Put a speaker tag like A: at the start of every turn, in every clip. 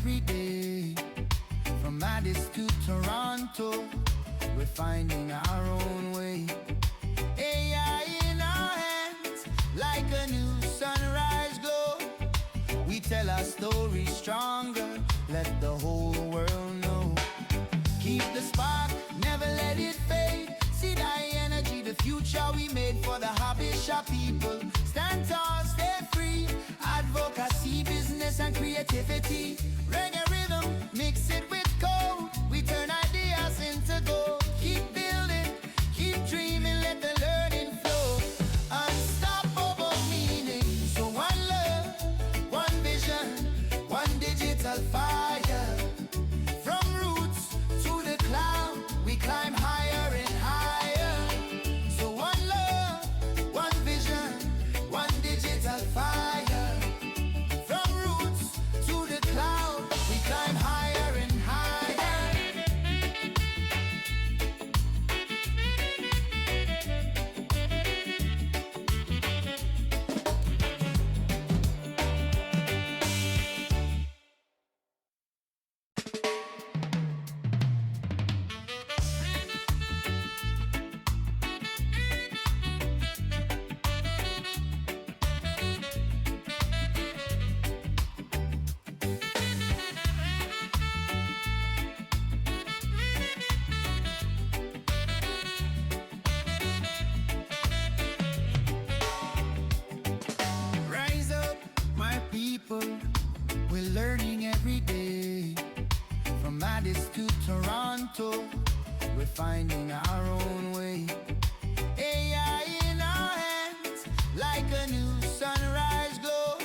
A: every day. From Addis to Toronto, we're finding our own way. AI in our hands, like a new sunrise glow. We tell our story stronger, let the whole world know. Keep the spark, never let it fade. Tseday energy, the future we made for the hobby shop people. Stand tall, stay free. Advocacy, business and creativity. Reggae rhythm, mix it with code. We turn ideas into gold. Keep building, keep dreaming, let the learning flow. Unstoppable meaning. So one love, one vision, one digital fire. From roots to the cloud, we climb higher and higher. So one love, one vision, one digital fire. From roots to the cloud, we climb higher and higher. Rise up, my people, we're learning every day. From Addis to Toronto, we're finding our own way. AI in our hands, like a new sunrise glow.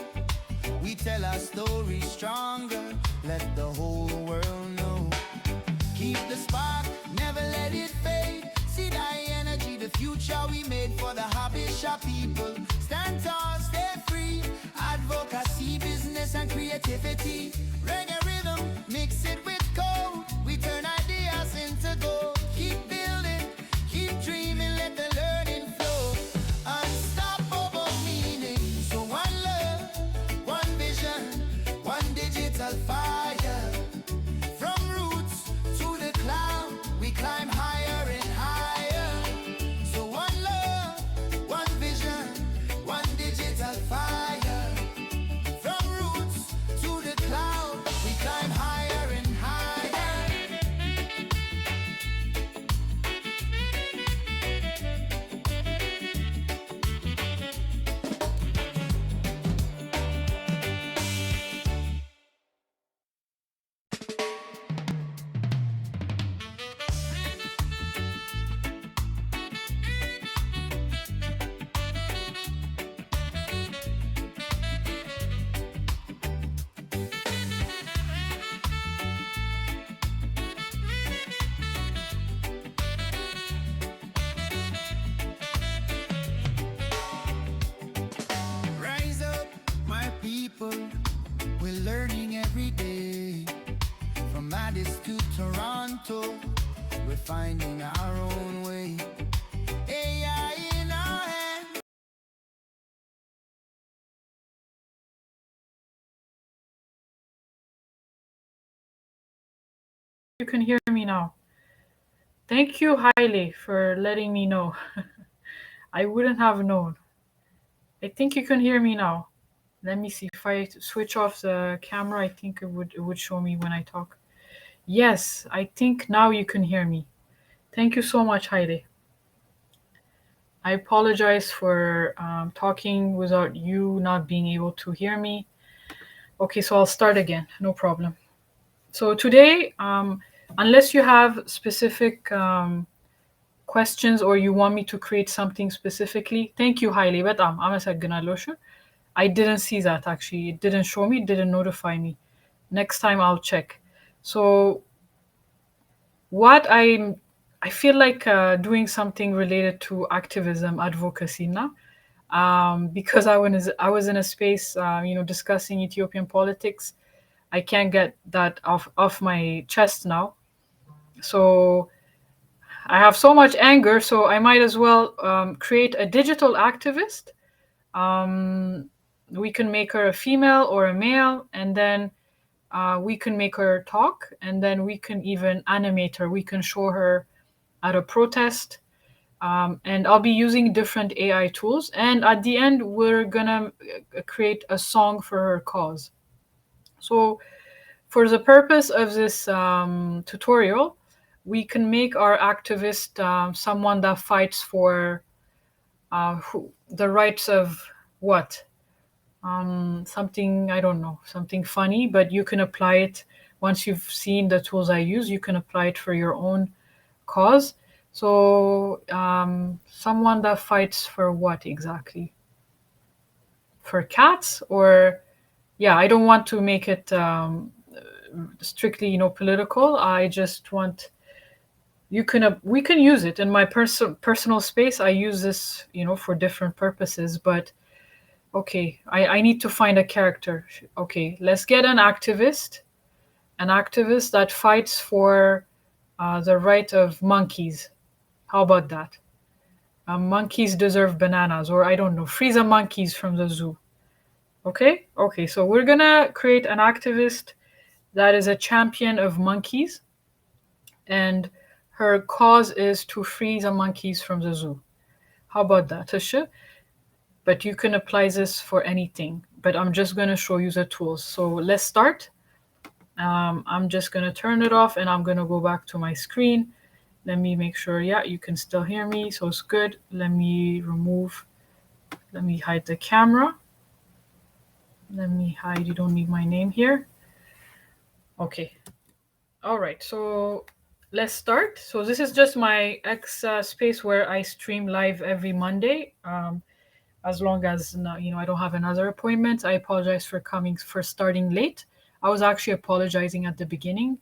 A: We tell our story stronger, let the whole world know. Keep the spark, never let it fade. Tseday energy, the future we made for the hobby shop people. Stand tall, stay free. Advocacy, business and creativity. Reggae rhythm, mix it with code. We turn ideas into gold. Keep building, keep dreaming, let the learning flow. Unstoppable meaning. So one love, one vision, one digital fire. From roots to the cloud, we climb higher and higher. So one love, one vision, one digital fire. From roots to the cloud, we climb higher and higher. Rise up, my people, we're learning every day. From Addis to Toronto, we're finding our own way. AI in our hands.
B: You can hear me now. Thank you, Haile, for letting me know. I wouldn't have known. I think you can hear me now. Let me see if I switch off the camera. I think it would show me when I talk. Yes, I think now you can hear me. Thank you so much, Haile. I apologize for talking without you not being able to hear me. Okay, so I'll start again. No problem. So today, unless you have specific questions or you want me to create something specifically, thank you, Haile. But I didn't see that actually. It didn't show me, it didn't notify me. Next time I'll check. So what I feel like doing something related to activism, advocacy now, because I was in a space, discussing Ethiopian politics. I can't get that off my chest now. So I have so much anger, so I might as well create a digital activist. We can make her a female or a male, and then we can make her talk, and then we can even animate her. We can show her at a protest. And I'll be using different AI tools. And at the end, we're gonna create a song for her cause. So for the purpose of this tutorial, we can make our activist someone that fights for the rights of what? Something, I don't know, something funny, but you can apply it once you've seen the tools I use. You can apply it for your own cause. So someone that fights for what exactly? For cats? Or yeah, I don't want to make it strictly, political. I just want we can use it in my personal space. I use this, for different purposes. But okay, I need to find a character. Okay, let's get an activist that fights for the right of monkeys. How about that? Monkeys deserve bananas, or I don't know, free the monkeys from the zoo. Okay? Okay, so we're gonna create an activist that is a champion of monkeys, and her cause is to free the monkeys from the zoo. How about that, Tasha? But you can apply this for anything. But I'm just gonna show you the tools. So let's start. I'm just gonna turn it off and I'm gonna go back to my screen. Let me make sure, yeah, you can still hear me, so it's good. Let me hide the camera. Let me hide, you don't need my name here. Okay. All right, so let's start. So this is just my X space where I stream live every Monday. As long as I don't have another appointment. I apologize for starting late. I was actually apologizing at the beginning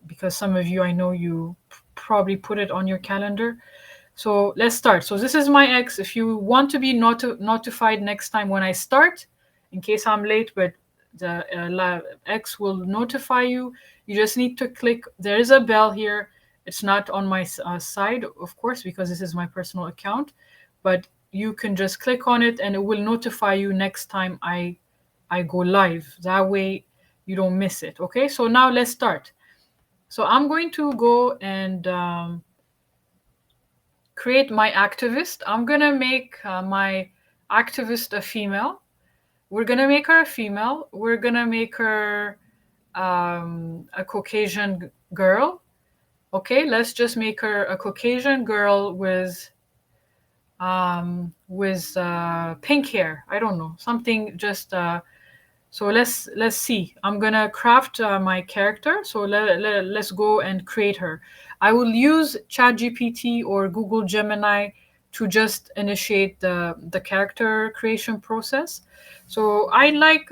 B: because some of you, I know you probably put it on your calendar. So let's start. So this is my X. If you want to be notified next time when I start, in case I'm late, but the X will notify you. You just need to click. There is a bell here. It's not on my side, of course, because this is my personal account, but you can just click on it and it will notify you next time I go live. That way you don't miss it. Okay, so now let's start. So I'm going to go and create my activist. I'm gonna make my activist a female. We're gonna make her a female. We're gonna make her a Caucasian girl. Okay, let's just make her a Caucasian girl with pink hair. I don't know, something just so let's see. I'm gonna craft my character. So let's go and create her. I will use ChatGPT or Google Gemini to just initiate the character creation process. So I like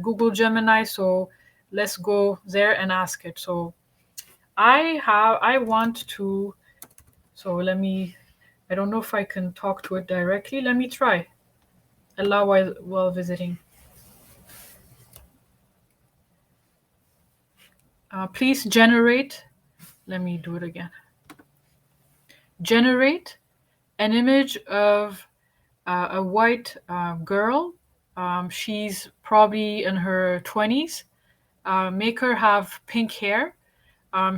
B: Google Gemini, so let's go there and ask it. So I want to, so let me, I don't know if I can talk to it directly. Let me try. Allow while visiting. Please generate. Let me do it again. Generate an image of a white girl. She's probably in her 20s. Make her have pink hair.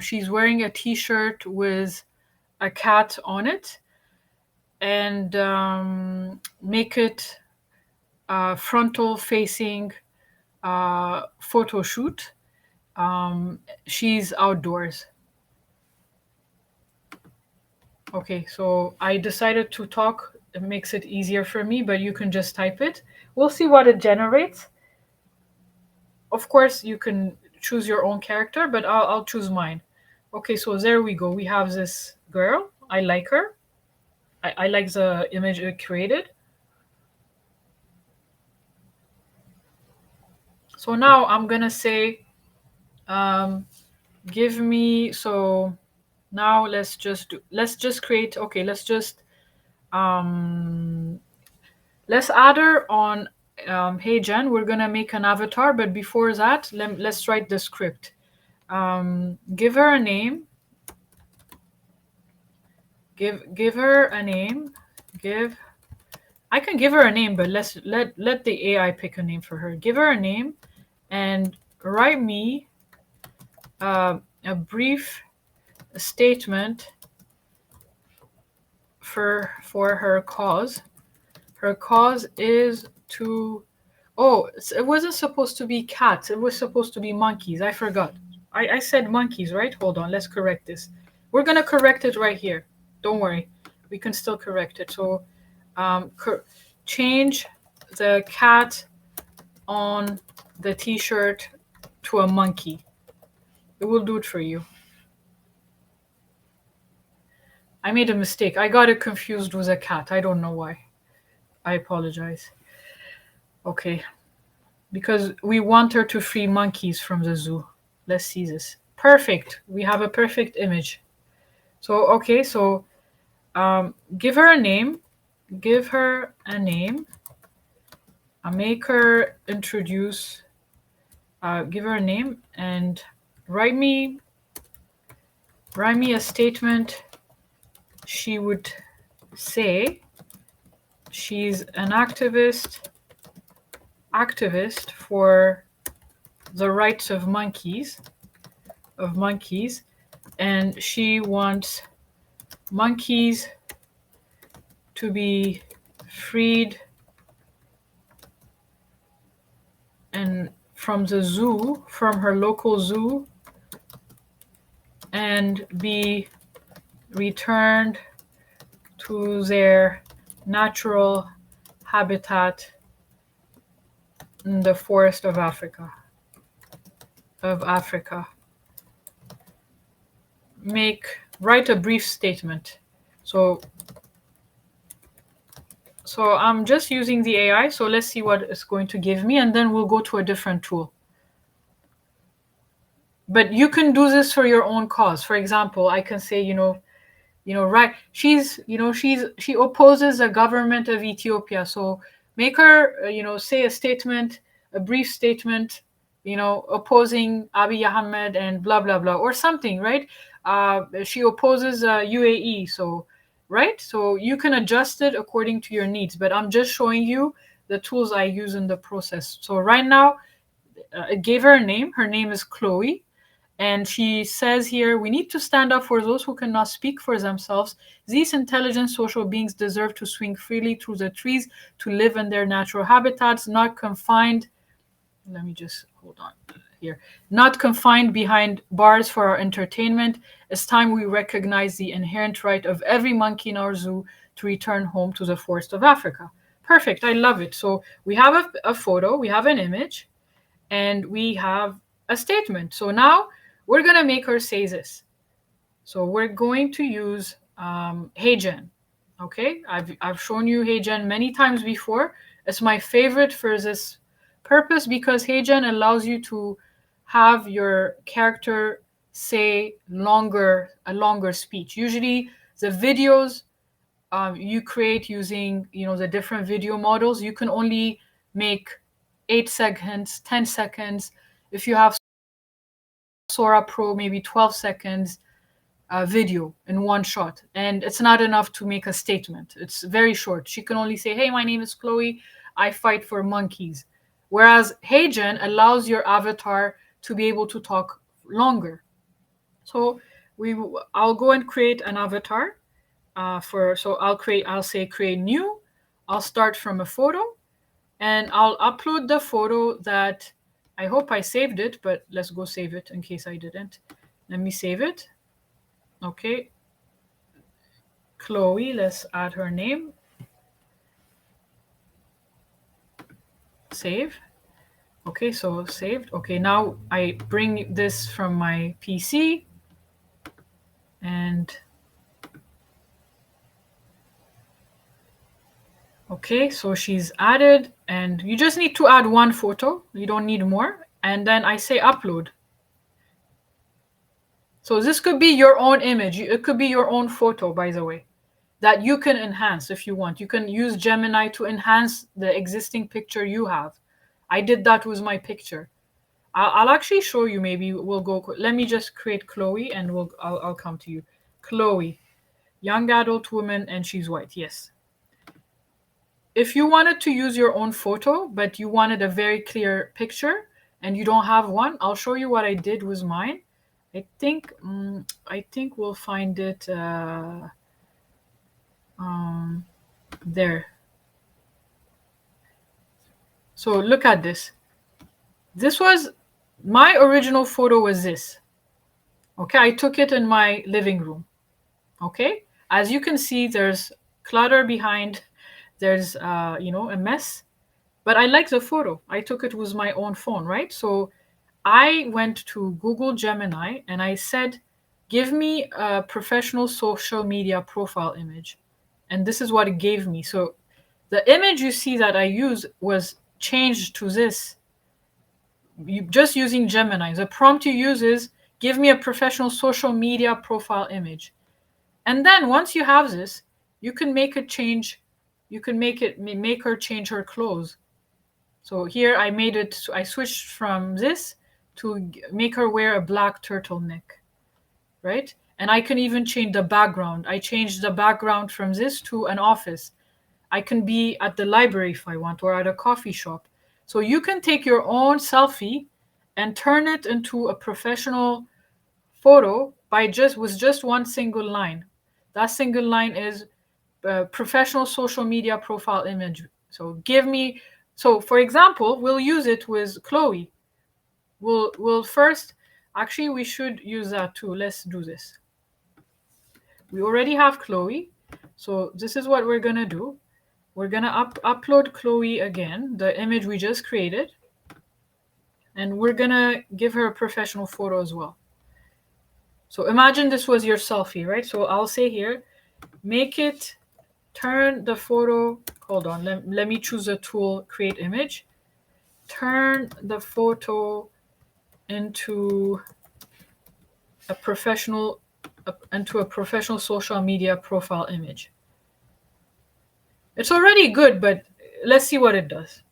B: She's wearing a t-shirt with a cat on it. And make it frontal facing photo shoot. She's outdoors. Okay, so I decided to talk. It makes it easier for me, but you can just type it. We'll see what it generates. Of course, you can choose your own character, but I'll choose mine. Okay, so there we go. We have this girl. I like her. I like the image it created. So now I'm gonna say, give me, so now let's just create, okay, let's add her on HeyGen. We're gonna make an avatar, but before that, let's write the script. Give her a name. Give her a name. I can give her a name, but let the AI pick a name for her. Give her a name, and write me a brief statement for her cause. Her cause is to. Oh, it wasn't supposed to be cats. It was supposed to be monkeys. I forgot. I said monkeys, right? Hold on. Let's correct this. We're going to correct it right here. Don't worry. We can still correct it. So change the cat on the t-shirt to a monkey. It will do it for you. I made a mistake. I got it confused with a cat. I don't know why. I apologize. Okay. Because we want her to free monkeys from the zoo. Let's see this. Perfect. We have a perfect image. So, okay, so give her a name. Give her a name. Make her introduce. Give her a name and write me a statement she would say. She's an activist for the rights of monkeys, and she wants monkeys to be freed and from the zoo, from her local zoo, and be returned to their natural habitat in the forest of Africa. Write a brief statement. So I'm just using the AI. So let's see what it's going to give me, and then we'll go to a different tool. But you can do this for your own cause. For example, I can say, right, she opposes the government of Ethiopia. So make her, say a statement, a brief statement, opposing Abiy Ahmed and blah, blah, blah, or something, right? She opposes UAE. So, right? So you can adjust it according to your needs. But I'm just showing you the tools I use in the process. So right now, it gave her a name. Her name is Chloe. And she says here, we need to stand up for those who cannot speak for themselves. These intelligent social beings deserve to swing freely through the trees, to live in their natural habitats, not confined. Let me just hold on here. Not confined behind bars for our entertainment. It's time we recognize the inherent right of every monkey in our zoo to return home to the forest of Africa. Perfect. I love it. So we have a photo, we have an image, and we have a statement. So now we're going to make her say this. So we're going to use HeyGen. Okay, I've shown you HeyGen many times before. It's my favorite for this purpose because HeyGen allows you to have your character say a longer speech. Usually the videos you create using the different video models, you can only make 8 seconds, 10 seconds. If you have Sora Pro, maybe 12 seconds video in one shot. And it's not enough to make a statement. It's very short. She can only say, hey, my name is Chloe. I fight for monkeys. Whereas HeyGen allows your avatar to be able to talk longer. So I'll go and create an avatar I'll say create new. I'll start from a photo and I'll upload the photo that I hope I saved it, but let's go save it in case I didn't. Let me save it. Okay. Chloe, let's add her name. Save. Okay, so saved. Okay, now I bring this from my PC and okay, so she's added and you just need to add one photo. You don't need more. And then I say upload. So this could be your own image. It could be your own photo, by the way, that you can enhance if you want. You can use Gemini to enhance the existing picture you have. I did that with my picture. I'll actually show you. Maybe we'll go. Let me just create Chloe and I'll come to you. Chloe, young adult woman, and she's white. Yes. If you wanted to use your own photo, but you wanted a very clear picture, and you don't have one, I'll show you what I did with mine. I think we'll find it there. So look at this. This was my original photo was this. Okay, I took it in my living room. Okay, as you can see, there's clutter behind. There's a mess. But I like the photo. I took it with my own phone, right? So I went to Google Gemini and I said, give me a professional social media profile image. And this is what it gave me. So the image you see that I used was changed to this. You just using Gemini. The prompt you use is give me a professional social media profile image. And then once you have this, you can make it change. You can make her change her clothes. So here I made it, I switched from this to make her wear a black turtleneck, right? And I can even change the background. I changed the background from this to an office. I can be at the library if I want, or at a coffee shop. So you can take your own selfie and turn it into a professional photo with just one single line. That single line is professional social media profile image. So for example, we'll use it with Chloe. We'll first, actually we should use that too. Let's do this. We already have Chloe. So this is what we're gonna do. We're gonna upload Chloe again, the image we just created. And we're gonna give her a professional photo as well. So imagine this was your selfie, right? So I'll say here, turn the photo, hold on, let me choose a tool, create image. Turn the photo into a professional social media profile image. It's already good, but let's see what it does.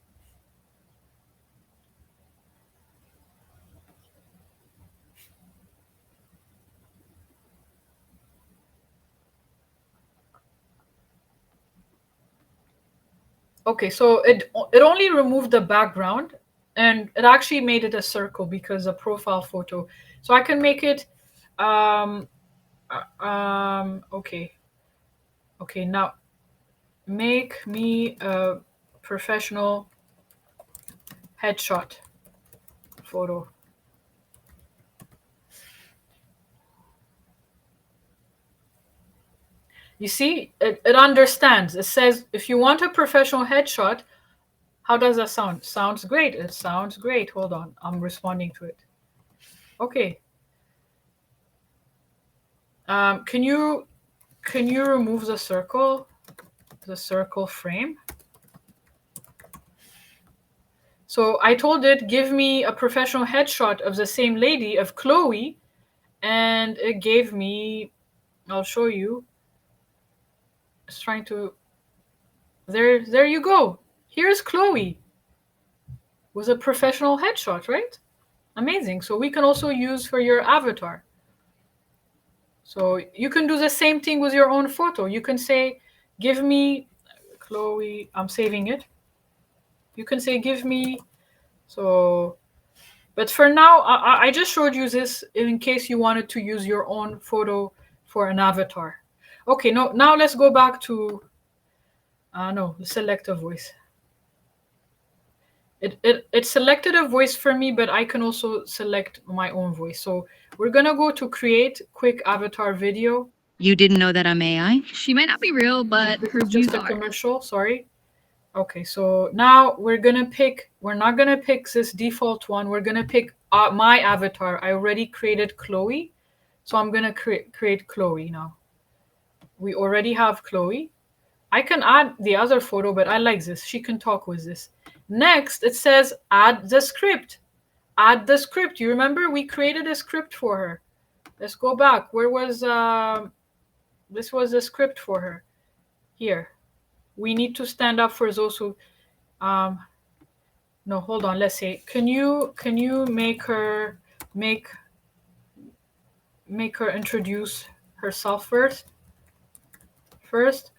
B: Okay, so it only removed the background, and it actually made it a circle because a profile photo. So I can make it okay. Okay, now make me a professional headshot photo. You see, it understands. It says, if you want a professional headshot, how does that sound? Sounds great. It sounds great. Hold on. I'm responding to it. Okay. Can you remove the circle frame? So I told it, give me a professional headshot of the same lady, of Chloe, and it gave me, I'll show you. It's trying to, there you go. Here's Chloe with a professional headshot, right? Amazing. So we can also use for your avatar. So you can do the same thing with your own photo. You can say, give me Chloe, I'm saving it. You can say, give me, but for now, I just showed you this in case you wanted to use your own photo for an avatar. Okay, now let's go back to, select a voice. It selected a voice for me, but I can also select my own voice. So we're gonna go to create quick avatar video.
C: You didn't know that I'm AI? She might not be real, but
B: This
C: her
B: is
C: views
B: just a
C: are.
B: commercial, sorry. Okay, so now we're not gonna pick this default one. We're gonna pick my avatar. I already created Chloe. So I'm gonna create Chloe now. We already have Chloe. I can add the other photo, but I like this. She can talk with this. Next, it says add the script. Add the script. You remember we created a script for her. Let's go back. Where was this was the script for her. Here. We need to stand up for those who no, hold on. Let's say, can you make her introduce herself first? First,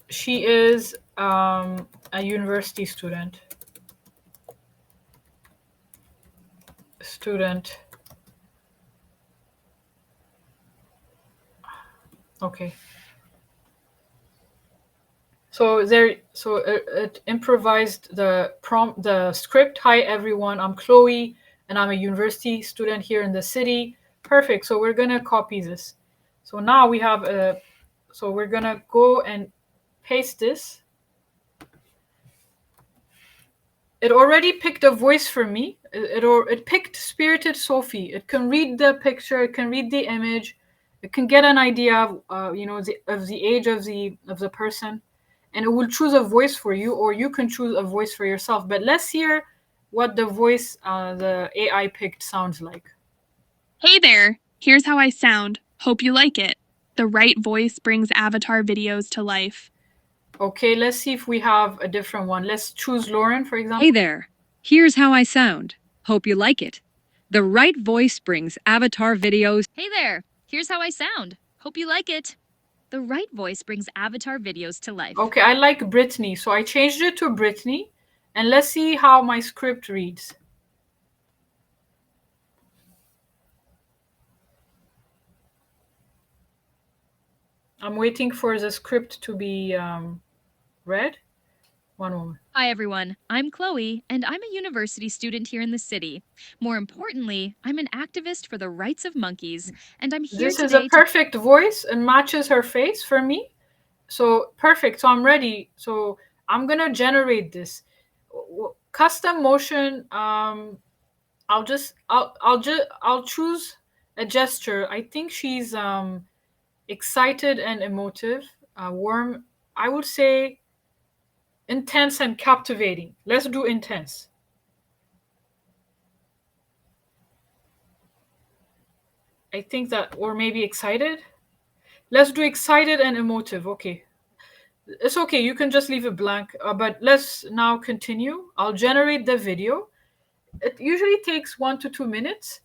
B: she is a university student. student. Okay. So it improvised the prompt, the script. Hi everyone, I'm Chloe, and I'm a university student here in the city. Perfect. So we're gonna copy this. So now we have a. So we're gonna go and paste this. It already picked a voice for me. It picked Spirited Sophie. It can read the picture. It can read the image. It can get an idea of of the age of the person, and it will choose a voice for you, or you can choose a voice for yourself. But let's hear what the voice the AI picked sounds like.
D: Hey there, here's how I sound. Hope you like it. The right voice brings avatar videos to life.
B: Okay, let's see if we have a different one. Let's choose Lauren, for example.
E: Hey there, here's how I sound. Hope you like it. The right voice brings avatar videos.
C: Hey there, here's how I sound. Hope you like it. The right voice brings avatar videos to life.
B: Okay, I like Brittany, so I changed it to Brittany, and let's see how my script reads. I'm waiting for the script to be read. One moment.
C: Hi everyone, I'm Chloe, and I'm a university student here in the city. More importantly, I'm an activist for the rights of monkeys, and I'm here
B: This is
C: today
B: a perfect voice and matches her face for me. So perfect. So I'm ready. So I'm gonna generate this custom motion. I'll choose a gesture. I think she's excited and emotive, warm. I would say intense and captivating. Let's do intense. I think that, or maybe excited. Let's do excited and emotive. Okay. It's okay. You can just leave it blank. But let's now continue. I'll generate the video. It usually takes 1 to 2 minutes,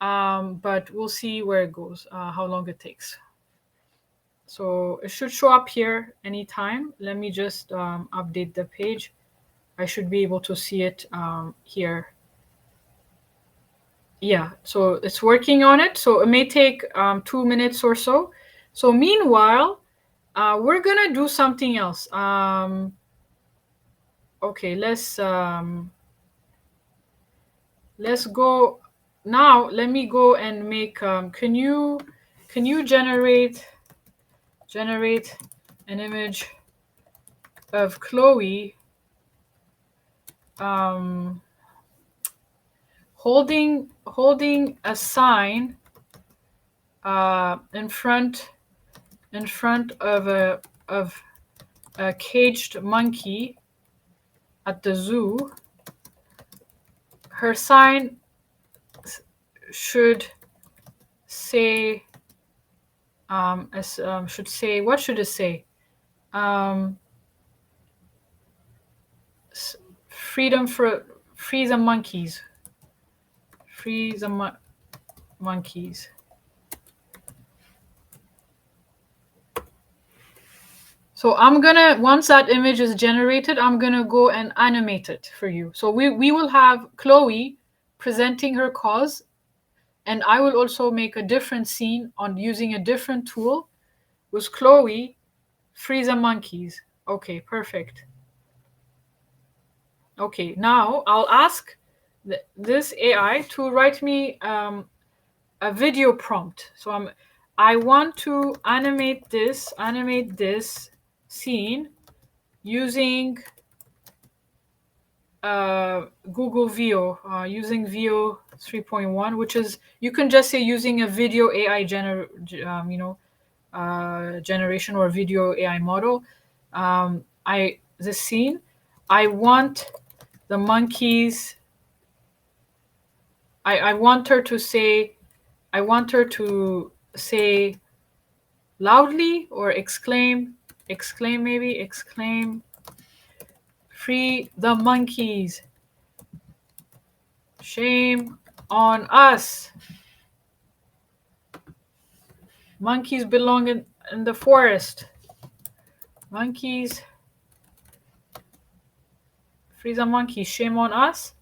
B: but we'll see where it goes, how long it takes. So it should show up here anytime. Let me just update the page. I should be able to see it here. Yeah, so it's working on it. So it may take 2 minutes or so. So meanwhile, we're gonna do something else. Okay, let's go now. Let me go and make. Can you generate an image of Chloe holding a sign in front of a caged monkey at the zoo. Her sign should say what should it say? Freedom for free the monkeys. Free the monkeys. So I'm gonna, once that image is generated, I'm gonna go and animate it for you. So we will have Chloe presenting her cause, and I will also make a different scene on using a different tool with Chloe, free the monkeys. Okay, perfect. Okay, now I'll ask this AI to write me a video prompt. So I want to animate this scene using Google Veo, using Veo 3.1, which is, you can just say using a video AI generation or video AI model. The scene, I want the monkeys. I want her to say loudly, or exclaim, free the monkeys. Shame on us. Monkeys belong in the forest. Monkeys, free the monkeys. Shame on us.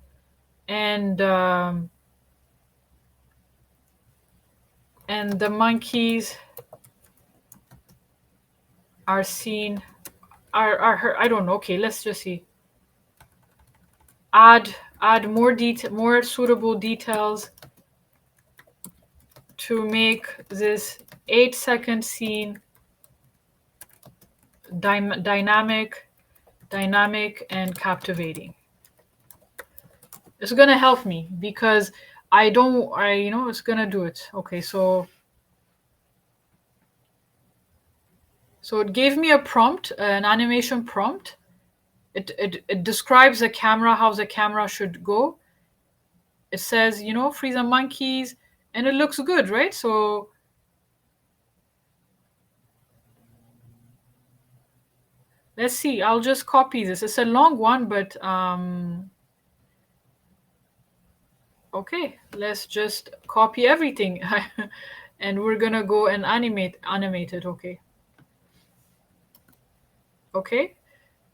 B: And and the monkeys are seen, are her, I don't know. Okay, let's just see. Add more suitable details to make this 8-second scene dynamic and captivating. It's gonna help me because it's gonna do it. Okay, so it gave me a prompt, an animation prompt. It describes the camera, how the camera should go. It says, freeze the monkeys, and it looks good, right? So let's see. I'll just copy this. It's a long one, but okay, let's just copy everything. And we're gonna go and animate it. Okay.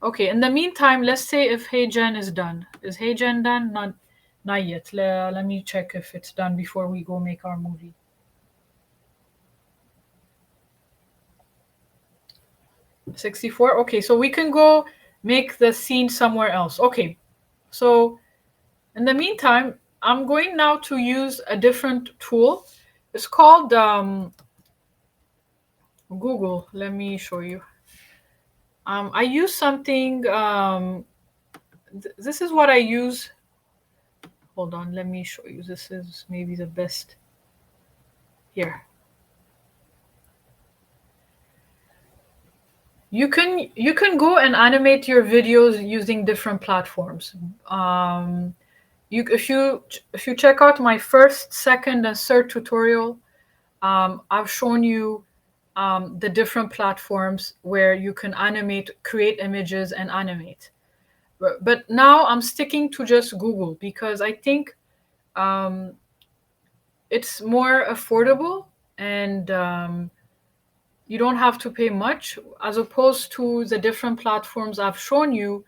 B: Okay, in the meantime, let's say if HeyGen is done. Is HeyGen done? Not yet. Let me check if it's done before we go make our movie. $64. Okay, so we can go make the scene somewhere else. Okay, so in the meantime, I'm going now to use a different tool. It's called Google. Let me show you. I use something. This is what I use. Hold on, let me show you. This is maybe the best. Here. You can go and animate your videos using different platforms. If you check out my first, second, and third tutorial, I've shown you the different platforms where you can create images and animate. But now I'm sticking to just Google because I think it's more affordable and you don't have to pay much, as opposed to the different platforms I've shown you.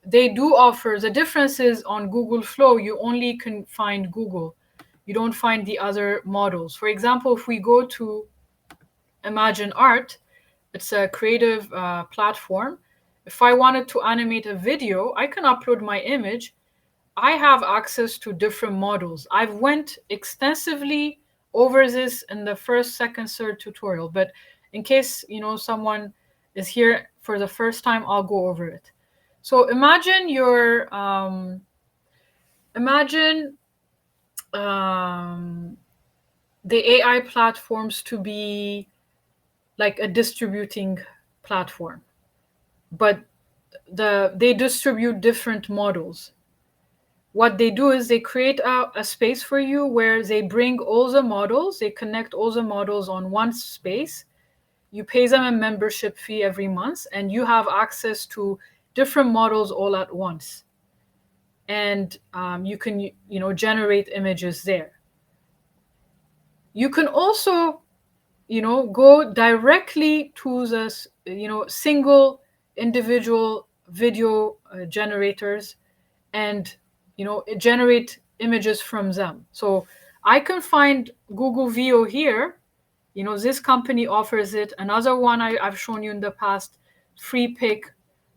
B: They do offer, the difference is on Google Flow, you only can find Google. You don't find the other models. For example, if we go to Imagine Art, it's a creative platform. If I wanted to animate a video, I can upload my image. I have access to different models. I've went extensively over this in the first, second, third tutorial, but in case someone is here for the first time, I'll go over it. So imagine the AI platforms to be like a distributing platform, but they distribute different models. What they do is they create a space for you where they bring all the models, they connect all the models on one space. You pay them a membership fee every month, and you have access to different models all at once. And you can, generate images there. You can also, go directly to the, single individual video generators and generate images from them. So I can find Google Veo here. This company offers it. Another one I've shown you in the past, Free Pick.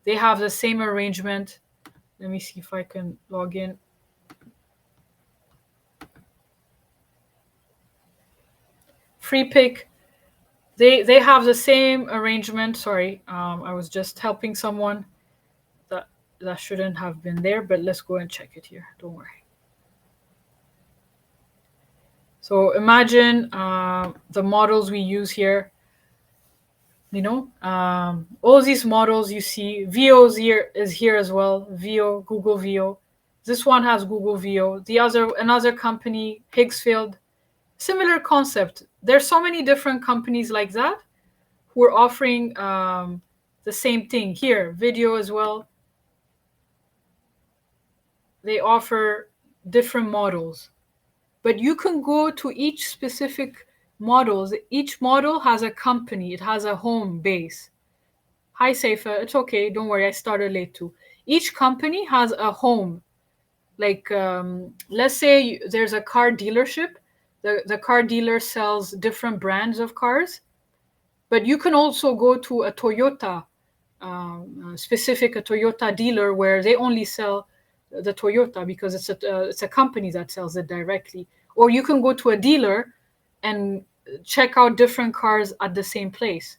B: They have the same arrangement. Let me see if I can log in. Free Pick. They have the same arrangement. Sorry, I was just helping someone. That shouldn't have been there, but let's go and check it here. Don't worry. So imagine the models we use here. All these models you see. Veo is here as well. Veo, Google Veo. This one has Google Veo. Another company, Higgsfield. Similar concept. There's so many different companies like that who are offering the same thing here. Video as well. They offer different models, but you can go to each specific models. Each model has a company. It has a home base. Hi, Seifa. It's okay. Don't worry. I started late too. Each company has a home. Like, let's say there's a car dealership. the car dealer sells different brands of cars, but you can also go to a Toyota, specific a Toyota dealer where they only sell the Toyota because it's a company that sells it directly. Or you can go to a dealer and check out different cars at the same place.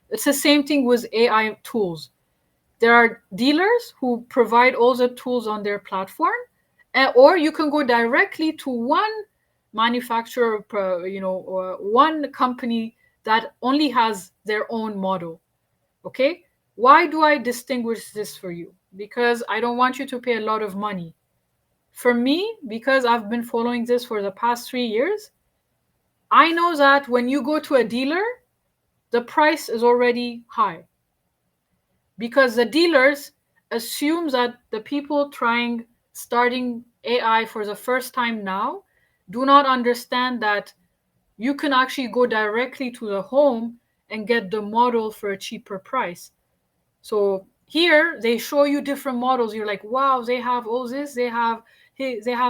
B: It's the same thing with AI tools. There are dealers who provide all the tools on their platform, or you can go directly to one manufacturer, or one company that only has their own model. Okay? Why do I distinguish this for you? Because I don't want you to pay a lot of money. For me, because I've been following this for the past 3 years, I know that when you go to a dealer, the price is already high. Because the dealers assume that the people starting AI for the first time now do not understand that you can actually go directly to the home and get the model for a cheaper price. So here they show you different models. You're like, wow, they have all this. They have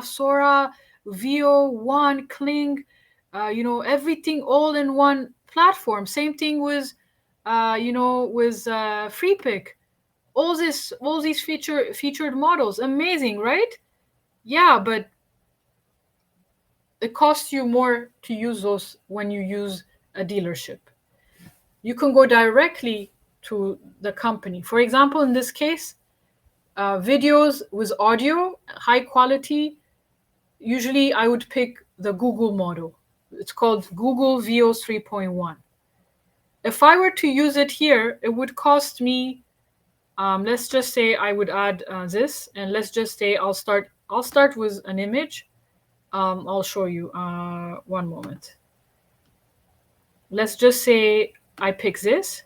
B: Sora, VO1, Kling, everything all in one platform. Same thing with, FreePick. All these featured models, amazing, right? Yeah, but it costs you more to use those when you use a dealership. You can go directly to the company. For example, in this case, videos with audio, high quality, usually I would pick the Google model. It's called Google VO 3.1. If I were to use it here, it would cost me, let's just say I would add this, and let's just say I'll start with an image. I'll show you, one moment. Let's just say I pick this.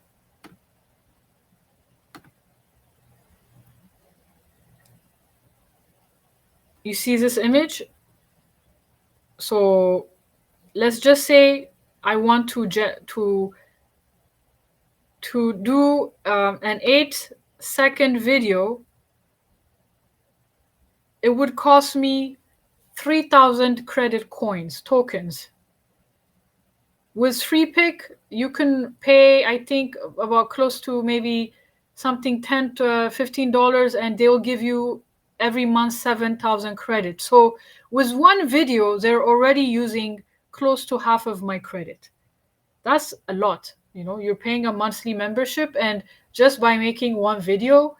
B: You see this image? So let's just say I want to do an 8-second video. It would cost me 3,000 credit coins, tokens. With FreePick, you can pay, I think, about close to maybe something $10 to $15, and they'll give you every month 7,000 credit. So with one video, they're already using close to half of my credit. That's a lot. You're paying a monthly membership, and just by making one video,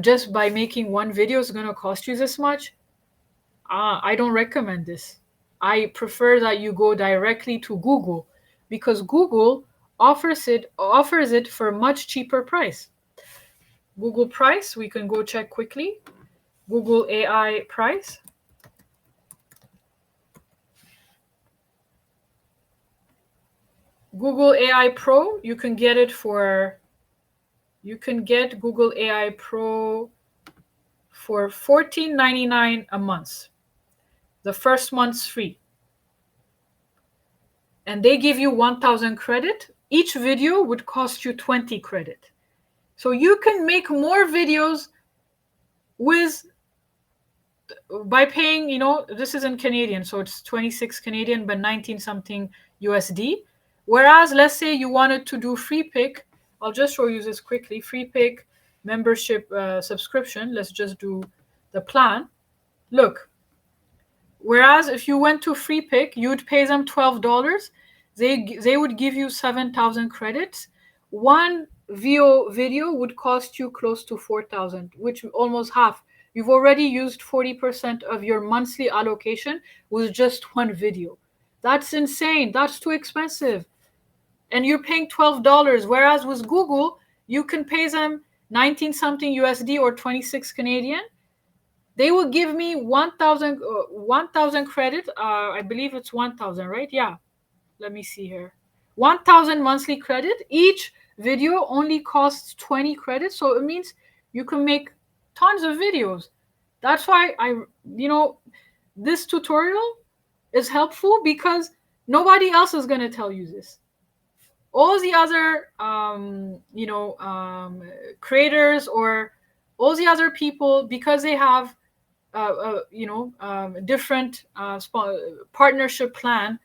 B: just by making one video is going to cost you this much. I don't recommend this. I prefer that you go directly to Google, because Google offers it for a much cheaper price. Google price, we can go check quickly. Google AI price. Google AI Pro, you can get Google AI Pro for $14.99 a month. The first month's free. And they give you 1,000 credit. Each video would cost you 20 credit. So you can make more videos by paying, this is in Canadian, so it's 26 Canadian, but 19 something USD. Whereas, let's say you wanted to do FreePick, I'll just show you this quickly. FreePick membership subscription. Let's just do the plan. Look. Whereas if you went to FreePick, you would pay them $12. They would give you 7,000 credits. One VO video would cost you close to 4,000, which almost half. You've already used 40% of your monthly allocation with just one video. That's insane. That's too expensive. And you're paying $12. Whereas with Google, you can pay them 19 something USD or 26 Canadian. They will give me 1,000 credit. I believe it's 1,000, right? Yeah. Let me see here. 1,000 monthly credit. Each video only costs 20 credits. So it means you can make tons of videos. That's why this tutorial is helpful, because nobody else is going to tell you this. All the other, creators or all the other people, because they have different partnership plan,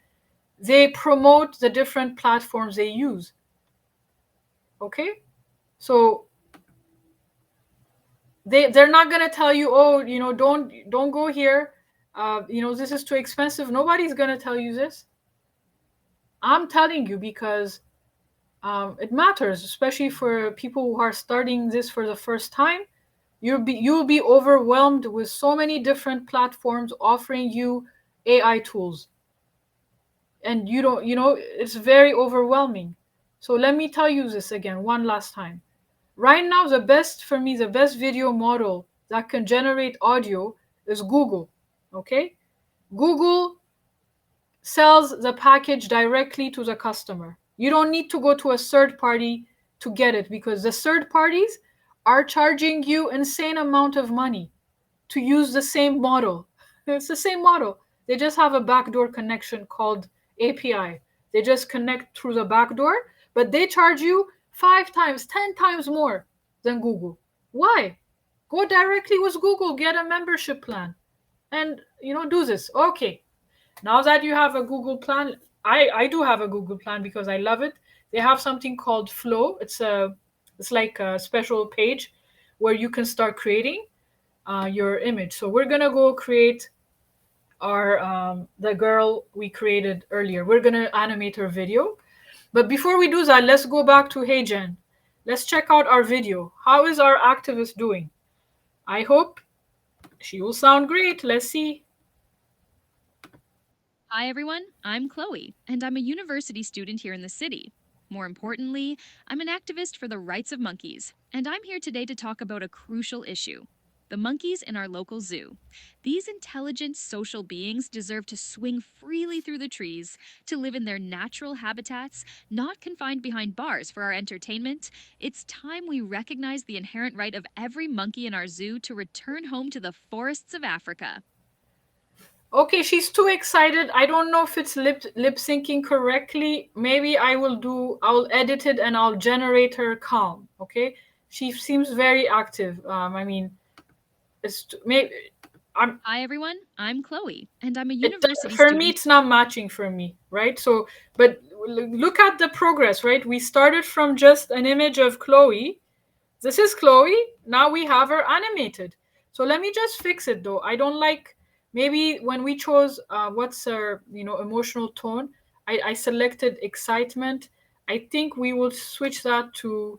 B: they promote the different platforms they use. Okay, so they're not going to tell you, oh, don't go here, this is too expensive. Nobody's going to tell you this. I'm telling you because it matters, especially for people who are starting this for the first time. You'll be overwhelmed with so many different platforms offering you AI tools, and you don't, it's very overwhelming. So let me tell you this again one last time. Right now, the best for me, the best video model that can generate audio is Google. Okay, Google sells the package directly to the customer. You don't need to go to a third party to get it, because the third parties are charging you insane amount of money to use the same model. It's the same model. They just have a backdoor connection called API. They just connect through the backdoor, but they charge you 5 times, 10 times more than Google. Why? Go directly with Google, get a membership plan, and do this. Okay. Now that you have a Google plan, I do have a Google plan because I love it. They have something called Flow. It's like a special page where you can start creating your image. So we're gonna go create our the girl we created earlier. We're gonna animate her video. But before we do that, let's go back to HeyGen. Let's check out our video. How is our activist doing? I hope she will sound great. Let's see.
C: Hi everyone, I'm Chloe, and I'm a university student here in the city. More importantly, I'm an activist for the rights of monkeys, and I'm here today to talk about a crucial issue: the monkeys in our local zoo. These intelligent social beings deserve to swing freely through the trees, to live in their natural habitats, not confined behind bars for our entertainment. It's time we recognize the inherent right of every monkey in our zoo to return home to the forests of Africa.
B: Okay, she's too excited. I don't know if it's lip syncing correctly. Maybe I'll edit it and I'll generate her calm. Okay, she seems very active. I mean, maybe
C: Hi everyone, I'm Chloe, and I'm a university
B: for
C: student.
B: me it's not matching for me, right? So, but look at the progress, right? We started from just an image of Chloe. This is Chloe. Now we have her animated. So let me just fix it though. I don't like, maybe when we chose what's her emotional tone, I selected excitement. I think we will switch that to,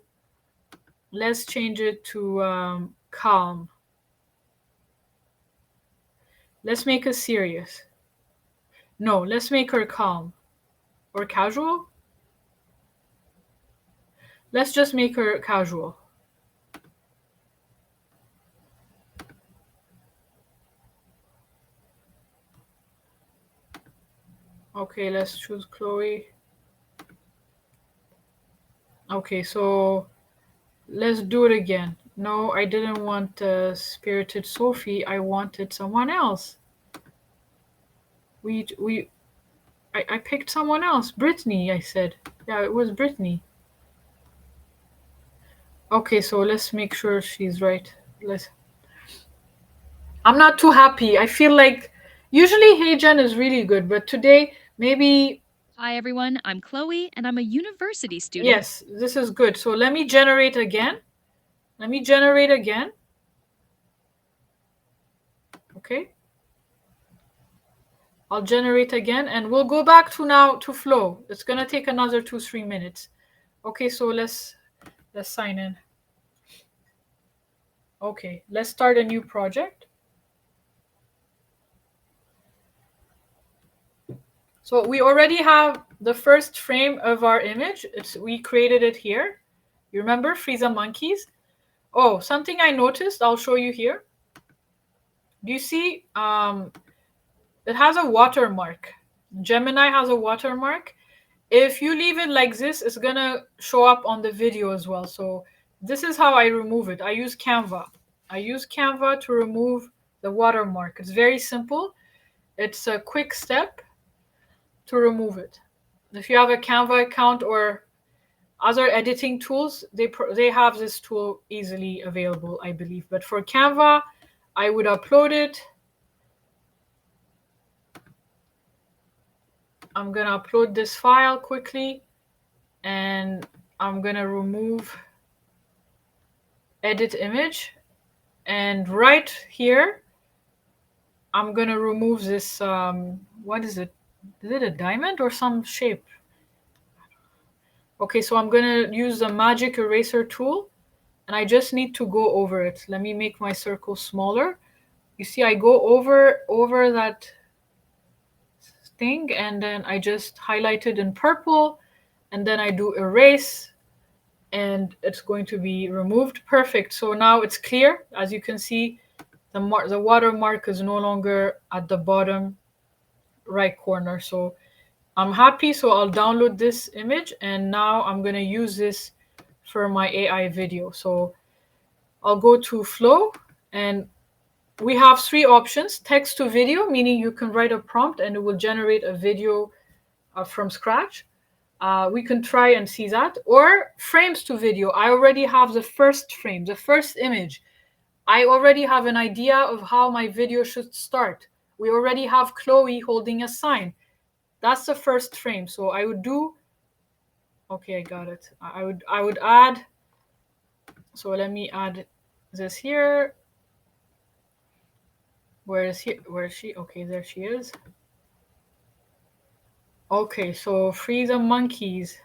B: let's change it to calm. Let's make her serious. No, let's make her calm. Or casual. Let's just make her casual. Okay, let's choose Chloe. Okay, so let's do it again. No, I didn't want Spirited Sophie. I wanted someone else. I picked someone else. Brittany, I said. Yeah, it was Brittany. Okay, so let's make sure she's right. I'm not too happy. I feel like usually HeyGen is really good, but today maybe.
C: Hi everyone, I'm Chloe, and I'm a university student.
B: Yes, this is good. So let me generate again. Okay. I'll generate again, and we'll go back to Flow. It's gonna take another 2-3 minutes. Okay, so let's sign in. Okay, let's start a new project. So we already have the first frame of our image. We created it here. You remember Frieza monkeys? Oh, something I noticed, I'll show you here. Do you see it has a watermark? Gemini has a watermark. If you leave it like this, it's gonna show up on the video as well. So this is how I remove it. I use Canva. To remove the watermark. It's very simple. It's a quick step to remove it. If you have a Canva account or other editing tools, they have this tool easily available, I believe. But for Canva, I would upload it. I'm gonna upload this file quickly, and I'm gonna remove edit image, and right here I'm gonna remove this what is it? Is it a diamond or some shape? Okay, so I'm gonna use the magic eraser tool, and I just need to go over it. Let me make my circle smaller. You see, I go over that thing, and then I just highlight it in purple, and then I do erase, and it's going to be removed. Perfect. So now it's clear. As you can see, the watermark is no longer at the bottom right corner. So I'm happy. So I'll download this image, and now I'm going to use this for my AI video. So I'll go to Flow, and we have three options: text to video, meaning you can write a prompt and it will generate a video from scratch. We can try and see that. Or frames to video. I already have the first frame, the first image. I already have an idea of how my video should start. We already have Chloe holding a sign. That's the first frame. So I would do, okay, I got it. I would add, so let me add this here. Where is she? Okay, there she is. Okay, so free the monkeys.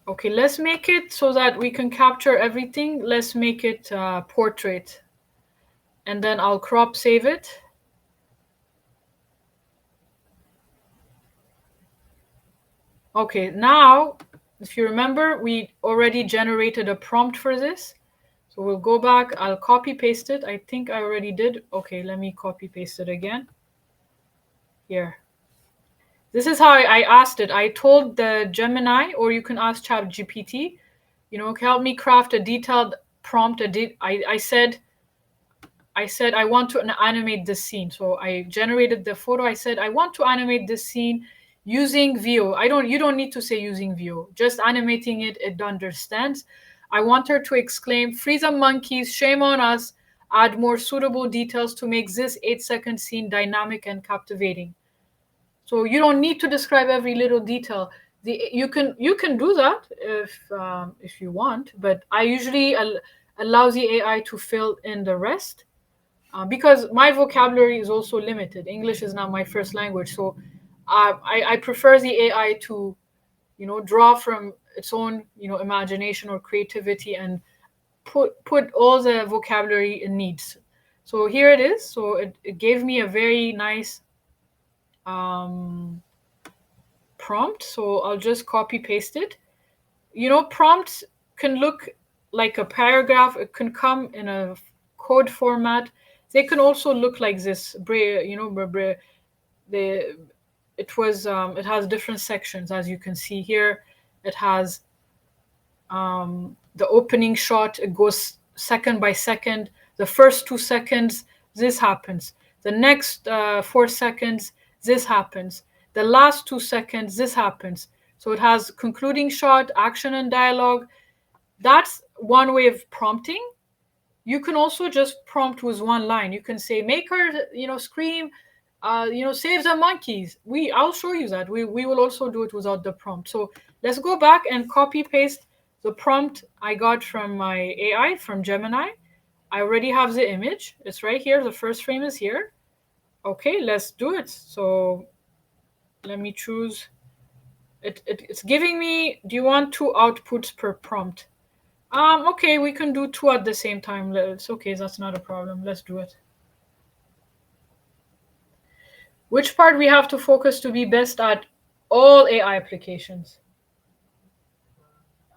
B: Okay, let's make it so that we can capture everything. Let's make it portrait. And then I'll crop save it. Okay, now, if you remember, we already generated a prompt for this. So we'll go back, I'll copy paste it. I think I already did. Okay, let me copy paste it again. Here. This is how I asked it. I told the Gemini, or you can ask ChatGPT, help me craft a detailed prompt. I said I want to animate this scene. So I generated the photo. I said I want to animate this scene using VO. You don't need to say using VO. Just animating it, it understands. I want her to exclaim, "Free the monkeys, shame on us. Add more suitable details to make this 8-second scene dynamic and captivating." So you don't need to describe every little detail. You can do that if you want, but I usually allow the AI to fill in the rest. Because my vocabulary is also limited. English is not my first language, so I prefer the AI to, draw from its own, imagination or creativity, and put all the vocabulary it needs. So here it is. So it gave me a very nice prompt. So I'll just copy paste it. Prompts can look like a paragraph. It can come in a code format. They can also look like this. It has different sections, as you can see here. It has the opening shot. It goes second by second. The first 2 seconds, this happens. The next 4 seconds, this happens. The last 2 seconds, this happens. So it has concluding shot, action and dialogue. That's one way of prompting. You can also just prompt with one line. You can say, make her, scream, save the monkeys. I'll show you that. We will also do it without the prompt. So let's go back and copy paste the prompt I got from my AI, from Gemini. I already have the image. It's right here. The first frame is here. Okay, let's do it. So let me choose. It's giving me, do you want 2 outputs per prompt? Okay, we can do 2 at the same time. It's okay, that's not a problem. Let's do it. Which part we have to focus to be best at all AI applications?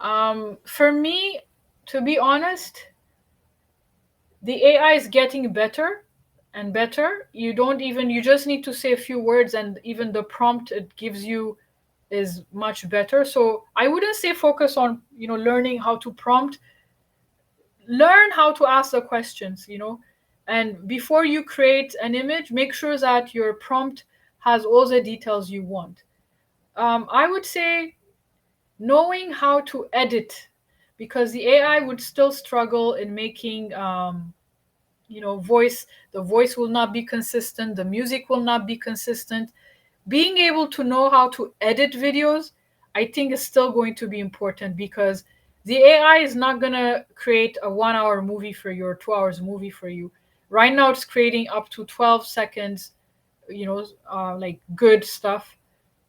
B: For me, to be honest, the AI is getting better and better. You just need to say a few words, and even the prompt it gives you is much better. So I wouldn't say focus on, learning how to prompt. Learn how to ask the questions, and before you create an image, make sure that your prompt has all the details you want. I would say knowing how to edit, because the AI would still struggle in making voice. The voice will not be consistent, the music will not be consistent. Being able to know how to edit videos, I think, is still going to be important, because the AI is not going to create a 1 hour movie for you or 2 hours movie for you. Right now it's creating up to 12 seconds, like good stuff,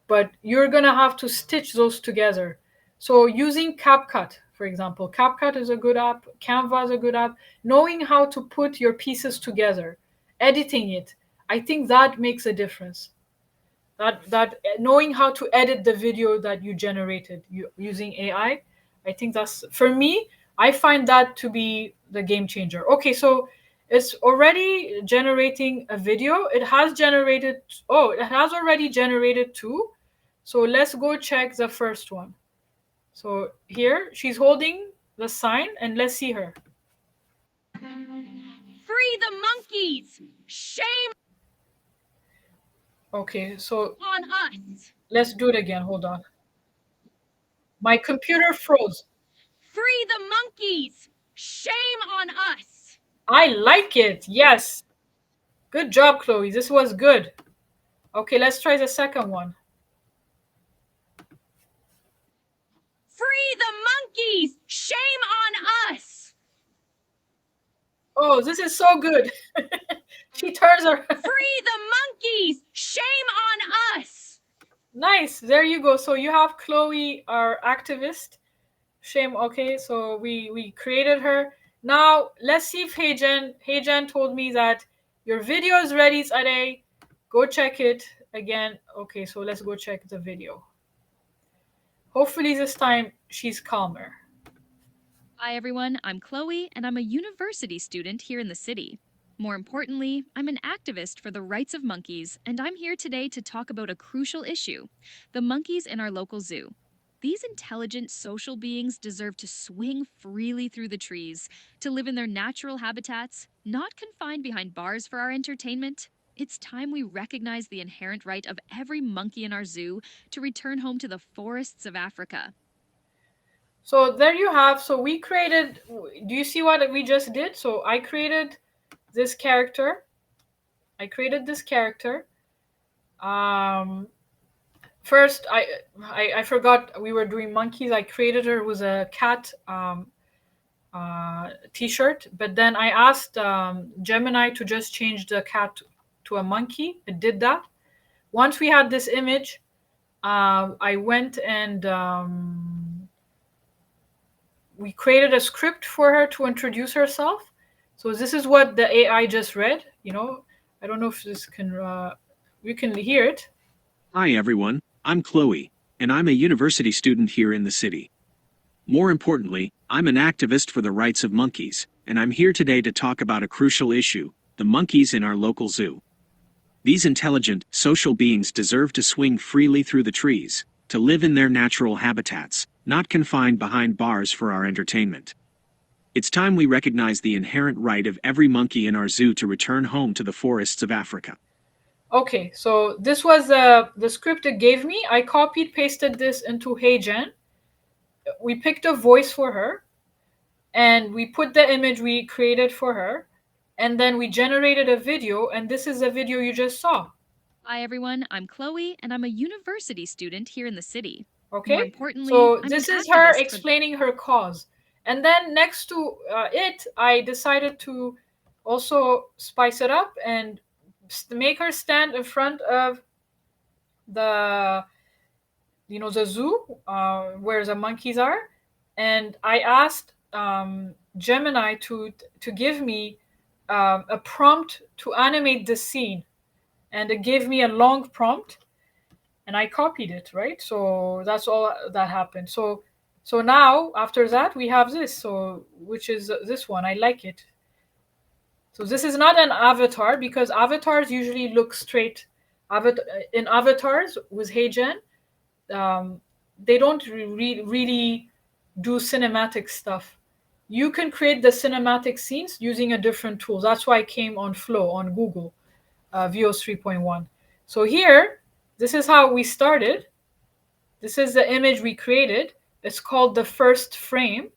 B: but you're going to have to stitch those together. So using CapCut, for example, CapCut is a good app, Canva is a good app. Knowing how to put your pieces together, editing it, I think that makes a difference. That knowing how to edit the video that you generated using AI, I think that's, for me, I find that to be the game changer. Okay, so it's already generating a video. It has generated, oh, it has already generated two. So let's go check the first one. So here she's holding the sign, and let's see her.
C: Free the monkeys! Shame
B: Okay, so
C: on us!
B: let's do it again. Hold on. My computer froze.
C: Free the monkeys! Shame on us!
B: I like it. Yes. Good job, Chloe. This was good. Okay, let's try the second one.
C: Free the monkeys! Shame on us!
B: Oh, this is so good. She turns her.
C: Free the monkeys! Shame on us!
B: Nice. There you go. So you have Chloe, our activist. Shame. Okay, so we created her. Now let's see if HeyGen told me that your video is ready, Tseday. Go check it again. Okay, so let's go check the video. Hopefully this time she's calmer.
C: Hi everyone, I'm Chloe, and I'm a university student here in the city. More importantly, I'm an activist for the rights of monkeys, and I'm here today to talk about a crucial issue: the monkeys in our local zoo. These intelligent social beings deserve to swing freely through the trees, to live in their natural habitats, not confined behind bars for our entertainment. It's time we recognize the inherent right of every monkey in our zoo to return home to the forests of Africa.
B: So there you have. So we created, do you see what we just did? So I created this character. First, I forgot we were doing monkeys. I created her with a cat t-shirt, but then I asked Gemini to just change the cat to a monkey. It did that. Once we had this image, I went and we created a script for her to introduce herself. So this is what the AI just read. I don't know if this can, you can hear it.
F: Hi everyone, I'm Chloe, and I'm a university student here in the city. More importantly, I'm an activist for the rights of monkeys, and I'm here today to talk about a crucial issue: the monkeys in our local zoo. These intelligent, social beings deserve to swing freely through the trees, to live in their natural habitats, not confined behind bars for our entertainment. It's time we recognize the inherent right of every monkey in our zoo to return home to the forests of Africa.
B: Okay, so this was the script it gave me. I copied, pasted this into HeyGen. We picked a voice for her, and we put the image we created for her, and then we generated a video, and this is the video you just saw.
C: Hi everyone, I'm Chloe, and I'm a university student here in the city.
B: Okay,
C: More importantly,
B: so
C: I'm
B: this
C: an
B: is her
C: activist
B: explaining her cause. And then next to it, I decided to also spice it up and make her stand in front of the the zoo where the monkeys are. And I asked Gemini to give me a prompt to animate the scene, and it gave me a long prompt, and I copied it, right? So that's all that happened. So now after that we have this, so which is this one. I like it. So this is not an avatar, because avatars usually look straight. In avatars with HeyGen, they don't really do cinematic stuff. You can create the cinematic scenes using a different tool. That's why I came on Flow on Google, VOS 3.1. So here, this is how we started. This is the image we created. It's called the first frame.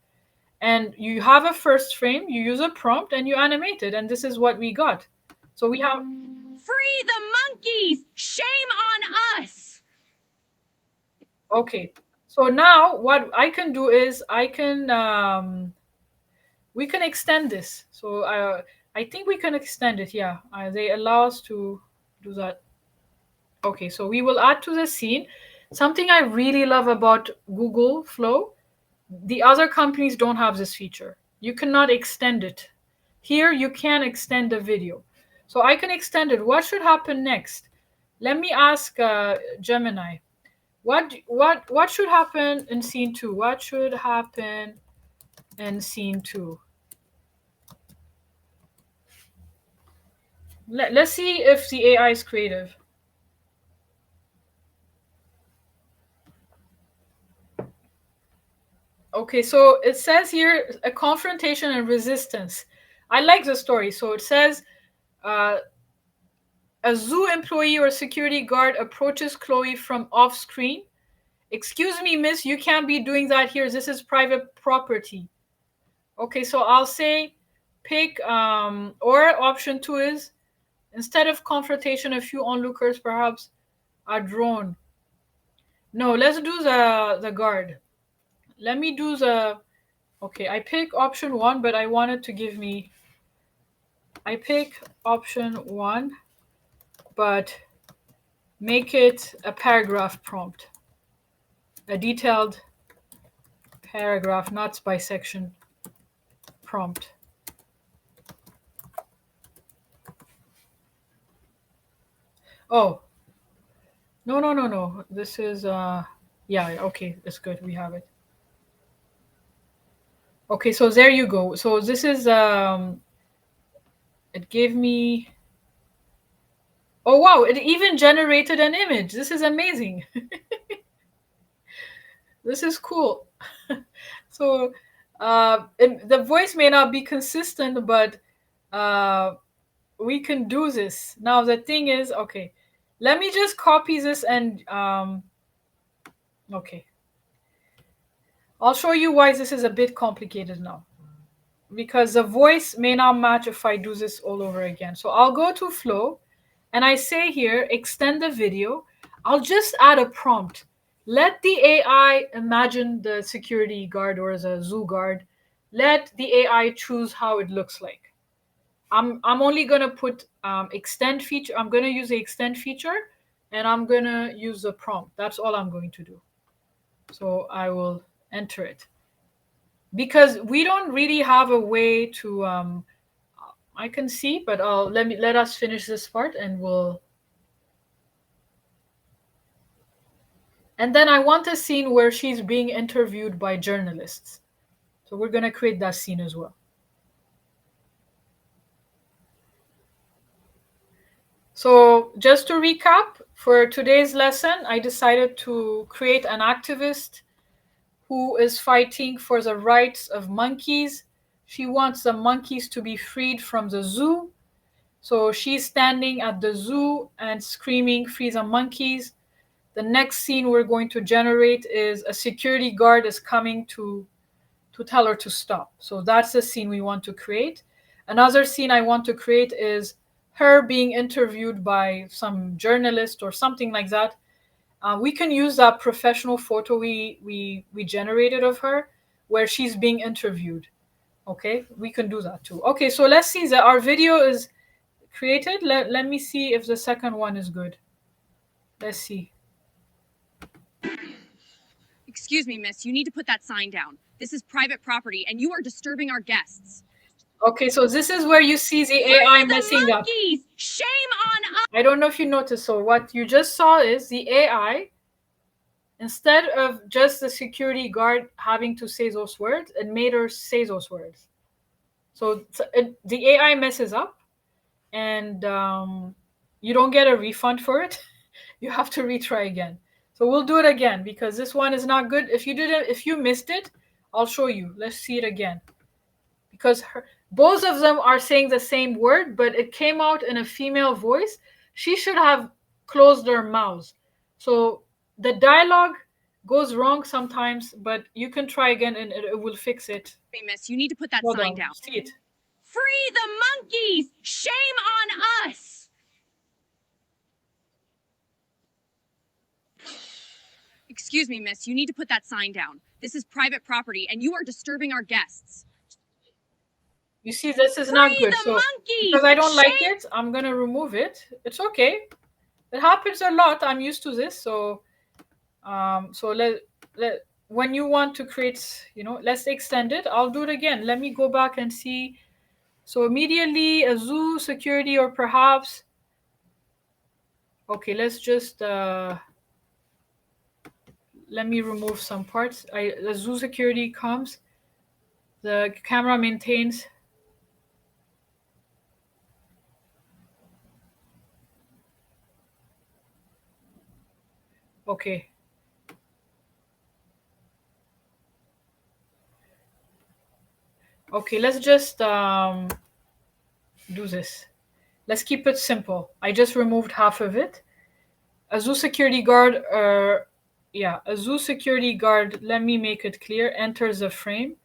B: And you have a first frame, you use a prompt, and you animate it, and this is what we got. So we have
C: Free the monkeys! Shame on us!
B: okay. So now what I can do is we can extend this. So I think we can extend it. Yeah, they allow us to do that. Okay, so we will add to the scene. Something I really love about Google Flow, the other companies don't have this feature. You cannot extend it. Here you can extend the video. So I can extend it. What should happen next? Let me ask Gemini. What should happen in scene 2? What should happen in scene 2? Let's see if the AI is creative. Okay, so it says here a confrontation and resistance. I like the story. So it says a zoo employee or security guard approaches Chloe from off screen. Excuse me, miss, you can't be doing that here. This is private property. Okay, so I'll say pick, or option 2 is instead of confrontation, a few onlookers perhaps are drawn. No, let's do the guard. Let me do the, okay, I pick option 1, but I wanted to give me, I pick option 1, but make it a paragraph prompt. A detailed paragraph, not by section prompt. Oh, no. This is, yeah, okay, it's good. We have it. Okay, so there you go. So this is, it gave me, oh wow, it even generated an image. This is amazing. This is cool. So the voice may not be consistent, but we can do this. Now the thing is, okay, let me just copy this and okay. I'll show you why this is a bit complicated now. Because the voice may not match if I do this all over again. So I'll go to Flow and I say here, extend the video. I'll just add a prompt. Let the AI imagine the security guard or the zoo guard. Let the AI choose how it looks like. I'm only gonna put extend feature. I'm gonna use the extend feature and I'm gonna use the prompt. That's all I'm going to do. So I will enter it. Because we don't really have a way to I can see, but let us finish this part and we'll, and then I want a scene where she's being interviewed by journalists. So we're going to create that scene as well. So just to recap, for today's lesson, I decided to create an activist who is fighting for the rights of monkeys. She wants the monkeys to be freed from the zoo. So she's standing at the zoo and screaming, "Free the monkeys." The next scene we're going to generate is a security guard is coming to tell her to stop. So that's the scene we want to create. Another scene I want to create is her being interviewed by some journalist or something like that. We can use that professional photo we generated of her where she's being interviewed. Okay, we can do that too. Okay, so let's see that our video is created. Let me see if the second one is good. Let's see.
C: Excuse me, miss, you need to put that sign down. This is private property and you are disturbing our guests.
B: Okay, so this is where you see the AI messing up.
C: Monkeys! Shame on us!
B: I don't know if you noticed. So what you just saw is the AI, instead of just the security guard having to say those words, it made her say those words. So the AI messes up and you don't get a refund for it. You have to retry again. So we'll do it again because this one is not good. If you missed it, I'll show you. Let's see it again. Because both of them are saying the same word, but it came out in a female voice. She should have closed her mouth. So the dialogue goes wrong sometimes, but you can try again and it will fix it.
C: Hey, miss, you need to put that
B: Hold
C: sign
B: on,
C: down.
B: see it.
C: Free the monkeys! Shame on us! Excuse me, miss, you need to put that sign down. This is private property and you are disturbing our guests.
B: You see, this is not good.
C: the
B: So
C: monkeys!
B: because I don't like it, I'm gonna remove it. It's okay. It happens a lot. I'm used to this. So let when you want to create, let's extend it. I'll do it again. Let me go back and see. So immediately a zoo security, or perhaps, okay, let's just let me remove some parts. The zoo security comes, the camera maintains. Okay. Okay, let's just do this. Let's keep it simple. I just removed half of it. A zoo security guard, a zoo security guard, let me make it clear, enters the frame.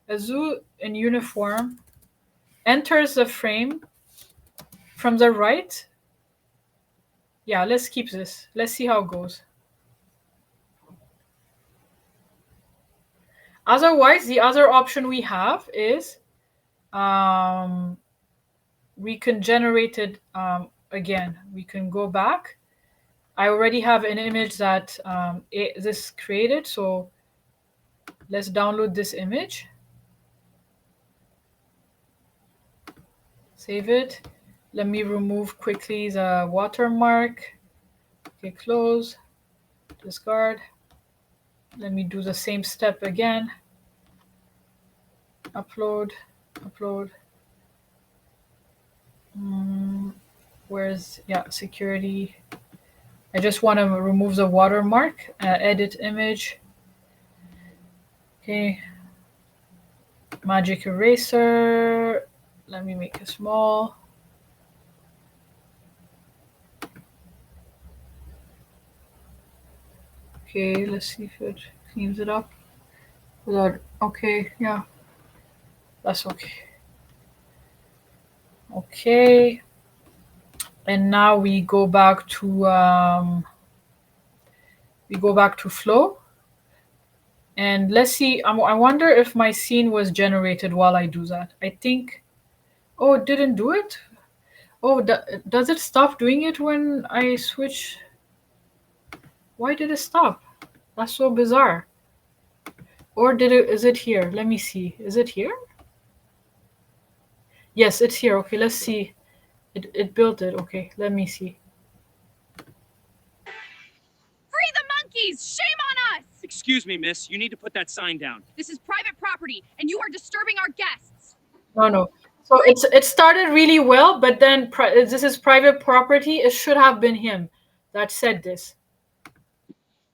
B: A zoo in uniform enters the frame from the right. Yeah, let's keep this. Let's see how it goes. Otherwise, the other option we have is we can generate it again. We can go back. I already have an image that this created, so let's download this image. Save it. Let me remove quickly the watermark. Okay, close, discard. Let me do the same step again. Upload, upload. Where's, security. I just want to remove the watermark. Edit image. Okay. Magic eraser. Let me make it small. Okay, let's see if it cleans it up. Okay, yeah. That's okay. Okay. And now we go back to flow. And let's see, I wonder if my scene was generated while I do that. I think, oh, it didn't do it? Oh, does it stop doing it when I switch? Why did it stop? That's so bizarre. Or is it here? Let me see. Is it here? Yes, it's here. Okay, let's see. It built it. Okay, let me see.
C: Free the monkeys! Shame on us!
F: Excuse me, miss, you need to put that sign down.
C: This is private property and you are disturbing our guests.
B: No. So it started really well, but then this is private property. It should have been him that said this.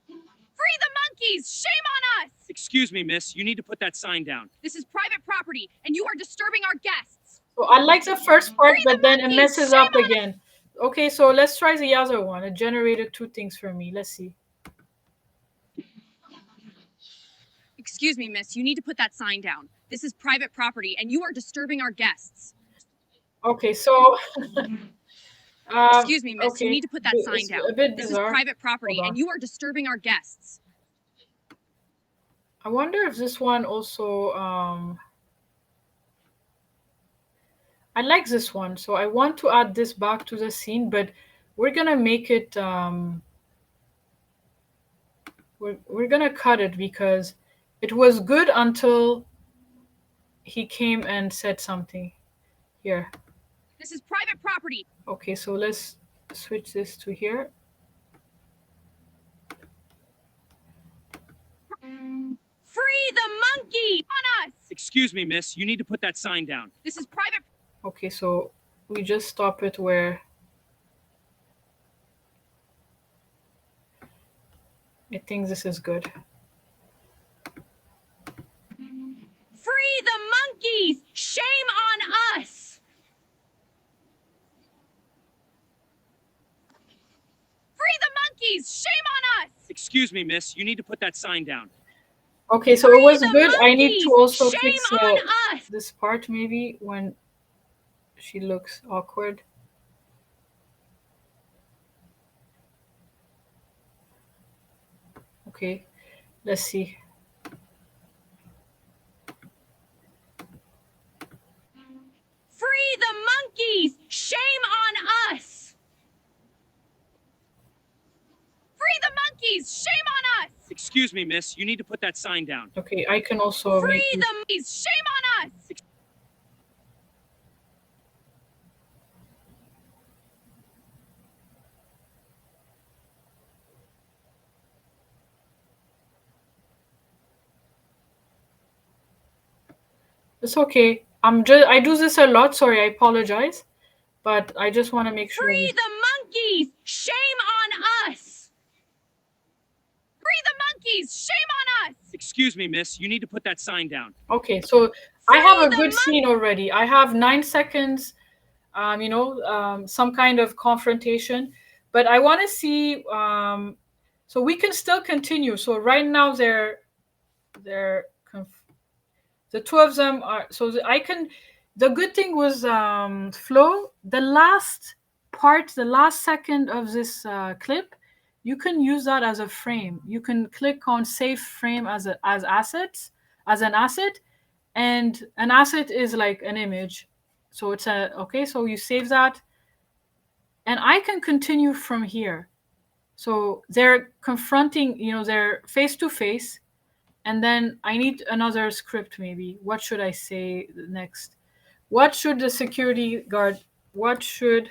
C: Free the monkeys! Shame on us!
F: Excuse me, miss, you need to put that sign down.
C: This is private property and you are disturbing our guests.
B: So I like the first part, but then it messes up again. Okay, so let's try the other one. It generated two things for me. Let's see.
C: Excuse me, miss, you need to put that sign down. This is private property and you are disturbing our guests.
B: Okay, so
C: excuse me, miss, you need to put that sign down.
B: A bit
C: this
B: bizarre.
C: is private property and you are disturbing our guests.
B: I wonder if this one also I like this one, so I want to add this back to the scene, but we're gonna make it we're gonna cut it because it was good until he came and said something. Here.
C: This is private property.
B: Okay, so let's switch this to here.
C: Free the monkey on us!
F: Excuse me, miss, you need to put that sign down.
C: This is private.
B: Okay, so we just stop it where I think this is good.
C: Free the monkeys! Shame on us! Free the monkeys! Shame on us!
F: Excuse me, miss. You need to put that sign down.
B: Okay, so it was good. I need to also
C: Shame
B: fix
C: on us!
B: this part maybe when she looks awkward. Okay, let's see.
C: Free the monkeys! Shame on us! Free the monkeys! Shame on us!
F: Excuse me, miss. You need to put that sign down.
B: Okay, I can also
C: Free
B: make
C: the monkeys! Shame on us!
B: It's okay. I do this a lot. Sorry, I apologize, but I just want to make sure.
C: Free the monkeys! Shame on us! Free the monkeys! Shame on us!
F: Excuse me, miss. You need to put that sign down.
B: Okay, so I have a
C: the
B: good scene already. I have 9 seconds, some kind of confrontation, but I want to see. So we can still continue. So right now they're the two of them are. So I can. The good thing was Flo. The last part, the last second of this clip, you can use that as a frame. You can click on save frame as an asset, and an asset is like an image. So it's okay. So you save that, and I can continue from here. So they're confronting, they're face to face, and then I need another script maybe. What should I say next? What should the security guard? What should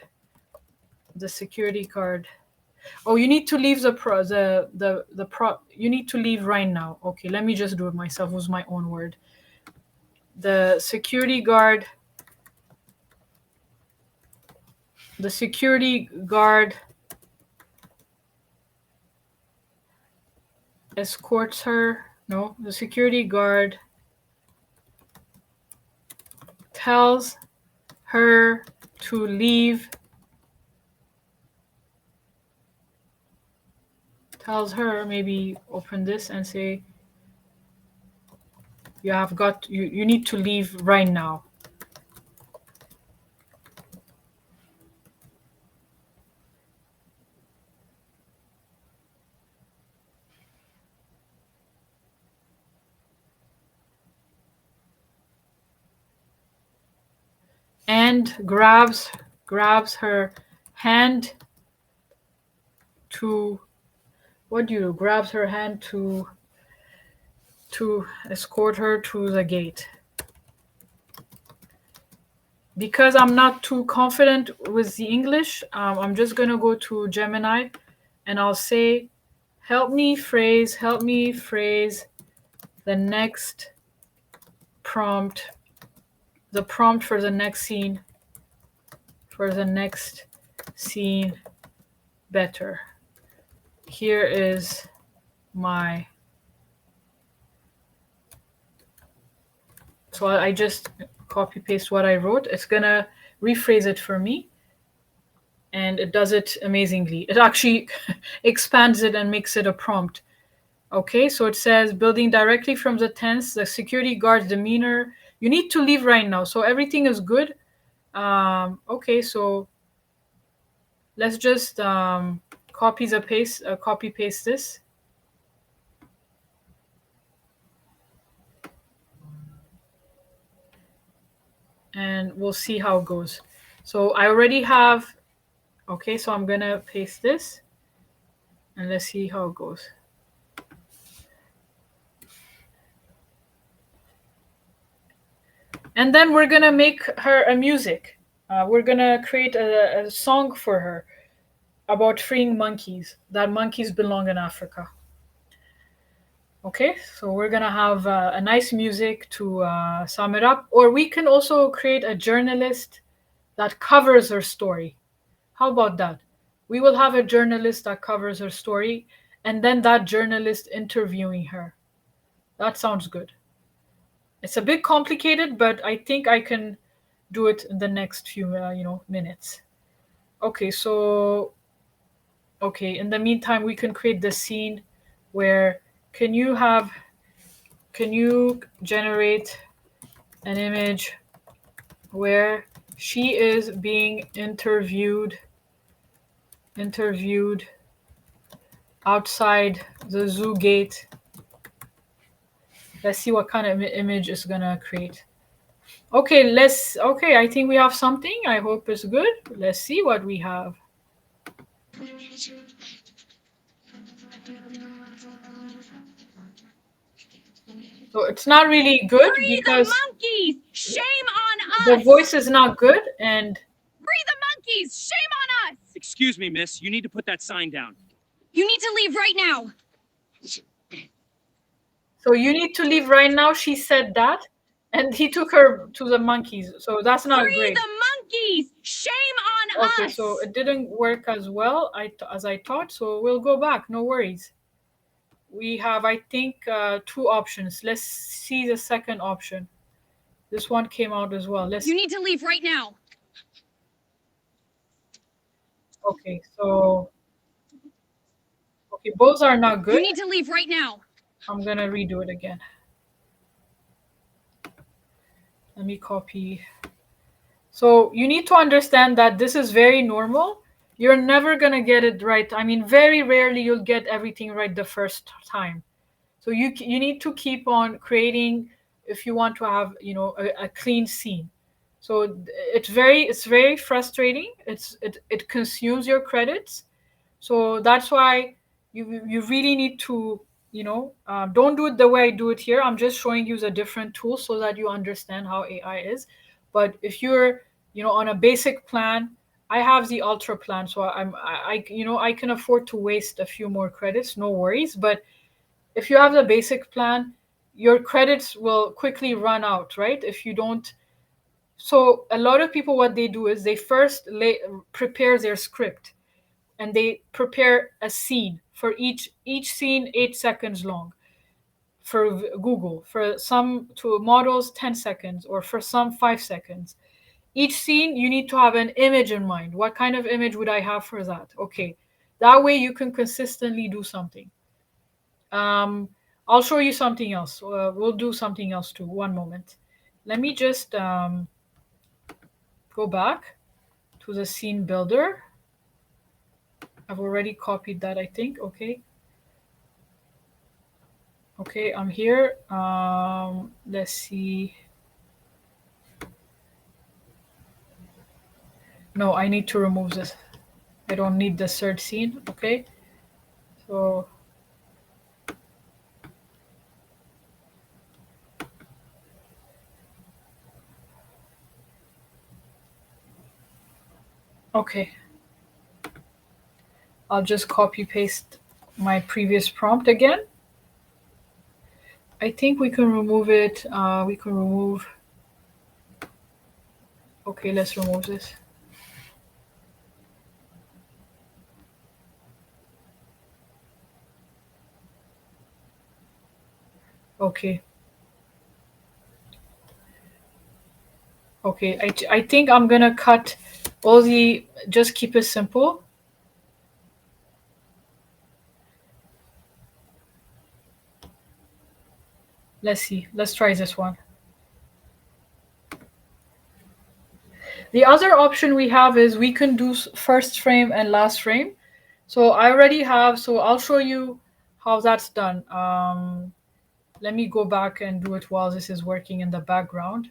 B: the security guard? Oh, you need to leave you need to leave right now. Okay, let me just do it myself with my own word. The security guard escorts her. No, the security guard tells her to leave. Tells her, maybe open this and say, you need to leave right now. And grabs her hand to grabs her hand to escort her to the gate. Because I'm not too confident with the English, I'm just gonna go to Gemini and I'll say, help me phrase the next prompt, the prompt for the next scene better. Here is my. So I just copy paste what I wrote. It's gonna rephrase it for me, and it does it amazingly. It actually expands it and makes it a prompt. Okay, so it says, building directly from the tense, the security guard's demeanor. You need to leave right now. So everything is good. Okay, so let's just copy paste this. And we'll see how it goes. So I already have, okay, so I'm gonna paste this and let's see how it goes. And then we're gonna make her a music. We're gonna create a song for her about freeing monkeys, that monkeys belong in Africa. Okay, so we're gonna have a nice music to sum it up. Or we can also create a journalist that covers her story. How about that? We will have a journalist that covers her story, and then that journalist interviewing her. That sounds good. It's a bit complicated, but I think I can do it in the next few minutes. Okay, so in the meantime, we can create the scene where can you generate an image where she is being interviewed outside the zoo gate. Let's see what kind of image it's gonna create. Okay, I think we have something. I hope it's good. Let's see what we have. So it's not really good because
C: the monkeys! Shame on
B: the
C: us!
B: voice is not good, and
C: Free the monkeys! Shame on us!
F: Excuse me, miss. You need to put that sign down.
C: You need to leave right now.
B: so you need to leave right now. She said that, and he took her to the monkeys. So that's not
C: Free
B: great.
C: the monkeys! Shame on
B: Okay,
C: us!
B: so it didn't work as well as I thought. So we'll go back. No worries. We have, I think, 2 options. Let's see the second option. This one came out as well.
C: You need to leave right now.
B: Okay, so both are not good.
C: You need to leave right now.
B: I'm gonna redo it again. Let me copy. So you need to understand that this is very normal. You're never gonna get it right. I mean, very rarely you'll get everything right the first time. So you need to keep on creating if you want to have a clean scene. So it's very frustrating. It consumes your credits. So that's why you really need to don't do it the way I do it here. I'm just showing you the different tools so that you understand how AI is. But if you're on a basic plan, I have the ultra plan, so I can afford to waste a few more credits, no worries. But if you have the basic plan, your credits will quickly run out, right? If you don't. So a lot of people, what they do is they first prepare their script, and they prepare a scene for each scene 8 seconds long. For Google, for some to models 10 seconds, or for some 5 seconds. Each scene you need to have an image in mind. What kind of image would I have for that? Okay, that way you can consistently do something. I'll show you something else. We'll do something else too. One moment. Let me just go back to the scene builder. I've already copied that, I think. Okay. Okay, I'm here. Let's see. No, I need to remove this. I don't need the third scene. Okay. So okay. I'll just copy paste my previous prompt again. I think we can remove it. We can remove. Okay, let's remove this. Okay. Okay, I think I'm gonna cut all the. Just keep it simple. Let's see. Let's try this one. The other option we have is we can do first frame and last frame. So I already have, so I'll show you how that's done. Let me go back and do it while this is working in the background.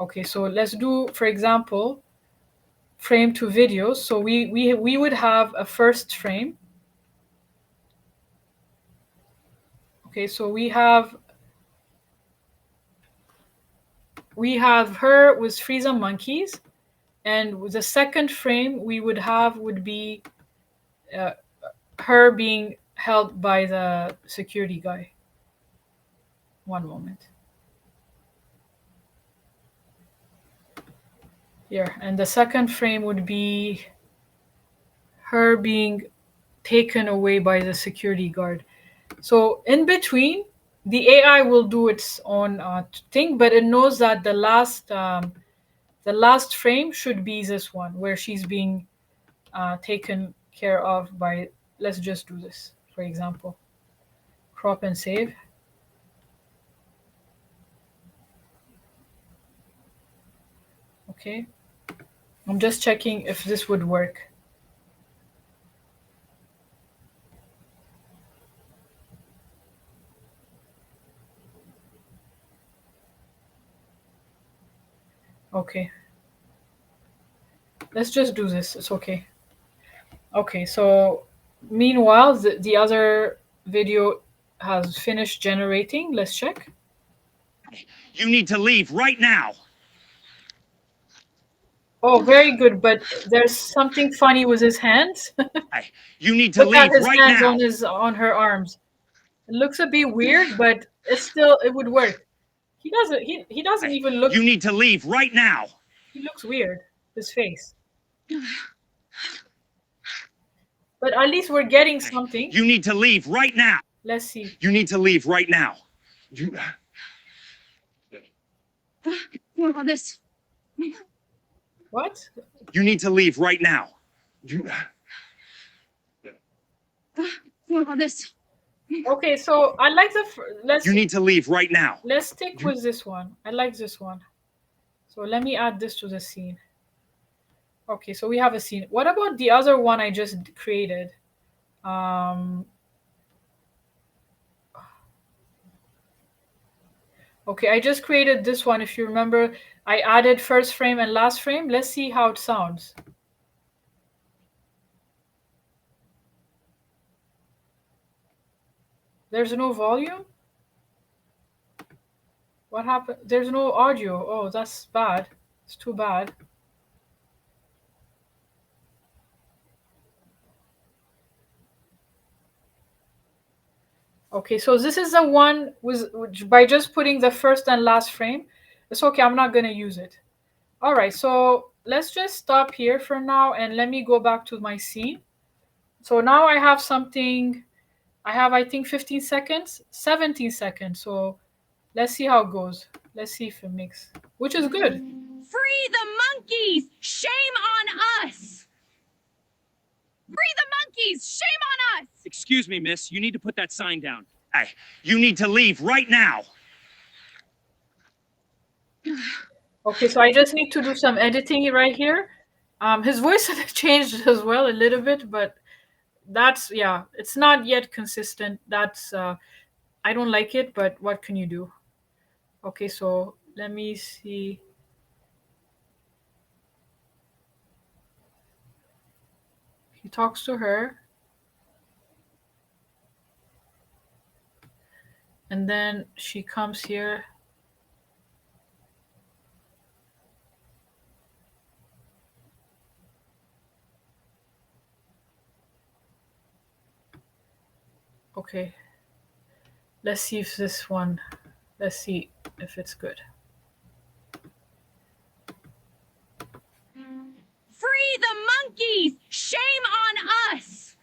B: Okay, so let's do, for example, frame to videos. So we would have a first frame. Okay, so we have her with Frieza monkeys, and the second frame we would have would be her being held by the security guy. One moment. Here, and the second frame would be her being taken away by the security guard. So in between, the AI will do its own thing, but it knows that the last frame should be this one where she's being taken care of by. Let's just do this, for example. Crop and save. Okay. I'm just checking if this would work. Okay. Let's just do this. It's okay. Okay, so meanwhile, the other video has finished generating. Let's check.
G: You need to leave right now.
B: Oh, very good, but there's something funny with his hands.
G: You need to
B: Look at
G: leave
B: his
G: right
B: hands
G: now.
B: on her arms. It looks a bit weird, but it would work. He doesn't even look.
G: You need to leave right now.
B: He looks weird. His face. But at least we're getting something.
G: You need to leave right now.
B: Let's see.
G: You need to leave right now.
C: This.
B: What?
G: You need to leave right now.
C: This.
B: Okay, so I like let's.
G: You need to leave right now.
B: Let's stick with this one. I like this one. So let me add this to the scene. Okay, so we have a scene. What about the other one I just created? Okay, I just created this one. If you remember, I added first frame and last frame. Let's see how it sounds. There's no volume? What happened? There's no audio. Oh, that's bad. It's too bad. Okay, so this is the one which by just putting the first and last frame. It's okay, I'm not gonna use it. All right, so let's just stop here for now and let me go back to my scene. So now I have something, I think 15 seconds, 17 seconds. So let's see how it goes. Let's see if it makes, which is good.
C: Free the monkeys! Shame on us! Free the monkeys! Shame on us!
G: Excuse me, miss. You need to put that sign down. You need to leave right now.
B: Okay, so I just need to do some editing right here. His voice changed as well a little bit, but that's, yeah, it's not yet consistent. That's, I don't like it, but what can you do? Okay, so let me see. He talks to her. And then she comes here. Okay. Let's see if this one, let's see if it's good.
C: Free the monkeys! Shame on us!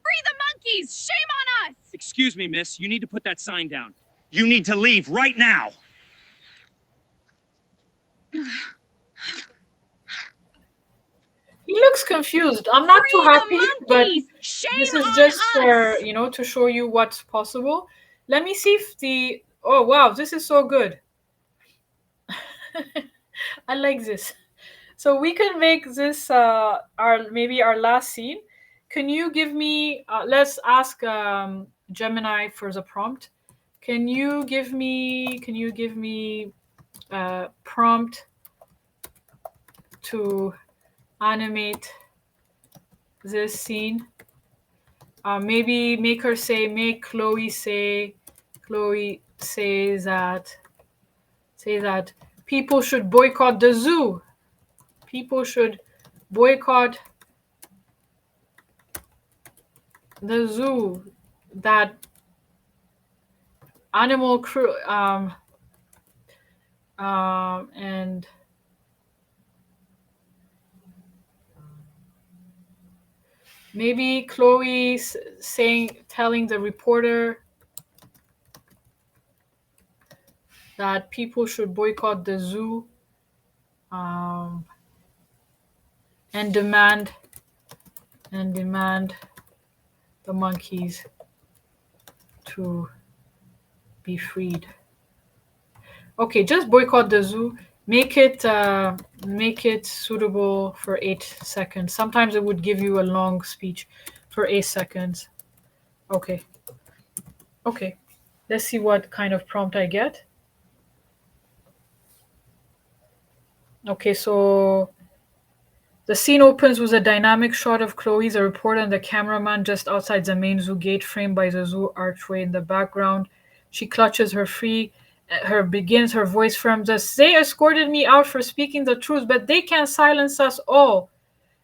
C: Free the monkeys! Shame on us!
G: Excuse me, miss. You need to put that sign down. You need to leave right now.
B: He looks confused. I'm not too happy, but
C: Shame
B: this is
C: on
B: just
C: us!
B: for, you know, to show you what's possible. Let me see if the, oh wow, this is so good. I like this. So we can make this maybe our last scene. Can you give me, let's ask Gemini for the prompt. Can you give me prompt to animate this scene? Maybe make her say, make Chloe say that people should boycott the zoo. People should boycott the zoo. That animal crew and maybe Chloe telling the reporter that people should boycott the zoo and demand the monkeys to be freed. Okay, just boycott the zoo. Make it suitable for 8 seconds. Sometimes it would give you a long speech for 8 seconds. Okay. Okay. Let's see what kind of prompt I get. Okay, so the scene opens with a dynamic shot of Chloe, the reporter, and the cameraman just outside the main zoo gate, framed by the zoo archway in the background. She clutches her begins her voice from this. They escorted me out for speaking the truth, but they can't silence us all.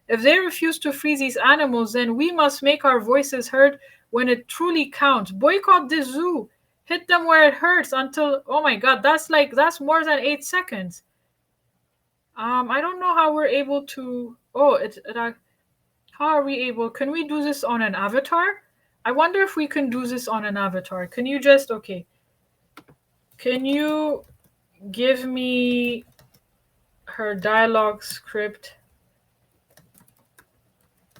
B: If they refuse to free these animals, then we must make our voices heard when it truly counts. Boycott the zoo. Hit them where it hurts until, oh my God, that's more than 8 seconds. I don't know how we're able to, how are we able, can we do this on an avatar? I wonder if we can do this on an avatar. Can you just, okay. Can you give me her dialogue script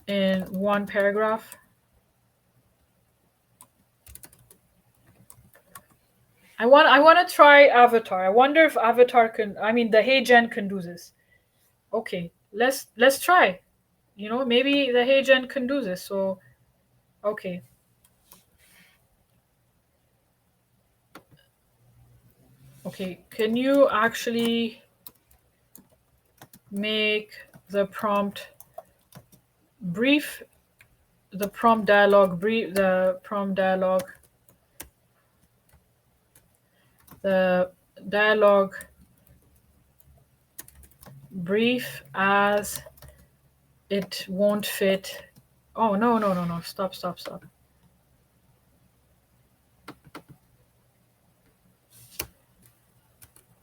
B: in one paragraph? I want to try Avatar. I wonder if Avatar can, I mean, the HeyGen can do this. Okay, let's try. You know, maybe the HeyGen can do this. So, okay. Okay, can you actually make the prompt brief, the prompt dialogue brief, the dialogue brief as it won't fit. Oh, no. Stop.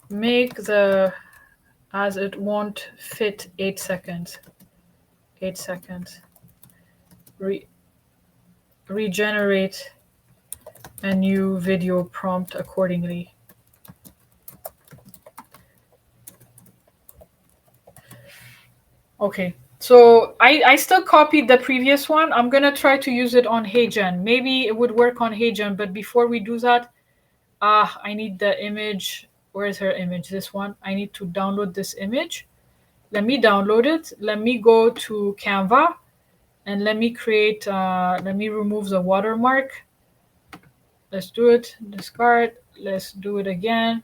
B: Make the as it won't fit 8 seconds. 8 seconds. Regenerate a new video prompt accordingly. Okay, so I still copied the previous one. I'm gonna try to use it on HeyGen. Maybe it would work on HeyGen, but before we do that, I need the image. Where is her image? This one. I need to download this image. Let me download it. Let me go to Canva and let me create, let me remove the watermark. Let's do it. Discard. Let's do it again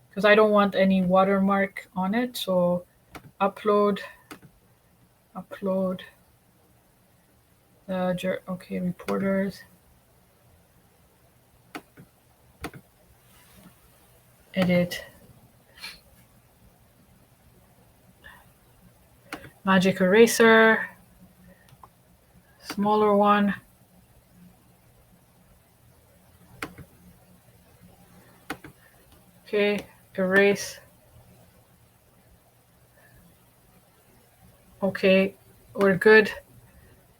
B: because I don't want any watermark on it. So upload. Okay, reporters. Edit. Magic eraser. Smaller one. Okay, erase. Okay, we're good.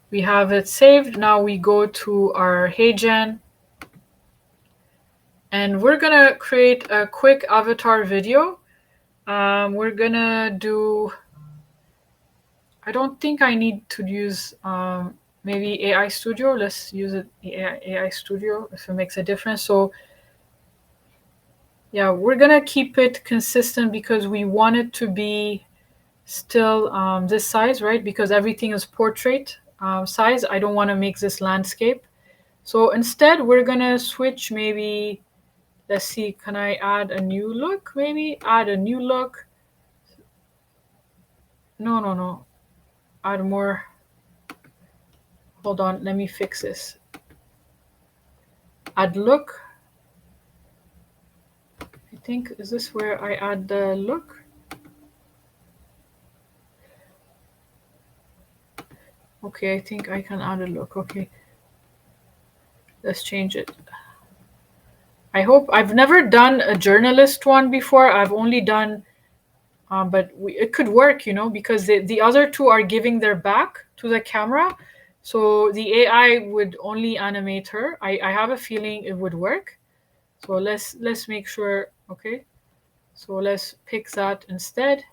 B: We have it saved. Now we go to our HeyGen. And we're gonna create a quick avatar video. We're gonna do, I don't think I need to use maybe AI Studio. Let's use it, AI Studio, if it makes a difference. So yeah, we're gonna keep it consistent because we want it to be still this size, right? Because everything is portrait size. I don't want to make this landscape. So instead, we're gonna switch maybe, let's see, can I add a new look? Maybe add a new look. No. Add more. Hold on, let me fix this. Add look. I think, is this where I add the look? Okay, I think I can add a look. Okay, let's change it. I hope, I've never done a journalist one before. I've only done, but it could work, you know, because the other two are giving their back to the camera. So the AI would only animate her. I have a feeling it would work. So let's make sure. Okay, so let's pick that instead.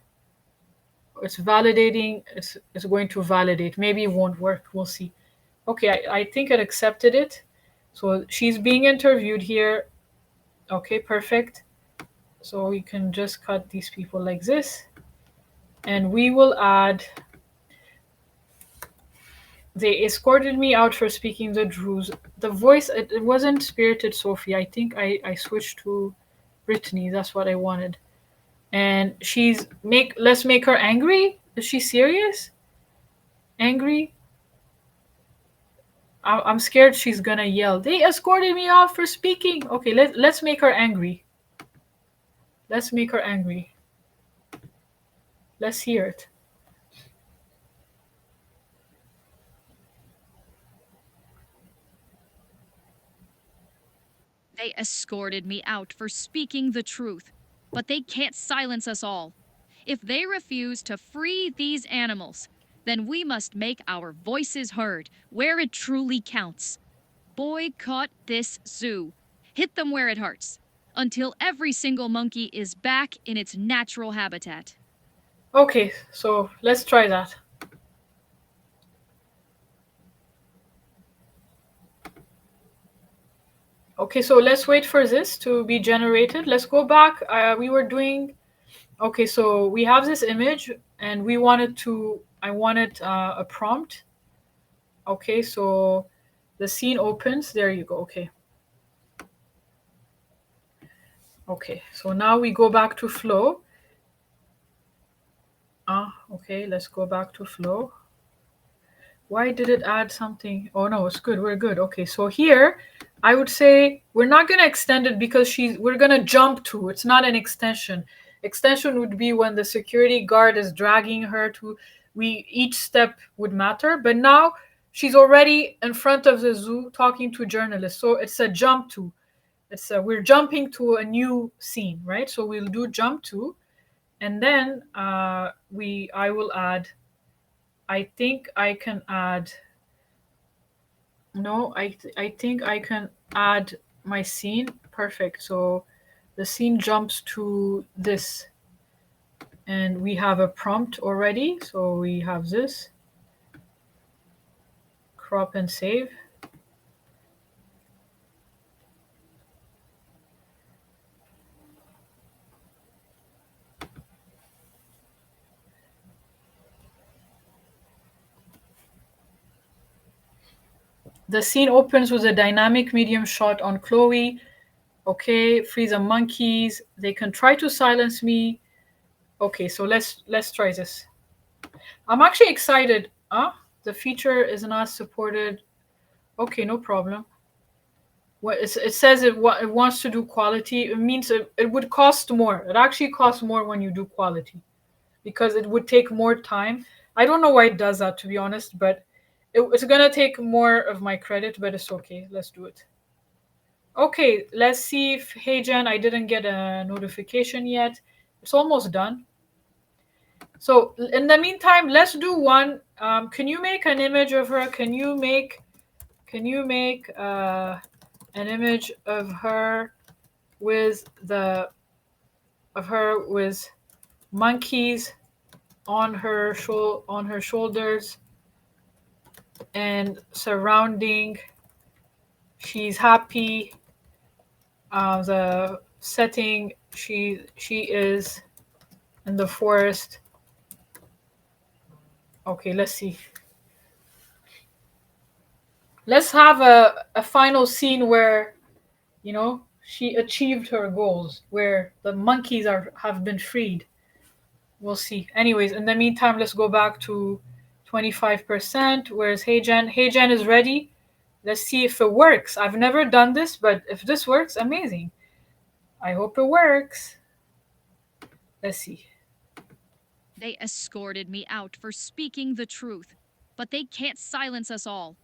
B: It's validating. It's going to validate. Maybe it won't work. We'll see. Okay, I think it accepted it. So she's being interviewed here. Okay, perfect. So we can just cut these people like this. And we will add, they escorted me out for speaking the truth. The voice, it wasn't Spirited Sophie. I think I switched to Brittany. That's what I wanted. And let's make her angry. Is she serious? Angry? I'm scared she's gonna yell. They escorted me out for speaking. Okay, let's make her angry. Let's make her angry. Let's hear it.
C: They escorted me out for speaking the truth, but they can't silence us all. If they refuse to free these animals, then we must make our voices heard where it truly counts. Boycott this zoo. Hit them where it hurts, until every single monkey is back in its natural habitat.
B: Okay, so let's try that. Okay, so let's wait for this to be generated. Let's go back. We were doing, okay, so we have this image and I wanted a prompt. Okay, so the scene opens. There you go. Okay. Okay, so now we go back to flow. Okay, let's go back to flow. Why did it add something? Oh no, it's good. We're good. Okay, so here I would say we're not going to extend it because we're going to jump to. It's not an extension. Extension would be when the security guard is dragging her to, each step would matter. But now she's already in front of the zoo talking to journalists. So it's a jump to. We're jumping to a new scene, right? So we'll do jump to, and then I will add. I think I can add. No, I think I can add my scene. Perfect. So the scene jumps to this, and we have a prompt already. So we have this. Crop and save. The scene opens with a dynamic medium shot on Chloe. Okay, free the monkeys. They can try to silence me. Okay, so let's try this. I'm actually excited. The feature is not supported. Okay, no problem. It says it wants to do quality. It means it would cost more. It actually costs more when you do quality because it would take more time. I don't know why it does that, to be honest, but it's gonna take more of my credit, but it's okay. Let's do it. Okay, let's see if HeyGen, I didn't get a notification yet. It's almost done. So in the meantime, let's do one. Can you make an image of her? Can you make an image of her with monkeys on her shoulders and surrounding? She's happy. The setting, she is in the forest. Okay, let's see. Let's have a final scene where, she achieved her goals, where the monkeys have been freed. We'll see. Anyways, in the meantime, let's go back to 25%. Where's HeyGen? HeyGen is ready. Let's see if it works. I've never done this, but if this works, amazing. I hope it works. Let's see.
C: They escorted me out for speaking the truth, but they can't silence us all.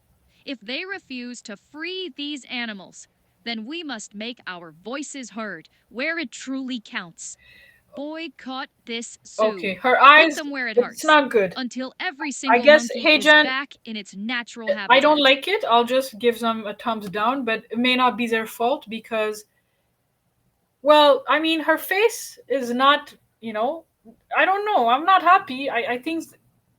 C: If they refuse to free these animals, then we must make our voices heard where it truly counts. Boycott this zoo.
B: Okay, her eyes,
C: hit them where it
B: it's
C: hurts,
B: not good.
C: until every single
B: guess,
C: monkey is
B: HeyGen,
C: back in its natural habitat.
B: I don't like it. I'll just give them a thumbs down, but it may not be their fault because, well, I mean, her face is not, I don't know. I'm not happy. I think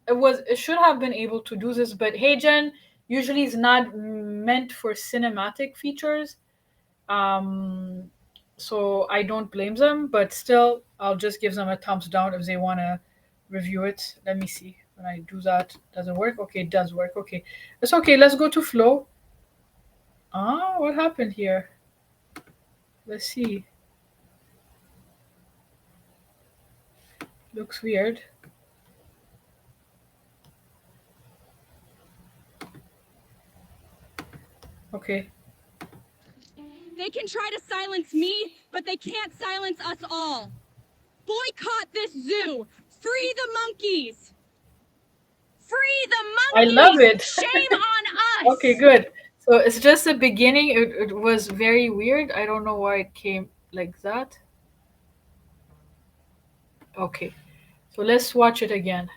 B: it should have been able to do this, but HeyGen, usually is not meant for cinematic features. So I don't blame them, but still, I'll just give them a thumbs down if they want to review it. Let me see. When I do that, does it work? Okay, it does work. Okay, it's okay. Let's go to flow. Ah, what happened here? Let's see. Looks weird. Okay.
H: They can try to silence me, but they can't silence us all. Boycott this zoo! Free the monkeys! Free the
B: I
H: monkeys!
B: love it.
H: Shame on us!
B: Okay, good. So it's just the beginning. It was very weird. I don't know why it came like that. Okay, so let's watch it again.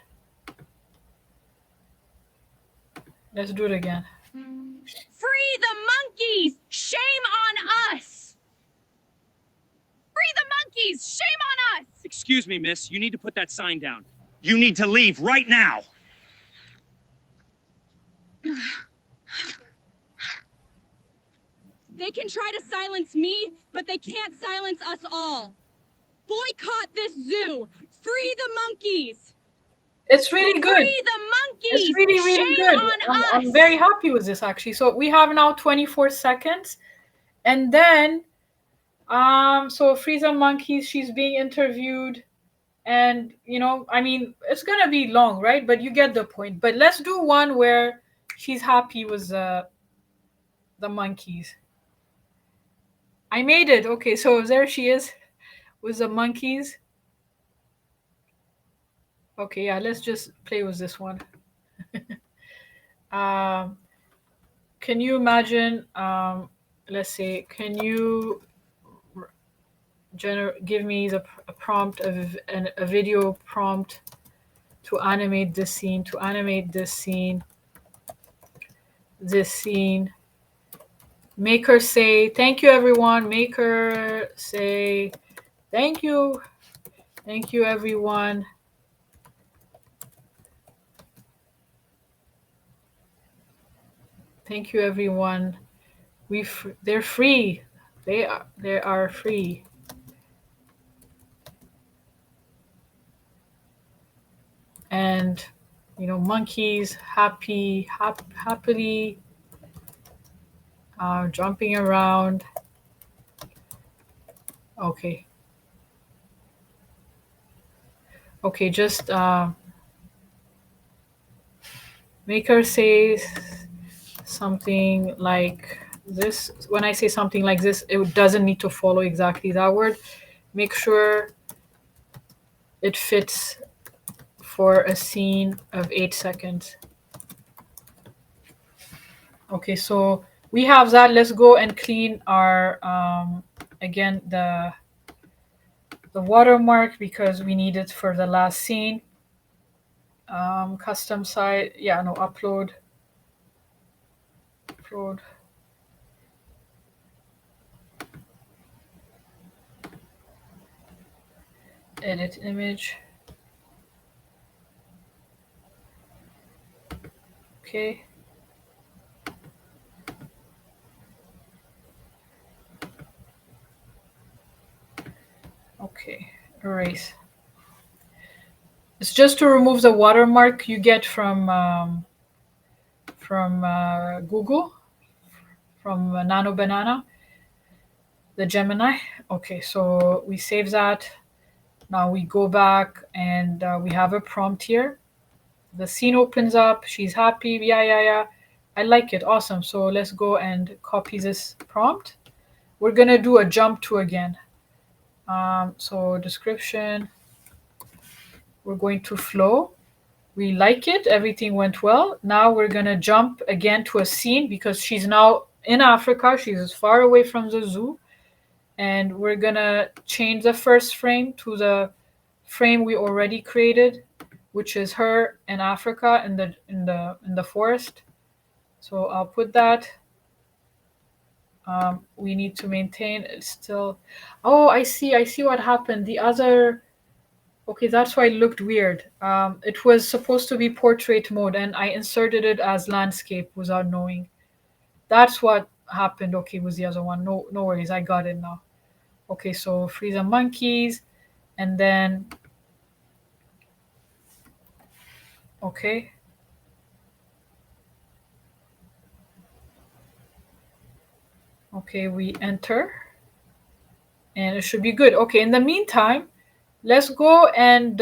B: Let's do it again.
H: Free the monkeys! Shame on us! Free the monkeys! Shame on us!
G: Excuse me, miss. You need to put that sign down. You need to leave right now.
H: They can try to silence me, but they can't silence us all. Boycott this zoo! Free the monkeys!
B: It's really good.
H: Free the monkeys!
B: It's really, really
H: Shame
B: good.
H: on us!
B: I'm very happy with this actually. So we have now 24 seconds. And then, so Frieza Monkeys, she's being interviewed. And, you know, I mean, it's going to be long, right? But you get the point. But let's do one where she's happy with the monkeys. I made it. Okay, so there she is with the monkeys. Okay, yeah, let's just play with this one. Can you imagine, let's say, can you give me a prompt of a video prompt to animate this scene, this scene. Make her say, thank you, everyone. Make her say, thank you. Thank you, everyone. Thank you, everyone. They're free. They are free. And, you know, monkeys happily jumping around. Okay. Okay, just make her say something like this. When I say something like this, it doesn't need to follow exactly that word. Make sure it fits for a scene of 8 seconds. Okay, so we have that. Let's go and clean our, again, the watermark because we need it for the last scene. Custom site, yeah, no, upload. Edit image. Okay. Okay, erase. It's just to remove the watermark you get from Google, from Nano Banana, the Gemini. Okay, so we save that. Now we go back and we have a prompt here. The scene opens up. She's happy. Yeah. I like it. Awesome. So let's go and copy this prompt. We're going to do a jump to again. So description. We're going to flow. We like it. Everything went well. Now we're going to jump again to a scene because she's now in Africa. She's far away from the zoo. And we're going to change the first frame to the frame we already created, which is her in Africa in the forest. So I'll put that. We need to maintain it still. Oh, I see what happened. The other Okay, that's why it looked weird. It was supposed to be portrait mode, and I inserted it as landscape without knowing. That's what happened. Okay, was the other one. No, no worries. I got it now. Okay, so free the monkeys, and then okay. Okay, we enter, and it should be good. Okay, in the meantime, let's go and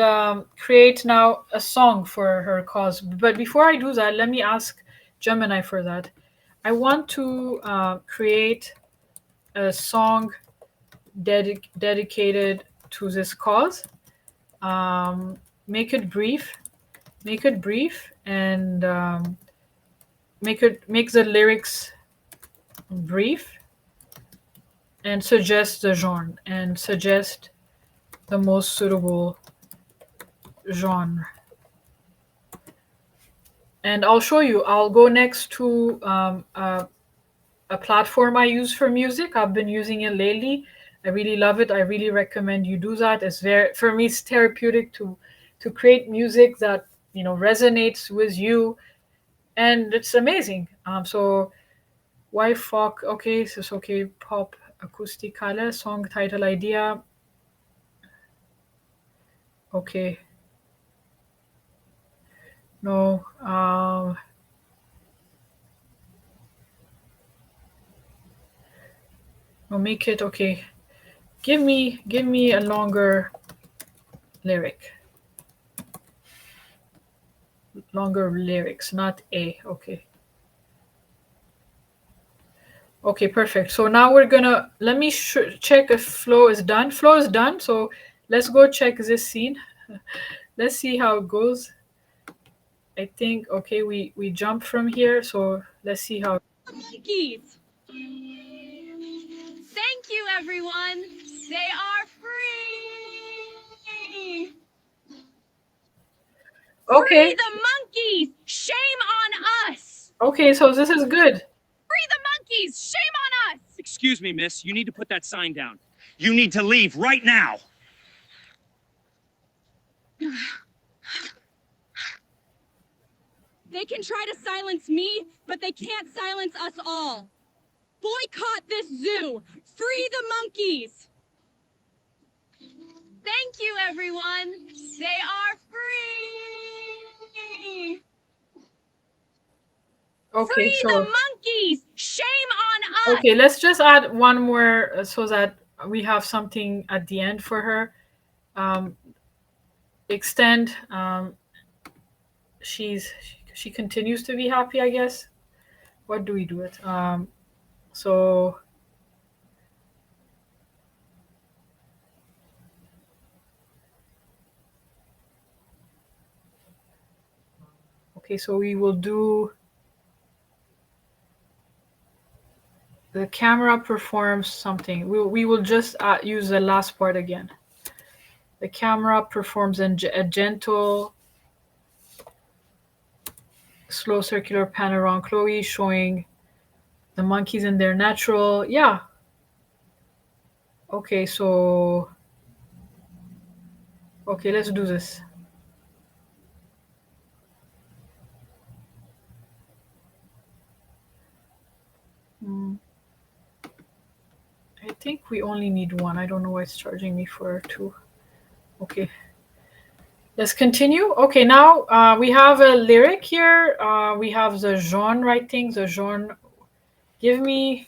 B: create now a song for her cause. But before I do that, let me ask Gemini for that. I want to create a song dedicated to this cause. Make it brief. Make it brief, and make the lyrics brief, and suggest the genre, and suggest the most suitable genre. And I'll show you. I'll go next to a platform I use for music. I've been using it lately. I really love it. I really recommend you do that. It's very, for me, it's therapeutic to create music that resonates with you, and it's amazing. So why fuck? Okay, so it's okay. Pop acousticale song title idea. Okay. No. No, make it okay. Give me a longer lyric. Longer lyrics, not a. Okay. Okay, perfect. So now we're gonna let me check if flow is done. Flow is done. So let's go check this scene. Let's see how it goes. I think okay, we jump from here. So let's see how.
H: Monkeys! Thank you, everyone! They are free!
B: Okay.
H: Free the monkeys! Shame on us!
B: Okay, so this is good.
H: Free the monkeys! Shame on us!
G: Excuse me, miss. You need to put that sign down. You need to leave right now.
H: They can try to silence me, but they can't silence us all. Boycott this zoo! Free the monkeys! Thank you, everyone! They are free!
B: Okay,
H: Free
B: so
H: the monkeys! Shame on us!
B: okay, let's just add one more so that we have something at the end for her. Extend. She continues to be happy, I guess. What do we do it? So okay, so we will do the camera performs something. We will just use the last part again. The camera performs a gentle, slow circular pan around Chloe, showing the monkeys in their natural. Yeah. Okay, so okay, let's do this. I think we only need one. I don't know why it's charging me for two. Okay. Let's continue. Okay, now we have a lyric here. We have the genre writing. The genre. Give me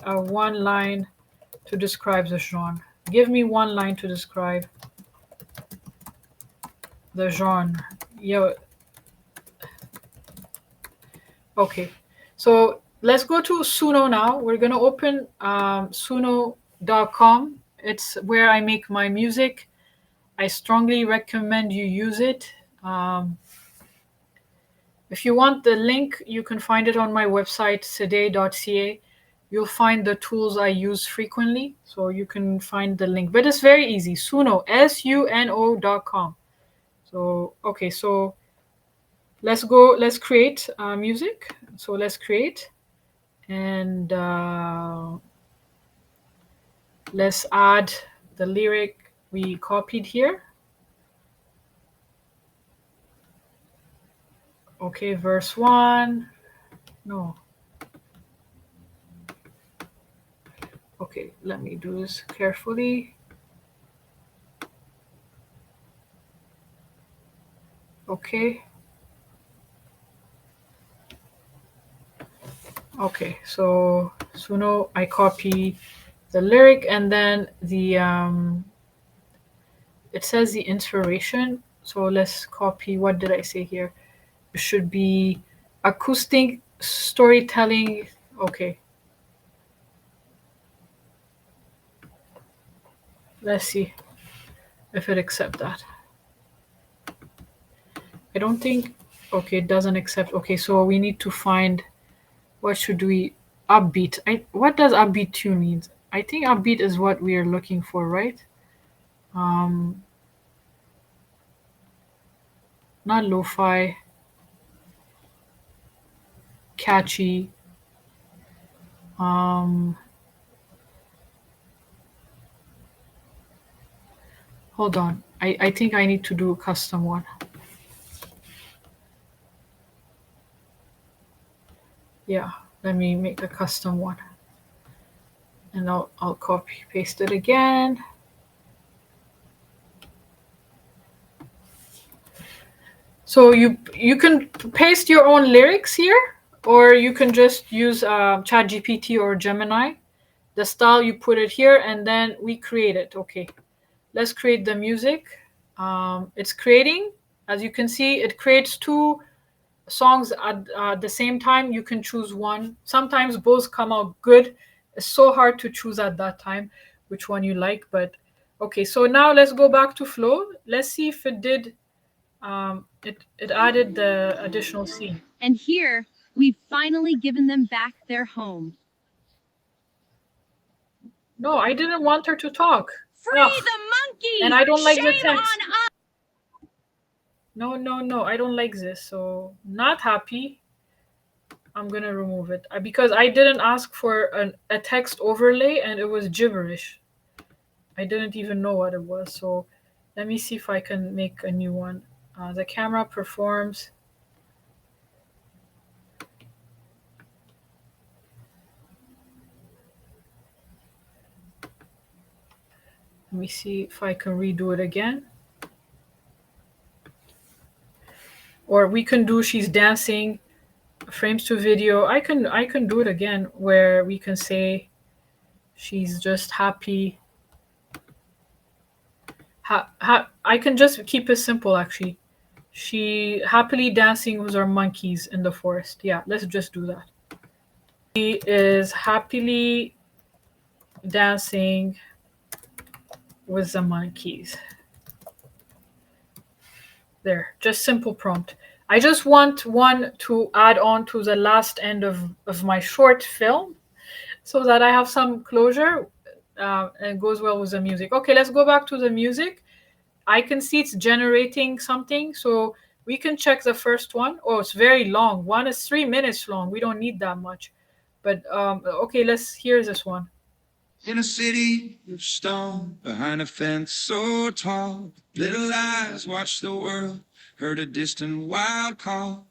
B: a one line to describe the genre. Give me one line to describe the genre. Yo. Okay. So let's go to Suno now. We're gonna open Suno.com. It's where I make my music. I strongly recommend you use it. If you want the link, you can find it on my website, tseday.ca. You'll find the tools I use frequently, so you can find the link. But it's very easy. Suno, Suno.com. So, okay, so let's go. Let's create music. So let's create. And let's add the lyric we copied here. Okay, verse 1. No. Okay, let me do this carefully. Okay. Okay, so Suno, I copy the lyric, and then the it says the inspiration. So let's copy. What did I say here? It should be acoustic storytelling. Okay. Let's see if it accepts that. I don't think. Okay, it doesn't accept. Okay, so we need to find. What should we? Upbeat. What does upbeat tune mean? I think upbeat is what we are looking for, right? Um, Not lo-fi. Catchy. Um, Hold on. I think I need to do a custom one. Yeah, let me make a custom one. And I'll copy paste it again. So you can paste your own lyrics here, or you can just use ChatGPT or Gemini. The style, you put it here, and then we create it. Okay, let's create the music. It's creating. As you can see, it creates two songs at the same time. You can choose one. Sometimes both come out good. It's so hard to choose at that time which one you like. But okay, so now let's go back to Flow. Let's see if it did. It added the additional scene.
C: And here, we've finally given them back their home.
B: No, I didn't want her to talk.
H: Free
B: Ugh.
H: the monkeys!
B: And I don't like the
H: Shame
B: text.
H: on us!
B: No, I don't like this. So not happy. I'm gonna remove it because I didn't ask for a text overlay and it was gibberish. I didn't even know what it was. So let me see if I can make a new one. The camera performs. Let me see if I can redo it again. Or we can do she's dancing, frames to video. I can do it again where we can say she's just happy. I can just keep it simple actually. She happily dancing with her monkeys in the forest. Yeah, let's just do that. She is happily dancing with the monkeys. There, just simple prompt. I just want one to add on to the last end of my short film so that I have some closure and it goes well with the music. Okay, let's go back to the music. I can see it's generating something, so we can check the first one. Oh, it's very long. One is 3 minutes long. We don't need that much. But okay, let's hear this one.
A: In a city of stone, behind a fence so tall, little eyes watch the world, heard a distant wild call,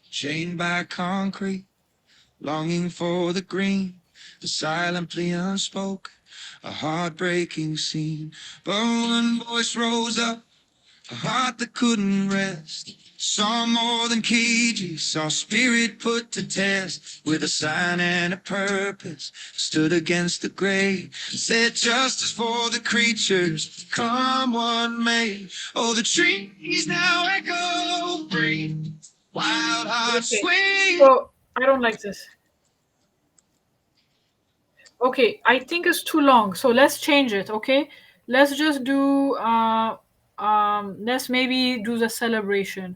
A: chained by concrete, longing for the green, the silent plea unspoke, a heartbreaking scene. But one voice rose up, a heart that couldn't rest, saw more than cages, saw spirit put to test, with a sign and a purpose, stood against the gray, said justice for the creatures, come what may. Oh, the trees now echo free, wild hearts
B: Okay,
A: swing.
B: so I don't like this. Okay, I think it's too long, so let's change it. Okay, let's just do let's maybe do the celebration.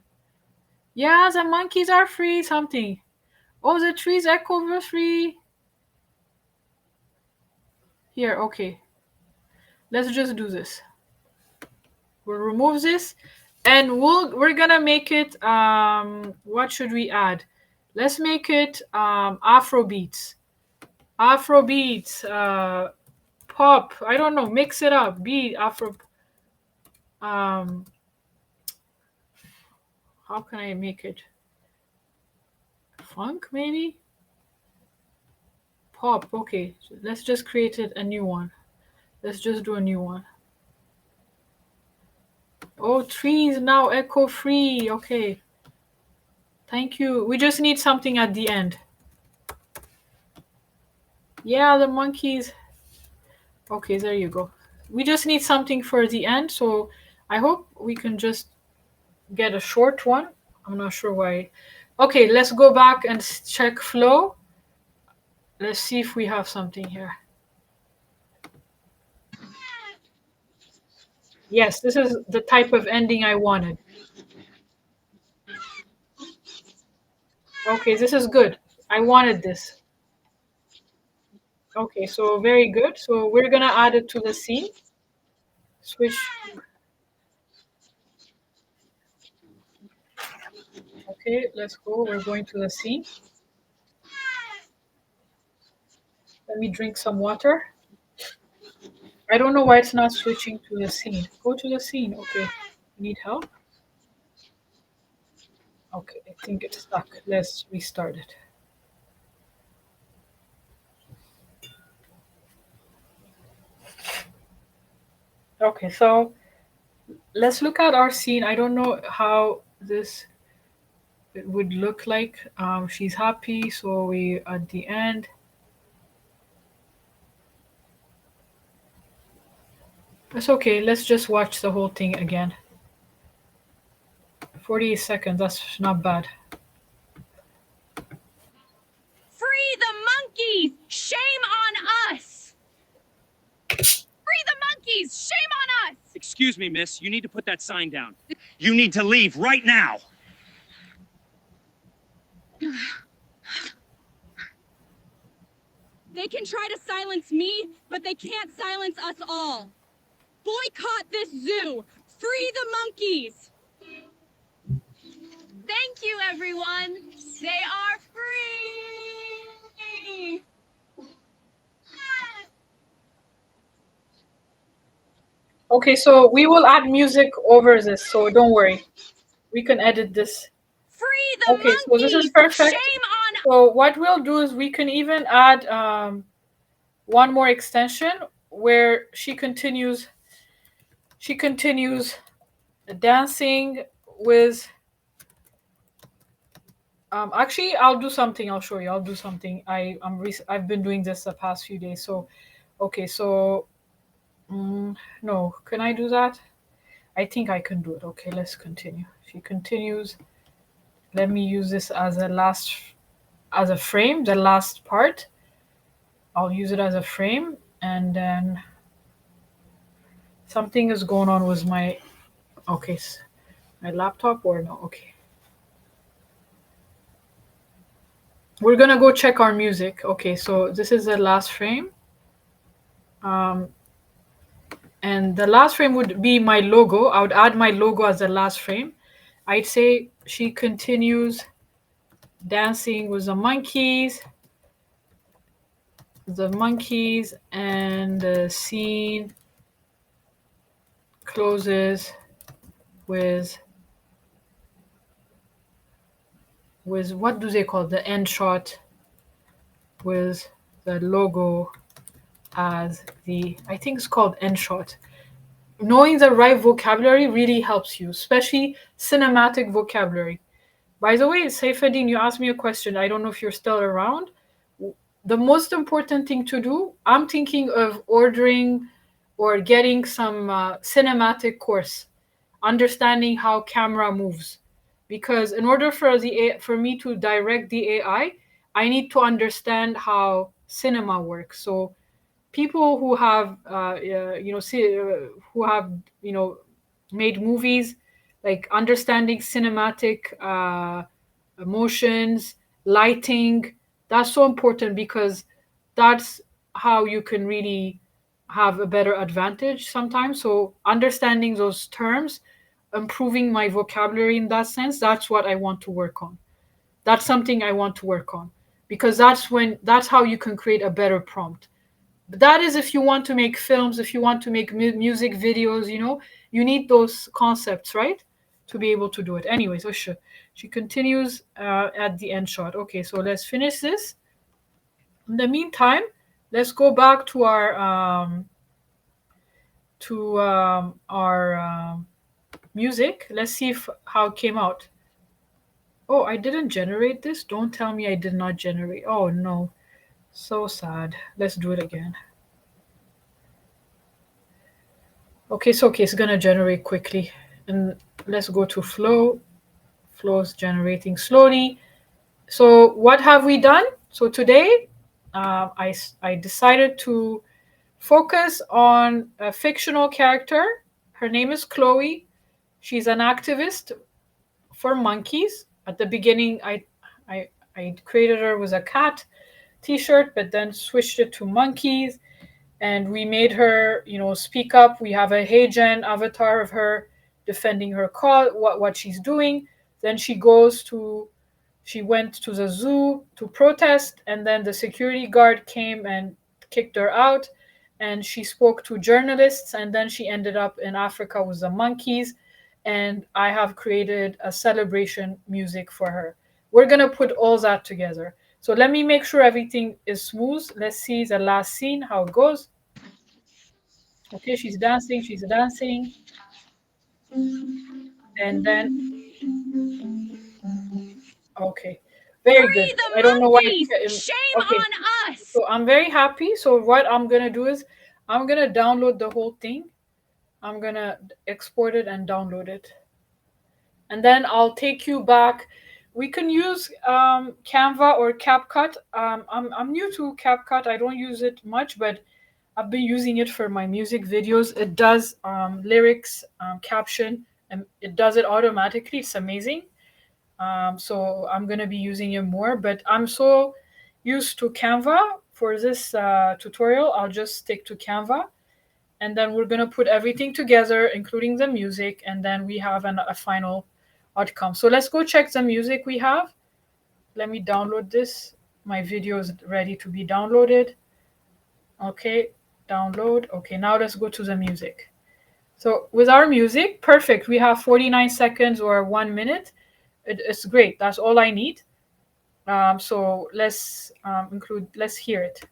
B: Yeah, the monkeys are free. Something. Oh, the trees echo were free. Here, okay. Let's just do this. We'll remove this, and we're gonna make it. What should we add? Let's make it Afro beats. Afro beats. Pop. I don't know. Mix it up. Beat Afro. Um, how can I make it? funk maybe? Pop, okay. So let's just create a new one. Let's just do a new one. Oh, trees now echo free. Okay. Thank you. We just need something at the end. Yeah, the monkeys. Okay, there you go. We just need something for the end, so I hope we can just get a short one. I'm not sure why. Okay, let's go back and check flow. Let's see if we have something here. Yes, this is the type of ending I wanted. Okay, this is good. I wanted this. Okay, so very good. So we're gonna add it to the scene. Switch. Okay, let's go. We're going to the scene. Let me drink some water. I don't know why it's not switching to the scene. Go to the scene. Okay. Need help? Okay, I think it's stuck. Let's restart it. Okay, so let's look at our scene. I don't know how this it would look like. She's happy, so we at the end. It's okay. Let's just watch the whole thing again. 48 seconds. That's not bad.
H: Free the monkeys! Shame on us! Free the monkeys! Shame on us!
G: Excuse me, miss. You need to put that sign down. You need to leave right now.
H: They can try to silence me, but they can't silence us all. Boycott this zoo! Free the monkeys! Thank you, everyone! They are free!
B: Okay, so we will add music over this, so don't worry. We can edit this.
H: Free the
B: Okay,
H: monkeys!
B: so this is perfect.
H: Shame on
B: So what we'll do is we can even add one more extension where she continues dancing with actually I'll do something. I'll show you. I'll do something. I've been doing this the past few days. So okay, so no, can I do that? I think I can do it. Okay, let's continue. She continues. Let me use this as a frame, the last part. I'll use it as a frame, and then something is going on with my my laptop or no. Okay, we're gonna go check our music. Okay, so this is the last frame, and the last frame would be my logo. I would add my logo as the last frame. I'd say she continues dancing with the monkeys, and the scene closes with what do they call it? The end shot with the logo as I think it's called end shot. Knowing the right vocabulary really helps you, especially cinematic vocabulary. By the way, Saifuddin, you asked me a question. I don't know if you're still around. The most important thing to do, I'm thinking of ordering or getting some cinematic course, understanding how camera moves. Because in order for me to direct the AI, I need to understand how cinema works. So people who have who have made movies, like understanding cinematic emotions, lighting, that's so important because that's how you can really have a better advantage sometimes. So understanding those terms, improving my vocabulary in that sense, that's what I want to work on. That's something I want to work on because that's how you can create a better prompt. But that is if you want to make films, if you want to make music videos, you need those concepts, right? to be able to do it. Anyway, so she continues at the end shot. Okay, so let's finish this. In the meantime, let's go back to our music. Let's see how it came out. Oh, I didn't generate this. Don't tell me I did not generate. Oh no, so sad. Let's do it again. Okay, it's gonna generate quickly. And let's go to flow. Flow is generating slowly. So what have we done? So today, I decided to focus on a fictional character. Her name is Chloe. She's an activist for monkeys. At the beginning, I created her with a cat T-shirt, but then switched it to monkeys, and we made her, speak up. We have a HeyGen avatar of her defending her cause, what she's doing. Then she went to the zoo to protest, and then the security guard came and kicked her out. And she spoke to journalists, and then she ended up in Africa with the monkeys. And I have created a celebration music for her. We're gonna put all that together. So let me make sure everything is smooth. Let's see the last scene, how it goes. Okay, she's dancing. And then, okay, very
H: Free
B: good.
H: the
B: I don't know why.
H: monkeys! Shame
B: Okay,
H: on us!
B: so I'm very happy. So what I'm gonna do is I'm gonna download the whole thing. I'm gonna export it and download it. And then I'll take you back. We can use Canva or CapCut. I'm new to CapCut. I don't use it much, but I've been using it for my music videos. It does lyrics, caption, and it does it automatically. It's amazing. So I'm going to be using it more, but I'm so used to Canva for this tutorial. I'll just stick to Canva. And then we're going to put everything together, including the music, and then we have a final outcome. So let's go check the music we have. Let me download this. My video is ready to be downloaded. Okay, download. Okay, now let's go to the music. So with our music, perfect. We have 49 seconds or 1 minute. It's great. That's all I need. So let's hear it.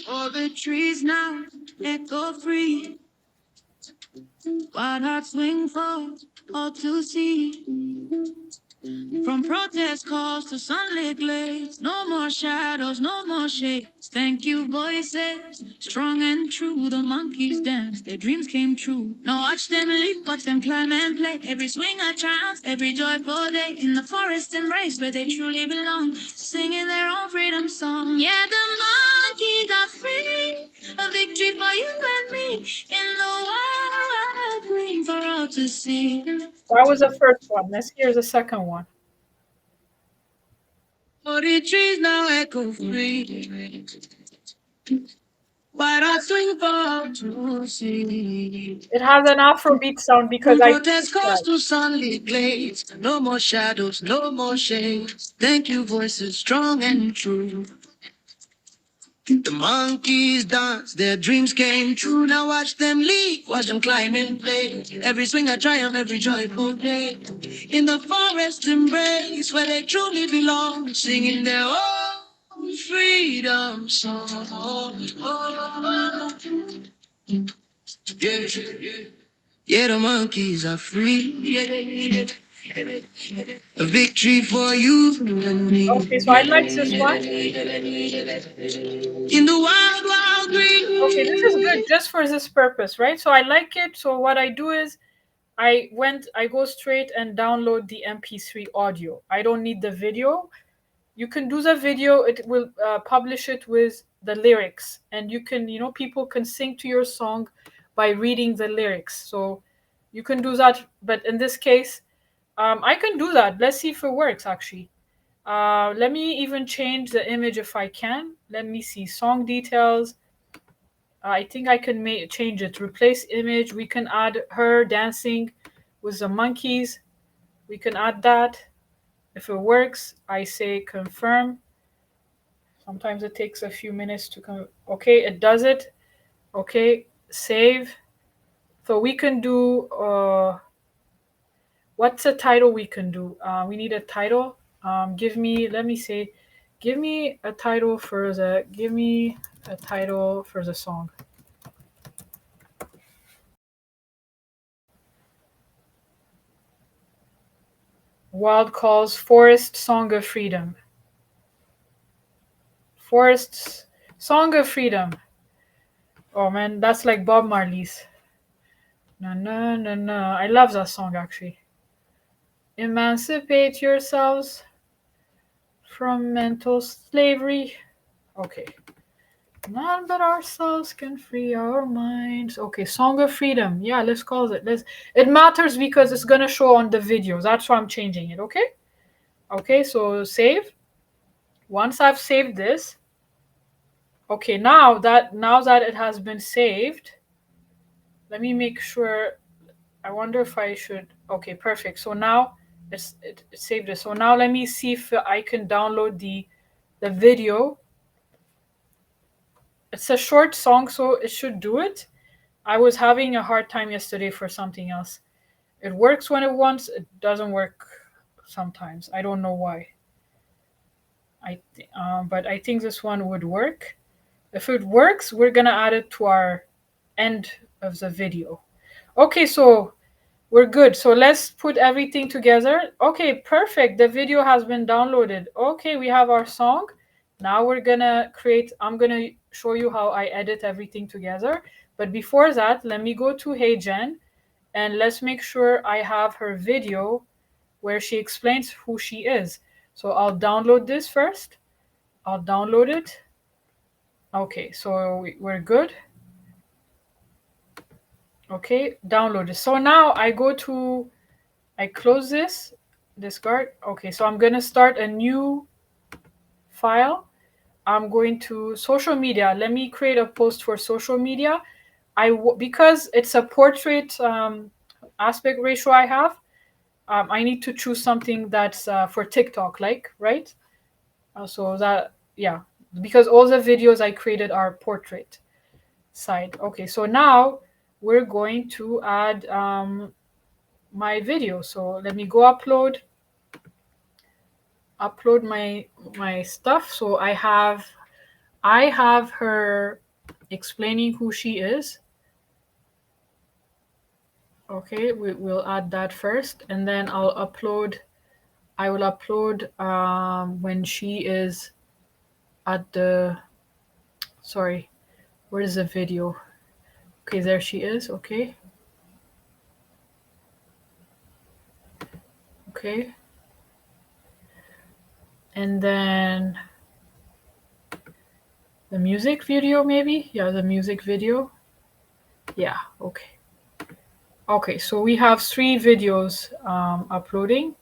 A: All the trees now echo free. Wild hearts swing for all to see. From protest calls to sunlit glades, no more shadows, no more shades. Thank you, voices, strong and true. The monkeys dance, their dreams came true. Now watch them leap, watch them climb and play. Every swing a chance, every joyful day. In the forest embrace where they truly belong, singing their own freedom song. Yeah, the monkeys are free, a victory for you and me. In the wild, green for all to see.
B: That was the first one. Let's hear the second one.
A: All the trees now echo free. White hearts swing for to see.
B: It has an Afrobeat sound because
A: From
B: I
A: protest calls to sunlit glades, no more shadows, no more shades. Thank you, voices strong and true. The monkeys dance, their dreams came true. Now watch them leap, watch them climb and play. Every swing a triumph, every joyful day. In the forest embrace where they truly belong, singing their own freedom song. Yeah, yeah. Yeah, the monkeys are free. Yeah. A victory for you and me.
B: Okay, so I like this one.
A: In the wild, wild
B: Okay, this is good
A: green.
B: just for this purpose, right? So I like it. So what I do is I go straight and download the MP3 audio. I don't need the video. You can do the video. It will publish it with the lyrics, and you can, people can sing to your song by reading the lyrics. So you can do that. But in this case, I can do that. Let's see if it works actually. Let me even change the image if I can. Let me see song details. I think I can change it. Replace image. We can add her dancing with the monkeys. We can add that. If it works, I say confirm. Sometimes it takes a few minutes to come. Okay, it does it. Okay, save. So we can do, what's a title we can do? We need a title. Give me, let me say, give me a title for the song. Wild Calls, Forest Song of Freedom. Forest Song of Freedom. Oh man, that's like Bob Marley's. No, no, no, no. I love that song actually. Emancipate yourselves from mental slavery. Okay. None but ourselves can free our minds. Okay, Song of Freedom. Yeah, let's call it. It matters because it's gonna show on the videos. That's why I'm changing it, okay? Okay, so save. Once I've saved this, okay, now that it has been saved, let me make sure. I wonder if I should. Okay, perfect. So now it saved it. So now let me see if I can download the video. It's a short song, so it should do it. I was having a hard time yesterday for something else. It works when it wants. It doesn't work sometimes. I don't know why. But I think this one would work. If it works, we're gonna add it to our end of the video. Okay, so we're good. So let's put everything together. Okay, perfect. The video has been downloaded. Okay, we have our song. Now we're gonna create, I'm gonna show you how I edit everything together. But before that, let me go to HeyGen and let's make sure I have her video where she explains who she is. So I'll download this first. I'll download it. Okay, so we're good. Okay, download it. So now I close this, discard. Okay, so I'm gonna start a new file. I'm going to social media. Let me create a post for social media. Because it's a portrait aspect ratio I have, I need to choose something that's for TikTok, like, right? So that, yeah, because all the videos I created are portrait side. Okay, so now we're going to add my video. So let me go upload my stuff. So I have her explaining who she is. Okay, we'll add that first, and then I will upload when she is at the, sorry, where is the video? Okay, there she is. Okay. Okay. And then the music video, maybe? Yeah, the music video. Yeah, okay. Okay, so we have 3 videos uploading.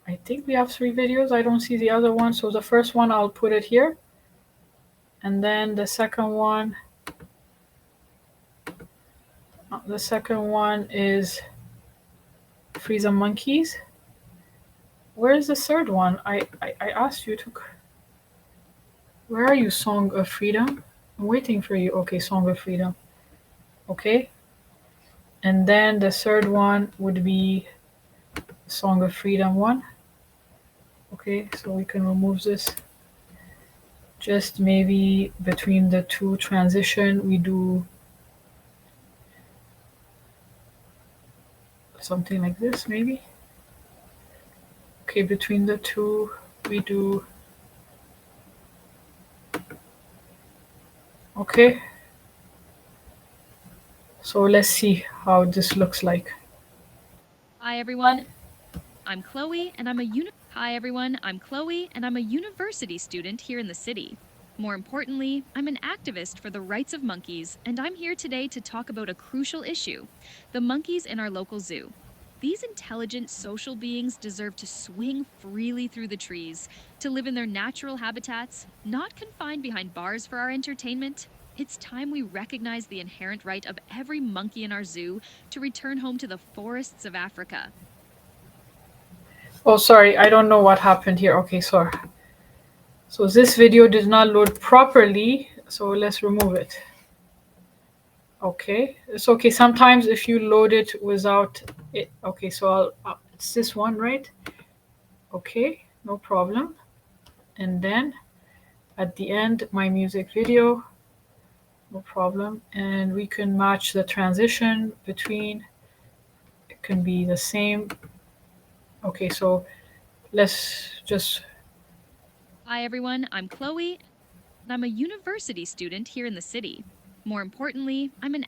B: I think we have 3 videos. I don't see the other one. So the first one, I'll put it here. And then the second one is Free the Monkeys. Where's the third one? I asked you to. Where are you, Song of Freedom? I'm waiting for you. Okay, Song of Freedom. Okay. And then the third one would be Song of Freedom one. Okay, so we can remove this. Just maybe between the two transition, we do something like this, maybe. Okay, between the two, we do. Okay. So let's see how this looks like.
C: Hi everyone. I'm Chloe and I'm a university student here in the city. More importantly, I'm an activist for the rights of monkeys, and I'm here today to talk about a crucial issue: the monkeys in our local zoo. These intelligent social beings deserve to swing freely through the trees, to live in their natural habitats, not confined behind bars for our entertainment. It's time we recognize the inherent right of every monkey in our zoo to return home to the forests of Africa.
B: Oh, sorry, I don't know what happened here. Okay, sorry. So this video did not load properly, so let's remove it. Okay, it's okay. Sometimes if you load it without it. Okay, so it's this one, right? Okay, no problem. And then at the end, my music video, no problem. And we can match the transition between, it can be the same. Okay, so let's just.
C: Hi everyone, I'm Chloe, and I'm a university student here in the city. More importantly, I'm an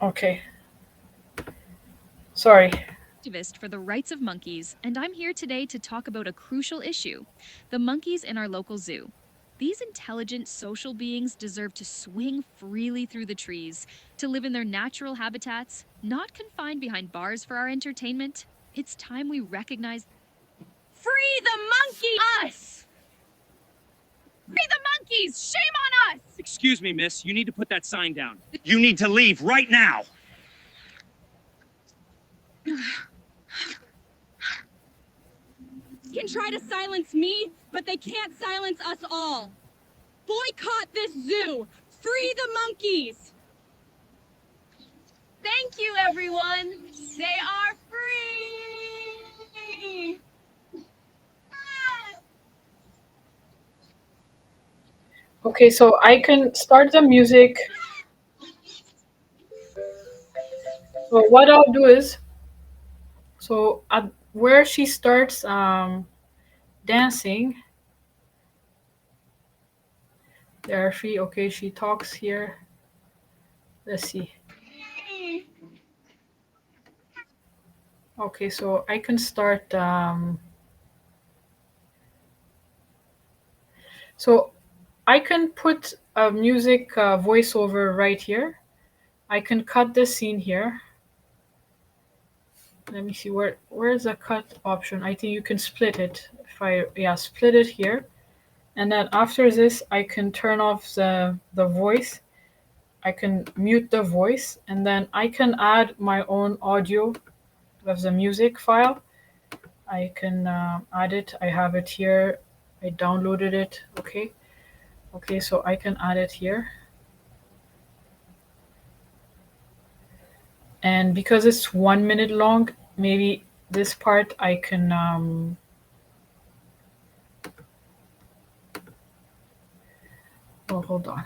B: Okay. Sorry.
C: activist for the rights of monkeys, and I'm here today to talk about a crucial issue: the monkeys in our local zoo. These intelligent social beings deserve to swing freely through the trees, to live in their natural habitats, not confined behind bars for our entertainment. It's time we recognize.
H: Free the monkey! Us! Free the monkeys! Shame on us!
G: Excuse me, miss. You need to put that sign down. You need to leave right now.
H: Can try to silence me, but they can't silence us all. Boycott this zoo! Free the monkeys! Thank you, everyone! They are free!
B: Okay, so I can start the music. So what I'll do is, so at where she starts dancing, there are free. Okay, she talks here. Let's see. Okay, so I can start. So I can put a music voiceover right here. I can cut the scene here. Let me see where's the cut option. I think you can split it. If I split it here, and then after this I can turn off the voice. I can mute the voice, and then I can add my own audio of the music file. I can add it. I have it here. I downloaded it. Okay, so I can add it here. And because it's 1 minute long, maybe this part I can oh, hold on.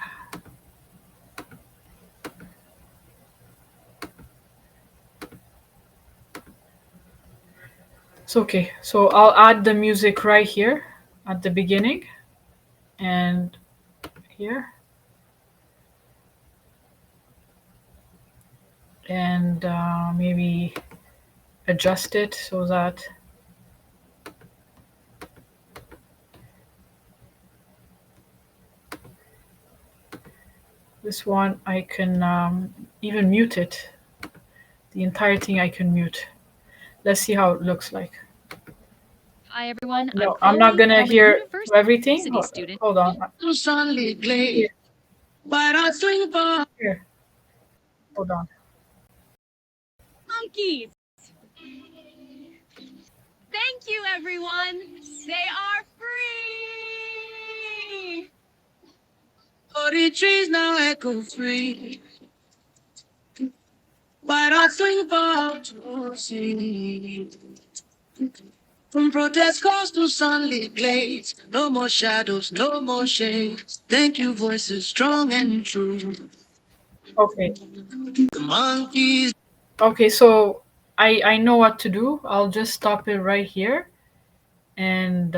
B: It's okay. So I'll add the music right here at the beginning and here. And maybe adjust it so that this one I can even mute it. The entire thing I can mute. Let's see how it looks like.
C: Hi everyone,
B: No,
C: I'm
B: I'm not
C: Chloe,
B: gonna
C: I'm a
B: hear
C: university
B: everything.
C: student.
B: Hold on.
A: Here.
B: Here. Hold on.
H: Monkeys! Thank you, everyone! They are free!
A: Oh, the trees now echo free. Why not swing for to see? From protest calls to sunlit glades, no more shadows, no more shades. Thank you, voices strong and true.
B: Okay.
A: The monkeys.
B: Okay, so I know what to do. I'll just stop it right here. And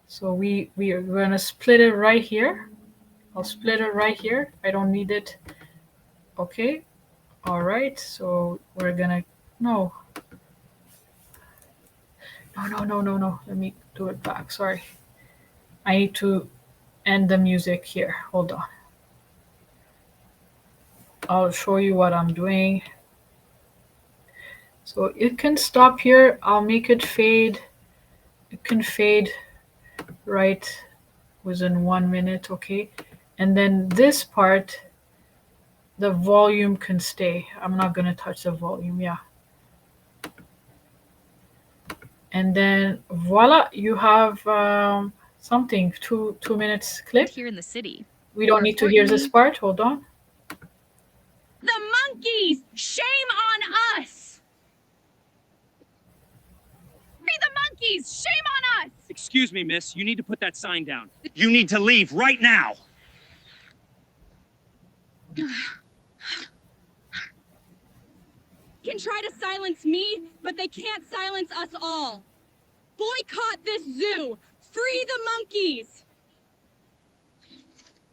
B: so we are gonna split it right here. I'll split it right here. I don't need it. Okay. All right. So we're gonna no. No. Let me do it back. Sorry. I need to end the music here. Hold on. I'll show you what I'm doing. So it can stop here. I'll make it fade. It can fade. right within 1 minute, okay? And then this part, the volume can stay. I'm not gonna touch the volume, yeah. And then voila, you have something, 2 minutes clip.
C: Here in the city.
B: We don't need to hear this part, hold on.
H: The monkeys! Shame on us!
C: Free the monkeys! Shame on us!
G: Excuse me, miss. You need to put that sign down. You need to leave right now.
H: Can try to silence me, but they can't silence us all. Boycott this zoo! Free the monkeys!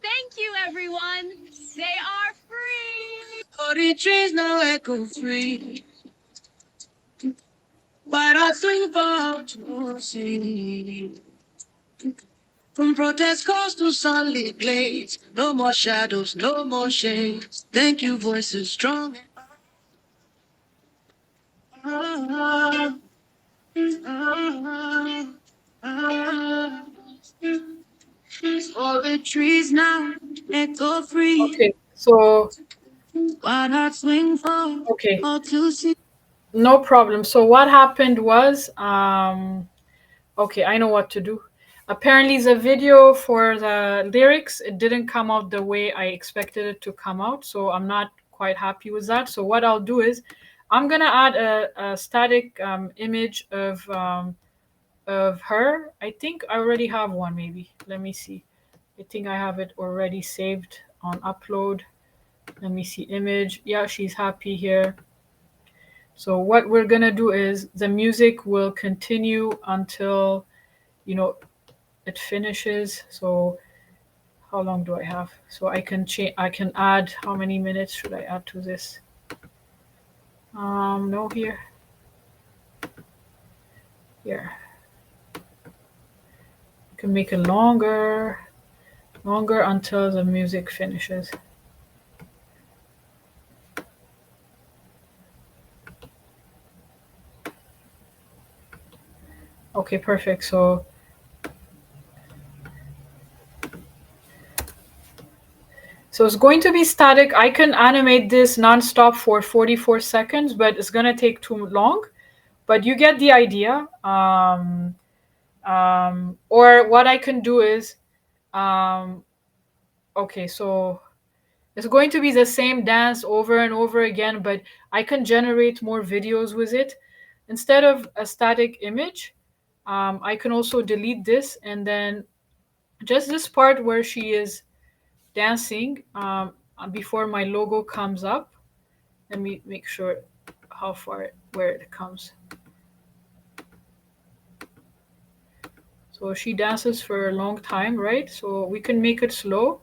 H: Thank you, everyone. They are free.
A: All the trees now echo free. But I swing for to see. From protest calls to sunlit glades, no more shadows, no more shades. Thank you, voices strong. Ah, ah, ah. All the trees now echo free.
B: Okay, so
A: Wide heart swing for
B: okay,
A: all to see.
B: no problem. So what happened was, okay, I know what to do. Apparently, the video for the lyrics, it didn't come out the way I expected it to come out, so I'm not quite happy with that. So what I'll do is, I'm gonna add a static image of her. I think I already have one. Maybe let me see. I think I have it already saved on upload. Let me see image. Yeah, she's happy here. So what we're gonna do is the music will continue until, you know, it finishes. So how long do I have? So I can change. I can add. How many minutes should I add to this? No, here. Here. You can make it longer until the music finishes. Okay, perfect. So it's going to be static. I can animate this nonstop for 44 seconds, but it's going to take too long. But you get the idea. Or what I can do is, okay, so it's going to be the same dance over and over again, but I can generate more videos with it. Instead of a static image, I can also delete this, and then just this part where she is dancing before my logo comes up. Let me make sure how far where it comes. So she dances for a long time, right? So we can make it slow.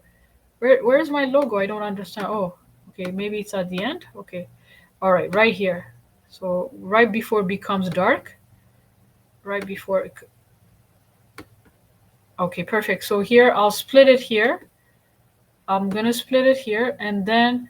B: Where's my logo? I don't understand. Oh, okay, maybe it's at the end. Okay, all right, right here. So right before it becomes dark, right before it. Okay, perfect. So here I'll split it here. I'm gonna split it here, and then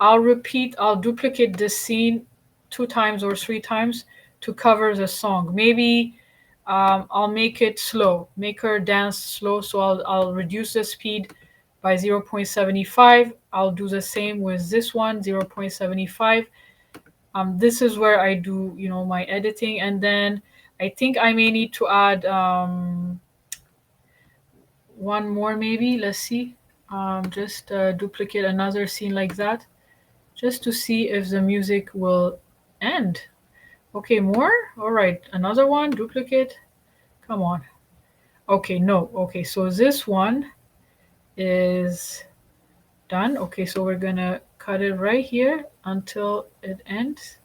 B: I'll duplicate this scene 2 times or 3 times to cover the song. Maybe I'll make it slow, make her dance slow. So I'll reduce the speed by 0.75. I'll do the same with this one, 0.75. This is where I do, my editing, and then I think I may need to add one more maybe. Let's see. Just duplicate another scene like that, just to see if the music will end. Okay, more. All right, another one, duplicate. Come on. Okay, no. Okay, so this one is done. Okay, so we're gonna cut it right here until it ends.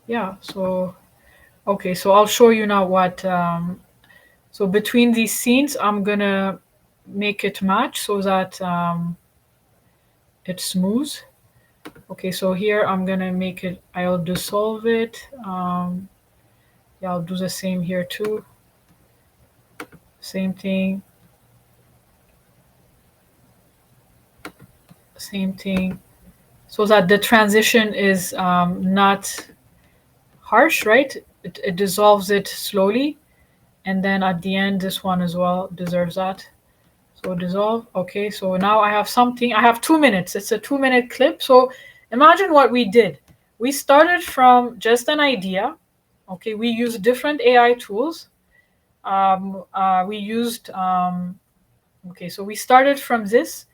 B: Yeah, so okay, so I'll show you now what so between these scenes I'm gonna make it match so that it's smooth. Okay, so here I'm gonna make it, I'll dissolve it. Yeah, I'll do the same here too. Same thing. Same thing. So that the transition is not harsh, right? It dissolves it slowly. And then at the end, this one as well deserves that. So dissolve. Okay, so now I have something. I have 2 minutes. It's a 2 minute clip. So imagine what we did. We started from just an idea. Okay, we used different AI tools. We used, okay, so we started from this.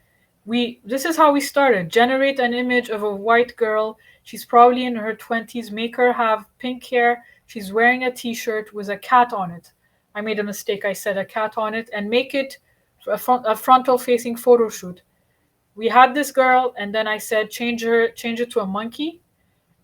B: This is how we started. Generate an image of a white girl. She's probably in her 20s. Make her have pink hair. She's wearing a t-shirt with a cat on it. I made a mistake. I said a cat on it. And make it a frontal facing photo shoot. We had this girl, and then I said change it to a monkey.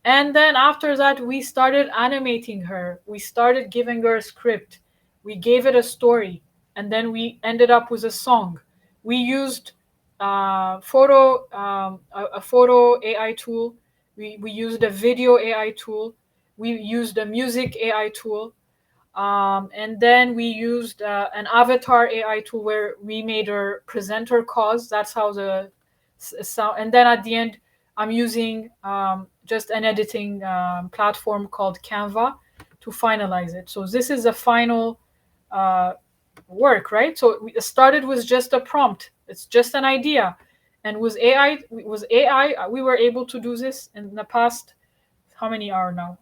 B: And then after that, we started animating her. We started giving her a script. We gave it a story, and then we ended up with a song. We used a photo AI tool. We used a video AI tool. We used a music AI tool. And then we used an avatar AI tool where we made her present her cause. That's how the sound. And then at the end, I'm using just an editing platform called Canva to finalize it. So this is the final work, right? So it started with just a prompt. It's just an idea. And with AI, we were able to do this in the past, how many hours now?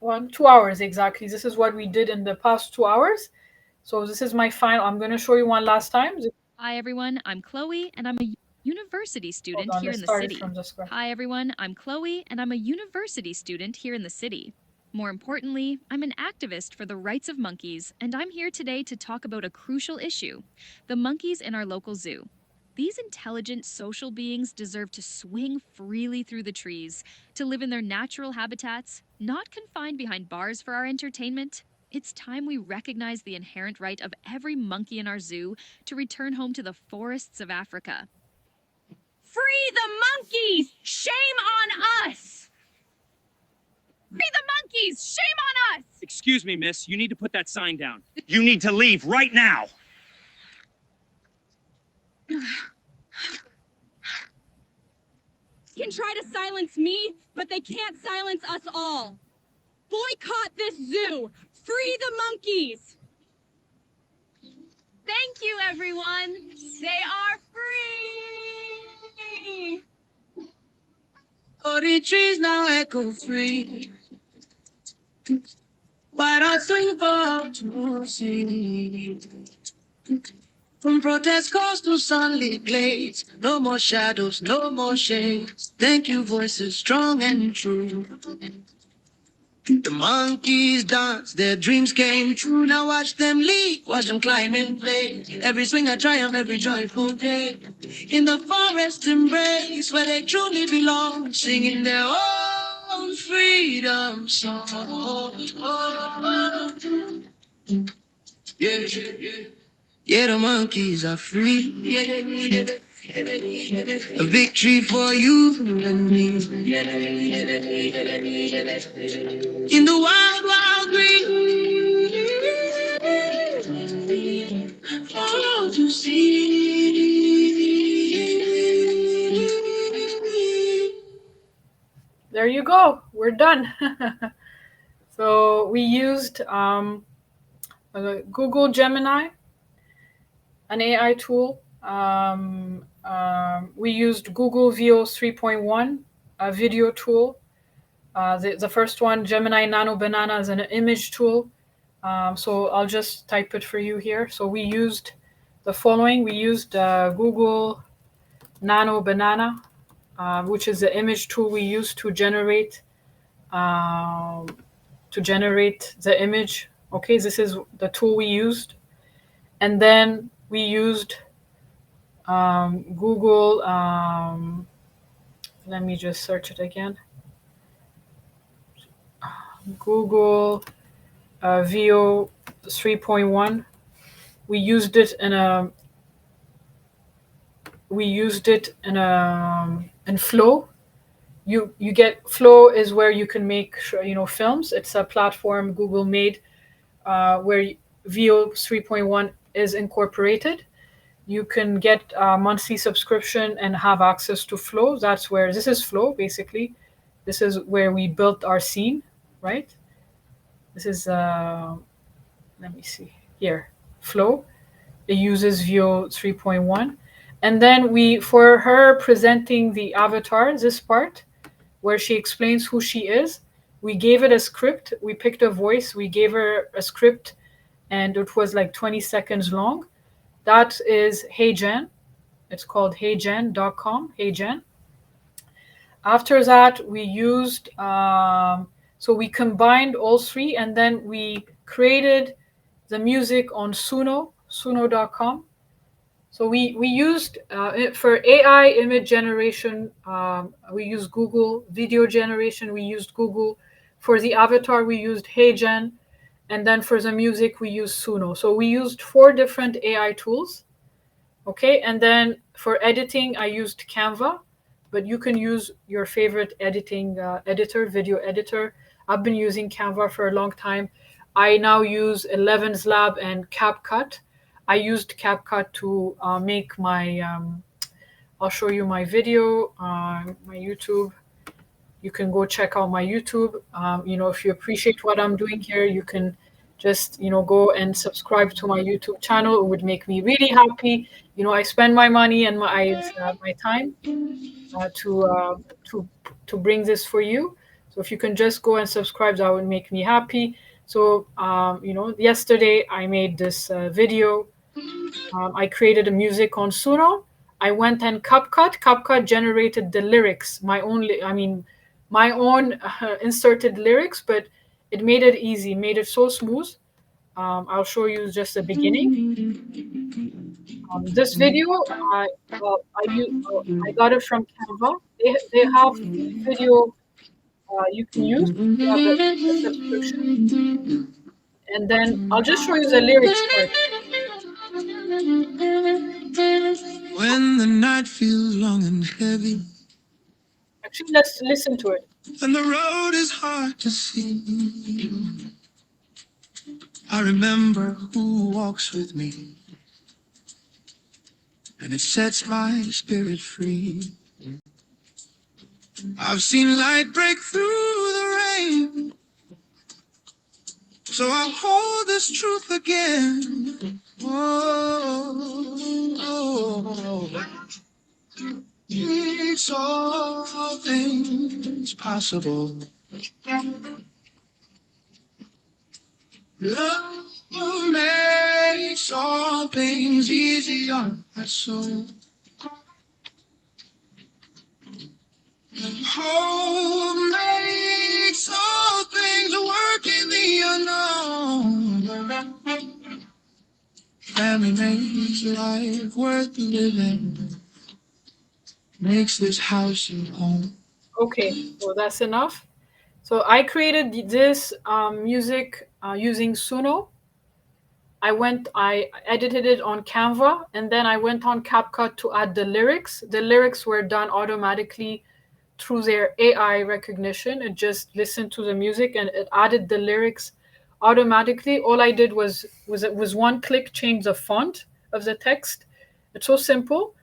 B: 2 hours exactly. This is what we did in the past 2 hours. So this is my final. I'm going to show you one last time.
C: Hi, everyone. I'm Chloe, and I'm a university student
B: on,
C: here
B: let's
C: in the
B: start it
C: city.
B: from the scratch.
C: Hi, everyone. I'm Chloe, and I'm a university student here in the city. More importantly, I'm an activist for the rights of monkeys, and I'm here today to talk about a crucial issue: the monkeys in our local zoo. These intelligent social beings deserve to swing freely through the trees, to live in their natural habitats, not confined behind bars for our entertainment. It's time we recognize the inherent right of every monkey in our zoo to return home to the forests of Africa.
H: Free the monkeys! Shame on us!
C: Free the monkeys! Shame on us!
G: Excuse me, miss. You need to put that sign down. You need to leave right now.
H: Can try to silence me, but they can't silence us all. Boycott this zoo! Free the monkeys! Thank you, everyone. They are free!
A: Oh, the trees now echo free. Why not swing for to see? From protest calls to sunlit glades, no more shadows, no more shades. Thank you, voices strong and true. The monkeys dance, their dreams came true. Now watch them leap, watch them climb and play. Every swing a triumph, every joyful day. In the forest embrace where they truly belong, singing their own freedom song. Yeah, yeah. Yeah, the monkeys are free. Yeah. A victory for you and me. In the wild, wild green. Oh, to see.
B: There you go. We're done. So we used Google Gemini, an AI tool. We used Google Veo 3.1, a video tool. The first one, Gemini Nano Banana, is an image tool. So I'll just type it for you here. So we used the following. We used Google Nano Banana, which is the image tool we use to generate the image. Okay, this is the tool we used. And then we used Google, let me just search it again. Google Veo 3.1. We used it in Flow. You get Flow is where you can make films. It's a platform Google made where Veo 3.1 is incorporated. You can get a monthly subscription and have access to Flow. This is Flow, basically. This is where we built our scene, right? This is let me see here, Flow. It uses Veo 3.1. And then for her presenting the avatar, this part where she explains who she is, we gave it a script. We picked a voice, we gave her a script, and it was like 20 seconds long. That is HeyGen. It's called HeyGen.com, HeyGen. After that, we used, so we combined all three, and then we created the music on Suno, Suno.com. So we used, for AI image generation, we used Google. Video generation, we used Google. For the avatar, we used HeyGen. And then for the music, we used Suno. So we used 4 different AI tools. Okay, and then for editing, I used Canva, but you can use your favorite editing editor, video editor. I've been using Canva for a long time. I now use 11's Lab and CapCut. I used CapCut to make my, I'll show you my video, my YouTube. You can go check out my YouTube. If you appreciate what I'm doing here, you can just, go and subscribe to my YouTube channel. It would make me really happy. I spend my money and my time to bring this for you. So if you can just go and subscribe, that would make me happy. So, yesterday I made this video. I created a music on Suno. I went and CapCut generated the lyrics, my own inserted lyrics, but it made it easy, made it so smooth. I'll show you just the beginning. This video, I got it from Canva. They have video you can use. You have a subscription. And then I'll just show you the lyrics part.
A: When the night feels long and heavy,
B: Actually, let's listen to it.
A: and the road is hard to see, I remember who walks with me, and it sets my spirit free. I've seen light break through the rain, so I'll hold this truth again. Makes all things possible. Love makes all things easy on my soul. Hope makes all things work in the unknown. Family makes life worth living. Makes this house your home.
B: Okay, so that's enough. So I created this music using Suno. I edited it on Canva, and then I went on CapCut to add the lyrics. The lyrics were done automatically through their AI recognition. It just listened to the music and it added the lyrics automatically. All I did was one click change the font of the text. It's so simple.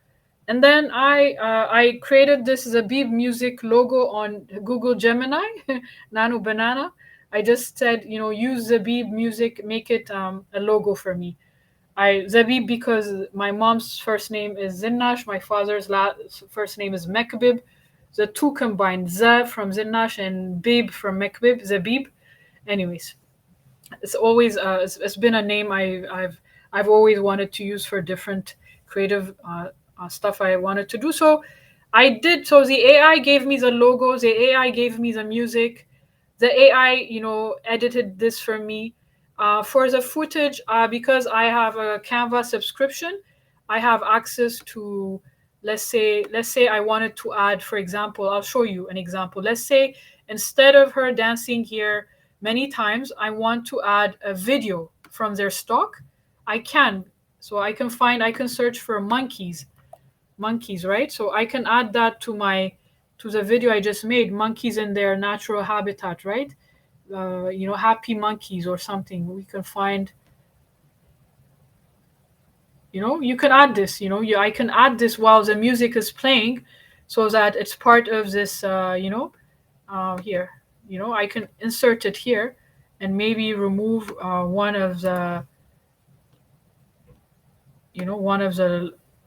B: And then I created this Zabib music logo on Google Gemini Nano Banana. I just said, use Zabib music, make it a logo for me. Zabib because my mom's first name is Zinnash, my father's first name is Mekbib. The two combined, Z from Zinnash and Bib from Mekbib, Zabib. Anyways, it's always it's been a name I've always wanted to use for different creative stuff I wanted to do. So I did. So the AI gave me the logos. The AI gave me the music. The AI, edited this for me. For the footage, because I have a Canva subscription, I have access to, let's say I wanted to add, for example, I'll show you an example. Let's say instead of her dancing here many times, I want to add a video from their stock. I can. So I can search for monkeys, right? So I can add that to the video I just made, monkeys in their natural habitat, right? Happy monkeys or something. We can find, you can add this, I can add this while the music is playing so that it's part of this, here, I can insert it here and maybe remove one of the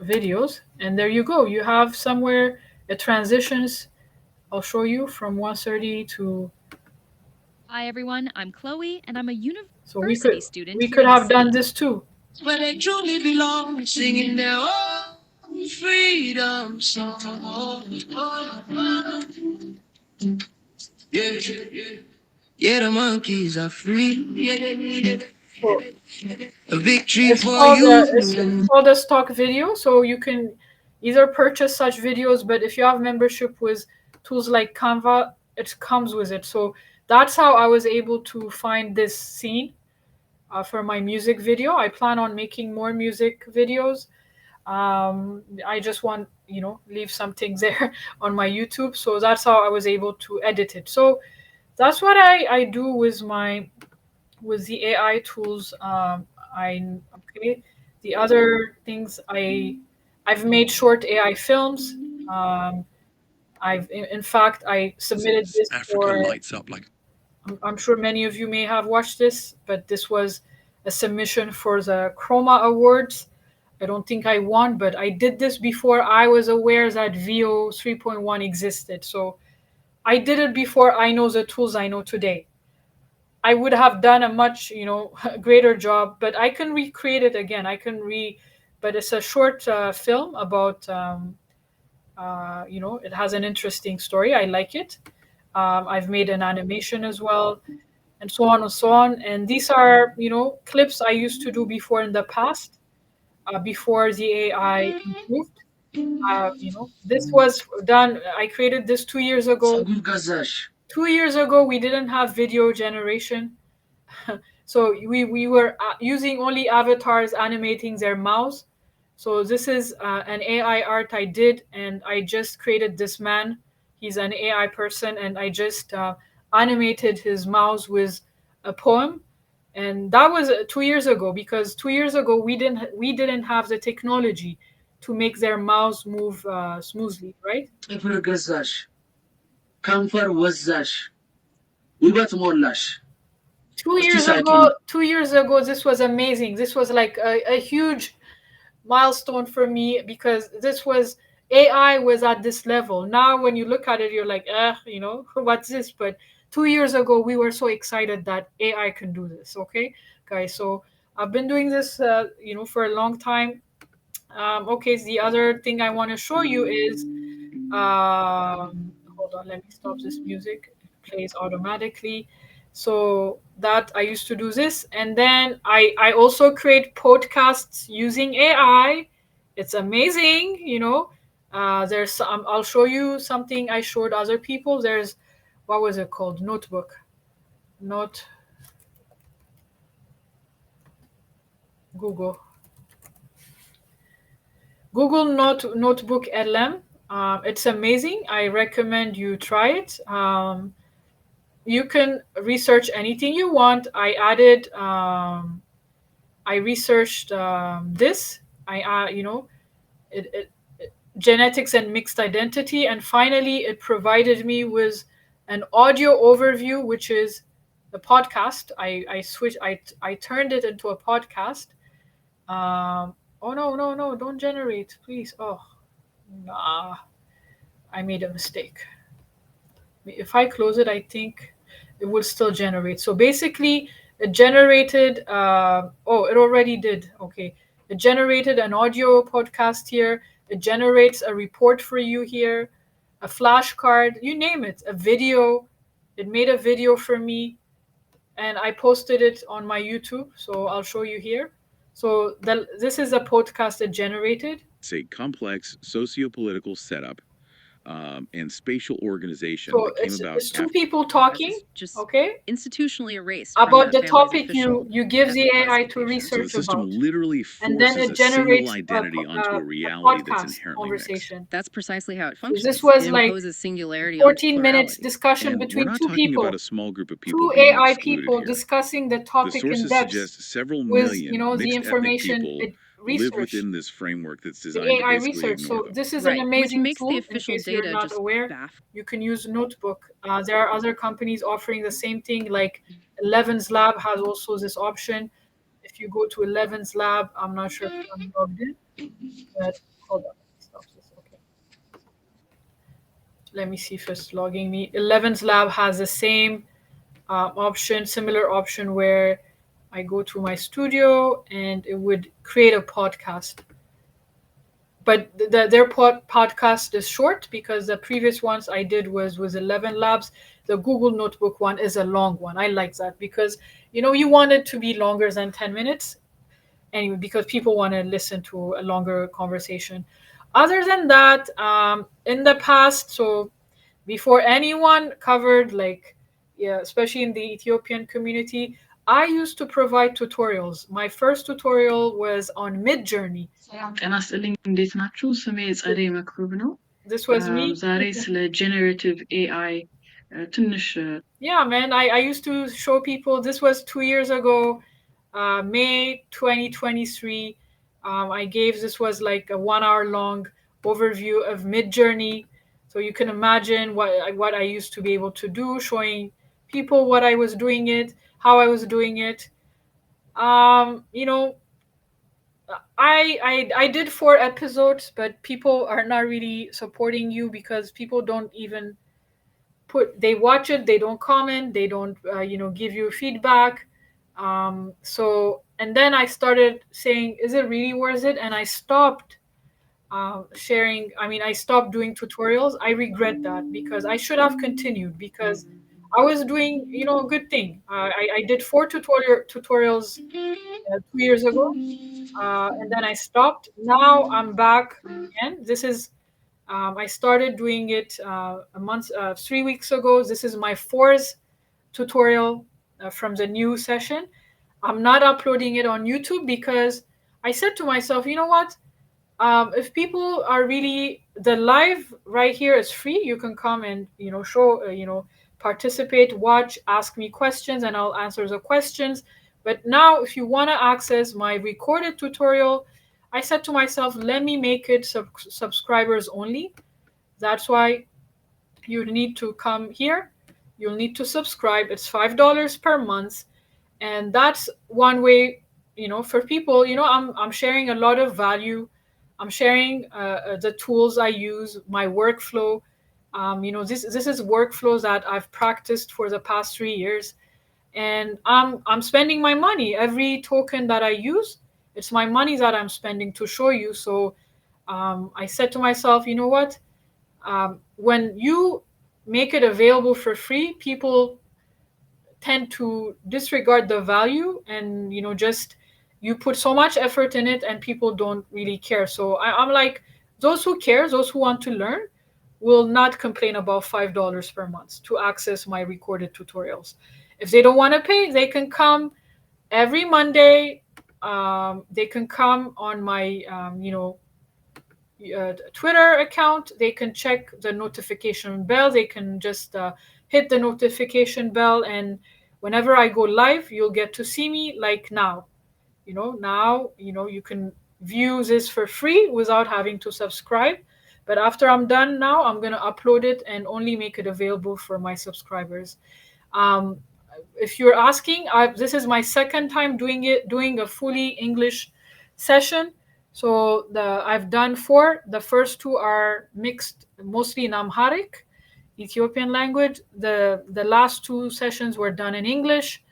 B: videos, and there you go. You have somewhere it transitions. I'll show you from 1:30 to.
C: Hi everyone, I'm Chloe and I'm a
B: So
C: university student
B: we
C: here
B: could
C: in the
B: have
C: city.
B: done this too.
A: Where they truly belong, singing their own freedom song. Yeah, yeah, the monkeys are free. Yeah,
B: So
A: a victory
B: it's
A: for
B: called
A: you.
B: it's called a stock video. So you can either purchase such videos, but if you have membership with tools like Canva, it comes with it. So that's how I was able to find this scene for my music video. I plan on making more music videos. I just want, leave some things there on my YouTube. So that's how I was able to edit it. So that's what I do with the AI tools. I okay. The other things I've made short AI films. Um, in fact I submitted this
A: Africa
B: for.
A: lights up like.
B: I'm sure many of you may have watched this, but this was a submission for the Chroma Awards. I don't think I won, but I did this before I was aware that VO 3.1 existed. So I did it before I know the tools I know today. I would have done a much, greater job, but I can recreate it again. But it's a short film about, it has an interesting story. I like it. I've made an animation as well, and so on and so on. And these are, clips I used to do before in the past, before the AI improved. This was done. I created this 2 years ago. 2 years ago, we didn't have video generation. So we were using only avatars animating their mouths. So this is an AI art I did, and I just created this man. He's an AI person, and I just animated his mouth with a poem. And that was 2 years ago, because 2 years ago we didn't have the technology to make their mouths move smoothly, right?
A: Comfort was
B: 2 years ago, this was amazing. This was like a huge milestone for me, because this was AI was at this level. Now, when you look at it, you're like, what's this? But 2 years ago, we were so excited that AI can do this. Okay, guys. So I've been doing this, for a long time. Okay, so the other thing I want to show you is, hold on, let me stop this music. It plays automatically. So that I used to do this, and then I also create podcasts using AI. It's amazing, There's I'll show you something I showed other people. There's, what was it called? Notebook, not Google. Google Notebook LM. It's amazing. I recommend you try it. You can research anything you want. I researched this. It genetics and mixed identity, and finally it provided me with an audio overview, which is the podcast. I turned it into a podcast. Oh, no, don't generate, please. Oh, nah, I made a mistake. If I close it, I think it will still generate. So basically, it generated, it already did. Okay. It generated an audio podcast here. It generates a report for you here, a flashcard, you name it, a video. It made a video for me, and I posted it on my YouTube. So I'll show you here. So this is a podcast it generated.
I: It's a complex socio-political setup and spatial organization
B: So
I: that came about
B: it's two
I: after
B: people talking,
C: Just
B: okay,
C: institutionally erased
B: about
C: from
B: the
C: family's
B: topic
C: official
B: you give the
C: ethnic
B: AI to
C: classification.
I: so the
B: research
I: system
B: about,
I: literally
B: and then
I: forces
B: it
I: a single
B: generates
I: identity onto a
B: a
I: reality that's
B: podcast
I: inherently mixed.
B: conversation.
C: That's precisely how it
B: So
C: functions.
B: this was
C: It
B: like
C: imposes singularity onto
B: 14 minutes
C: plurality.
B: discussion
I: And we're
B: between
I: not
B: two
I: talking about
B: people,
I: a small group of people
B: two
I: being
B: AI
I: excluded
B: people
I: here.
B: discussing the
I: The
B: topic in
I: sources
B: depth
I: suggest several
B: with,
I: million
B: the
I: mixed ethnic
B: information
I: people live
B: research,
I: within this framework that's
B: the
I: designed to
B: AI
I: basically
B: research.
I: ignore
B: So
I: them.
B: this is an
C: Right, which
B: amazing
C: makes the
B: tool. In
C: official
B: case you're
C: data
B: not
C: just
B: aware,
C: baffling.
B: you can use Notebook. There are other companies offering the same thing, like Eleven's Lab has also this option. If you go to Eleven's Lab, I'm not sure if I'm logged in, but hold on, let me stop this. Okay, let me see if it's logging me. Eleven's Lab has the same option, similar option where I go to my studio and it would create a podcast. But their podcast is short because the previous ones I did was 11 labs. The Google Notebook one is a long one. I like that because you want it to be longer than 10 minutes anyway, because people want to listen to a longer conversation. Other than that, in the past, so before anyone covered, like, yeah, especially in the Ethiopian community, I used to provide tutorials. My first tutorial was on Midjourney.
J: ጤና ይስጥልኝ እንዴት ናችሁ? ስሜ ጸደይ መክብብ ነው።
B: This was me.
J: ዛሬ ስለ ጄኔሬቲቭ ኤአይ ትንሽ
B: Yeah, man, I used to show people. This was 2 years ago, May 2023. I gave, this was like a 1 hour long overview of Midjourney. So you can imagine what I used to be able to do, showing people what I was doing it, how I was doing it. You know, I did 4 episodes, but people are not really supporting you because people don't even they watch it, they don't comment, they don't give you feedback. So, and then I started saying, is it really worth it? And I stopped sharing. I mean, I stopped doing tutorials. I regret that because I should have continued, because I was doing a good thing. I did 4 tutorials 2 years ago, and then I stopped. Now I'm back again. This is I started doing it 3 weeks ago. This is my fourth tutorial from the new session. I'm not uploading it on YouTube because I said to myself, you know what? If people are really, the live right here is free. You can come and show, participate, watch, ask me questions, and I'll answer the questions. But now, if you want to access my recorded tutorial, I said to myself, let me make it subscribers only. That's why you need to come here. You'll need to subscribe. It's $5 per month, and that's one way. For people, I'm sharing a lot of value. I'm sharing the tools I use, my workflow. This is workflows that I've practiced for the past 3 years, and I'm spending my money. Every token that I use, it's my money that I'm spending to show you. So I said to myself, you know what? When you make it available for free, people tend to disregard the value, and just, you put so much effort in it and people don't really care. So I'm like, those who care, those who want to learn, will not complain about $5 per month to access my recorded tutorials. If they don't want to pay, they can come every Monday. They can come on my Twitter account. They can check the notification bell. They can just hit the notification bell, and whenever I go live, you'll get to see me, like now. Now you can view this for free without having to subscribe. But after I'm done now, I'm going to upload it and only make it available for my subscribers. If you're asking, this is my second time doing a fully English session. So I've done 4. The first 2 are mixed, mostly in Amharic, Ethiopian language. The last 2 sessions were done in English.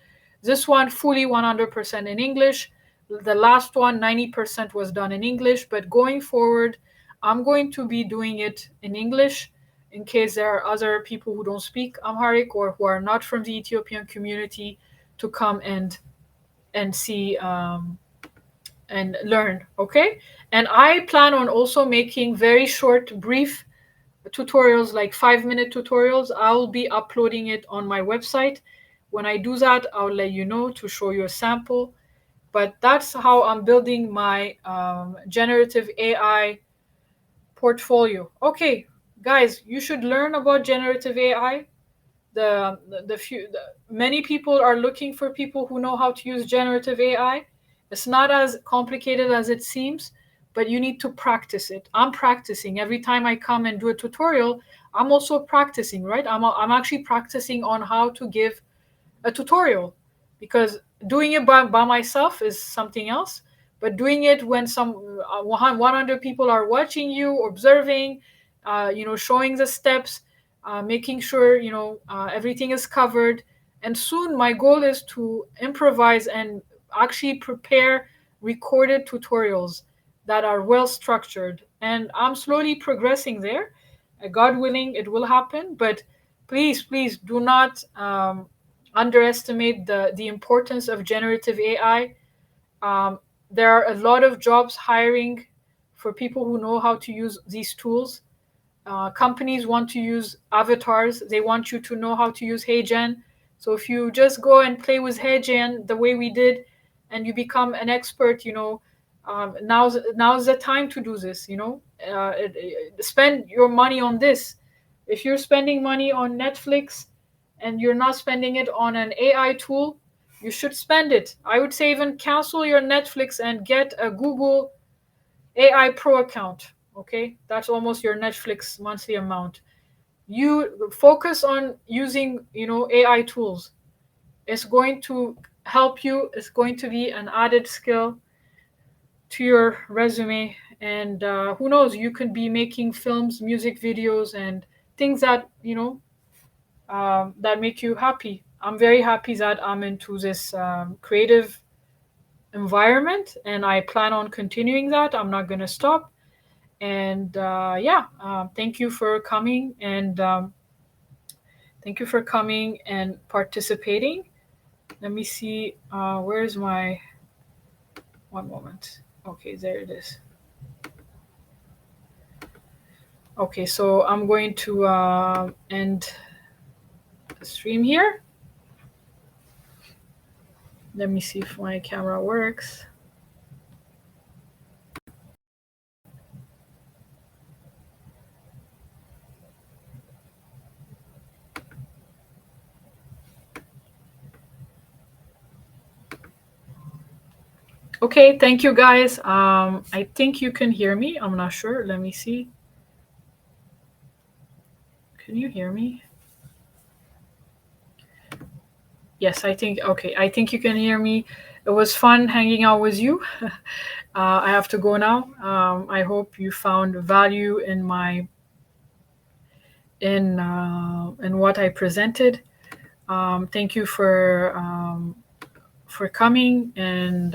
B: This one fully 100% in English. The last one, 90% was done in English. But going forward, I'm going to be doing it in English, in case there are other people who don't speak Amharic or who are not from the Ethiopian community to come and see and learn. Okay. And I plan on also making very short, brief tutorials, like 5-minute tutorials. I'll be uploading it on my website. When I do that, I'll let you know to show you a sample. But that's how I'm building my generative AI portfolio. Okay, guys, you should learn about generative AI. Many people are looking for people who know how to use generative AI, It's not as complicated as it seems, but you need to practice it. I'm practicing. Every time I come and do a tutorial, I'm also practicing, right? I'm actually practicing on how to give a tutorial, because doing it by myself is something else, but doing it when some 100 people are watching you, observing, showing the steps, making sure everything is covered. And soon my goal is to improvise and actually prepare recorded tutorials that are well structured, and I'm slowly progressing there. God willing, it will happen. But please do not underestimate the importance of generative AI. There are a lot of jobs hiring for people who know how to use these tools. Companies want to use avatars. They want you to know how to use HeyGen. So if you just go and play with HeyGen the way we did, and you become an expert, now's the time to do this. Spend your money on this. If you're spending money on Netflix and you're not spending it on an AI tool, you should spend it. I would say even cancel your Netflix and get a Google AI Pro account. Okay, that's almost your Netflix monthly amount. You focus on using, AI tools. It's going to help you. It's going to be an added skill to your resume. And who knows, you could be making films, music videos, and things that that make you happy. I'm very happy that I'm into this creative environment, and I plan on continuing that. I'm not going to stop. And thank you for coming, and thank you for coming and participating. Let me see. Where's my? One moment. Okay, there it is. Okay, so I'm going to end the stream here. Let me see if my camera works. Okay, thank you guys. I think you can hear me. I'm not sure. Let me see. Can you hear me? Yes, I think, okay. I think you can hear me. It was fun hanging out with you. I have to go now. I hope you found value in in what I presented. Thank you for coming, and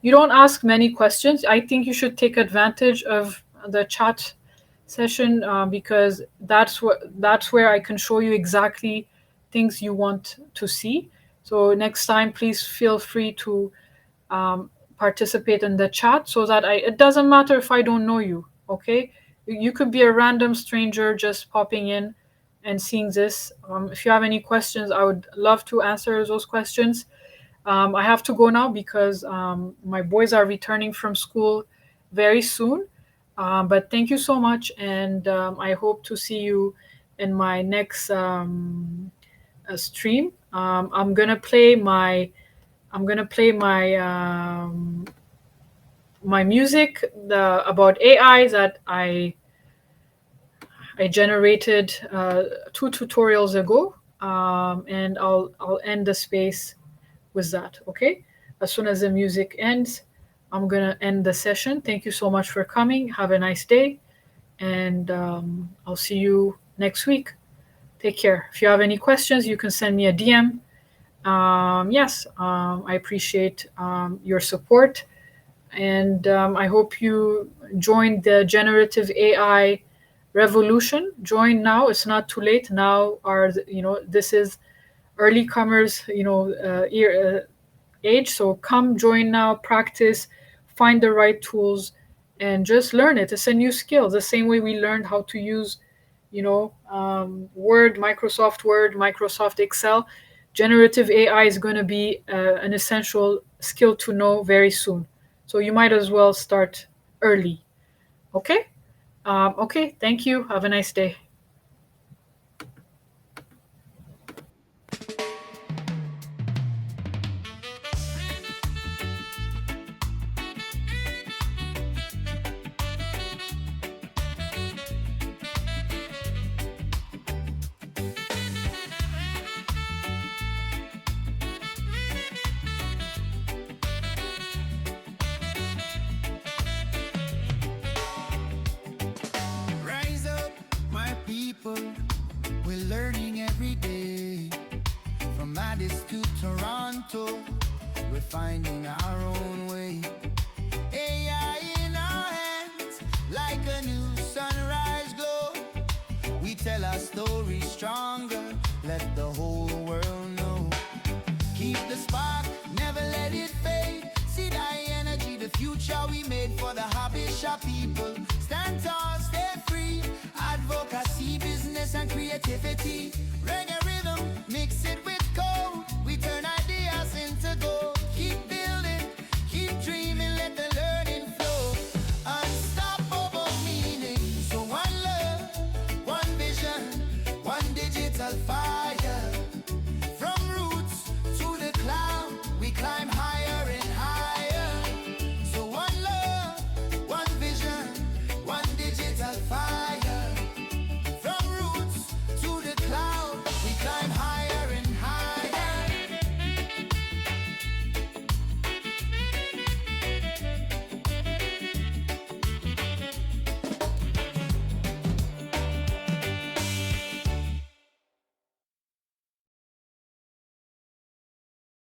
B: you don't ask many questions. I think you should take advantage of the chat session, because that's where I can show you exactly things you want to see. So next time, please feel free to participate in the chat, so that it doesn't matter if I don't know you. Okay, you could be a random stranger just popping in and seeing this. If you have any questions, I would love to answer those questions. I have to go now because my boys are returning from school very soon. But thank you so much, and I hope to see you in my next stream. I'm gonna play my my music about AI that I generated 2 tutorials ago, and I'll end the space with that. Okay, as soon as the music ends, I'm gonna end the session. Thank you so much for coming. Have a nice day, and I'll see you next week. Take care. If you have any questions, you can send me a DM. Yes, I appreciate your support, and I hope you join the generative AI revolution. Join now. It's not too late. Now this is early comers age. So come join now, practice, find the right tools, and just learn it. It's a new skill, the same way we learned how to use Word, Microsoft Excel. Generative AI is going to be an essential skill to know very soon. So you might as well start early. Okay. Okay, thank you. Have a nice day.
A: Toronto, we're finding our own way. AI in our hands, like a new sunrise glow. We tell our story stronger, let the whole world know. Keep the spark, never let it fade. Tseday energy, the future we made for the hobby shop people. Stand tall, stay free. Advocacy, business and creativity. Reggae rhythm, mix it with code. We turn ideas into gold. Keep building, keep dreaming, let the learning flow. Unstoppable meaning. So one love, one vision, one digital fire.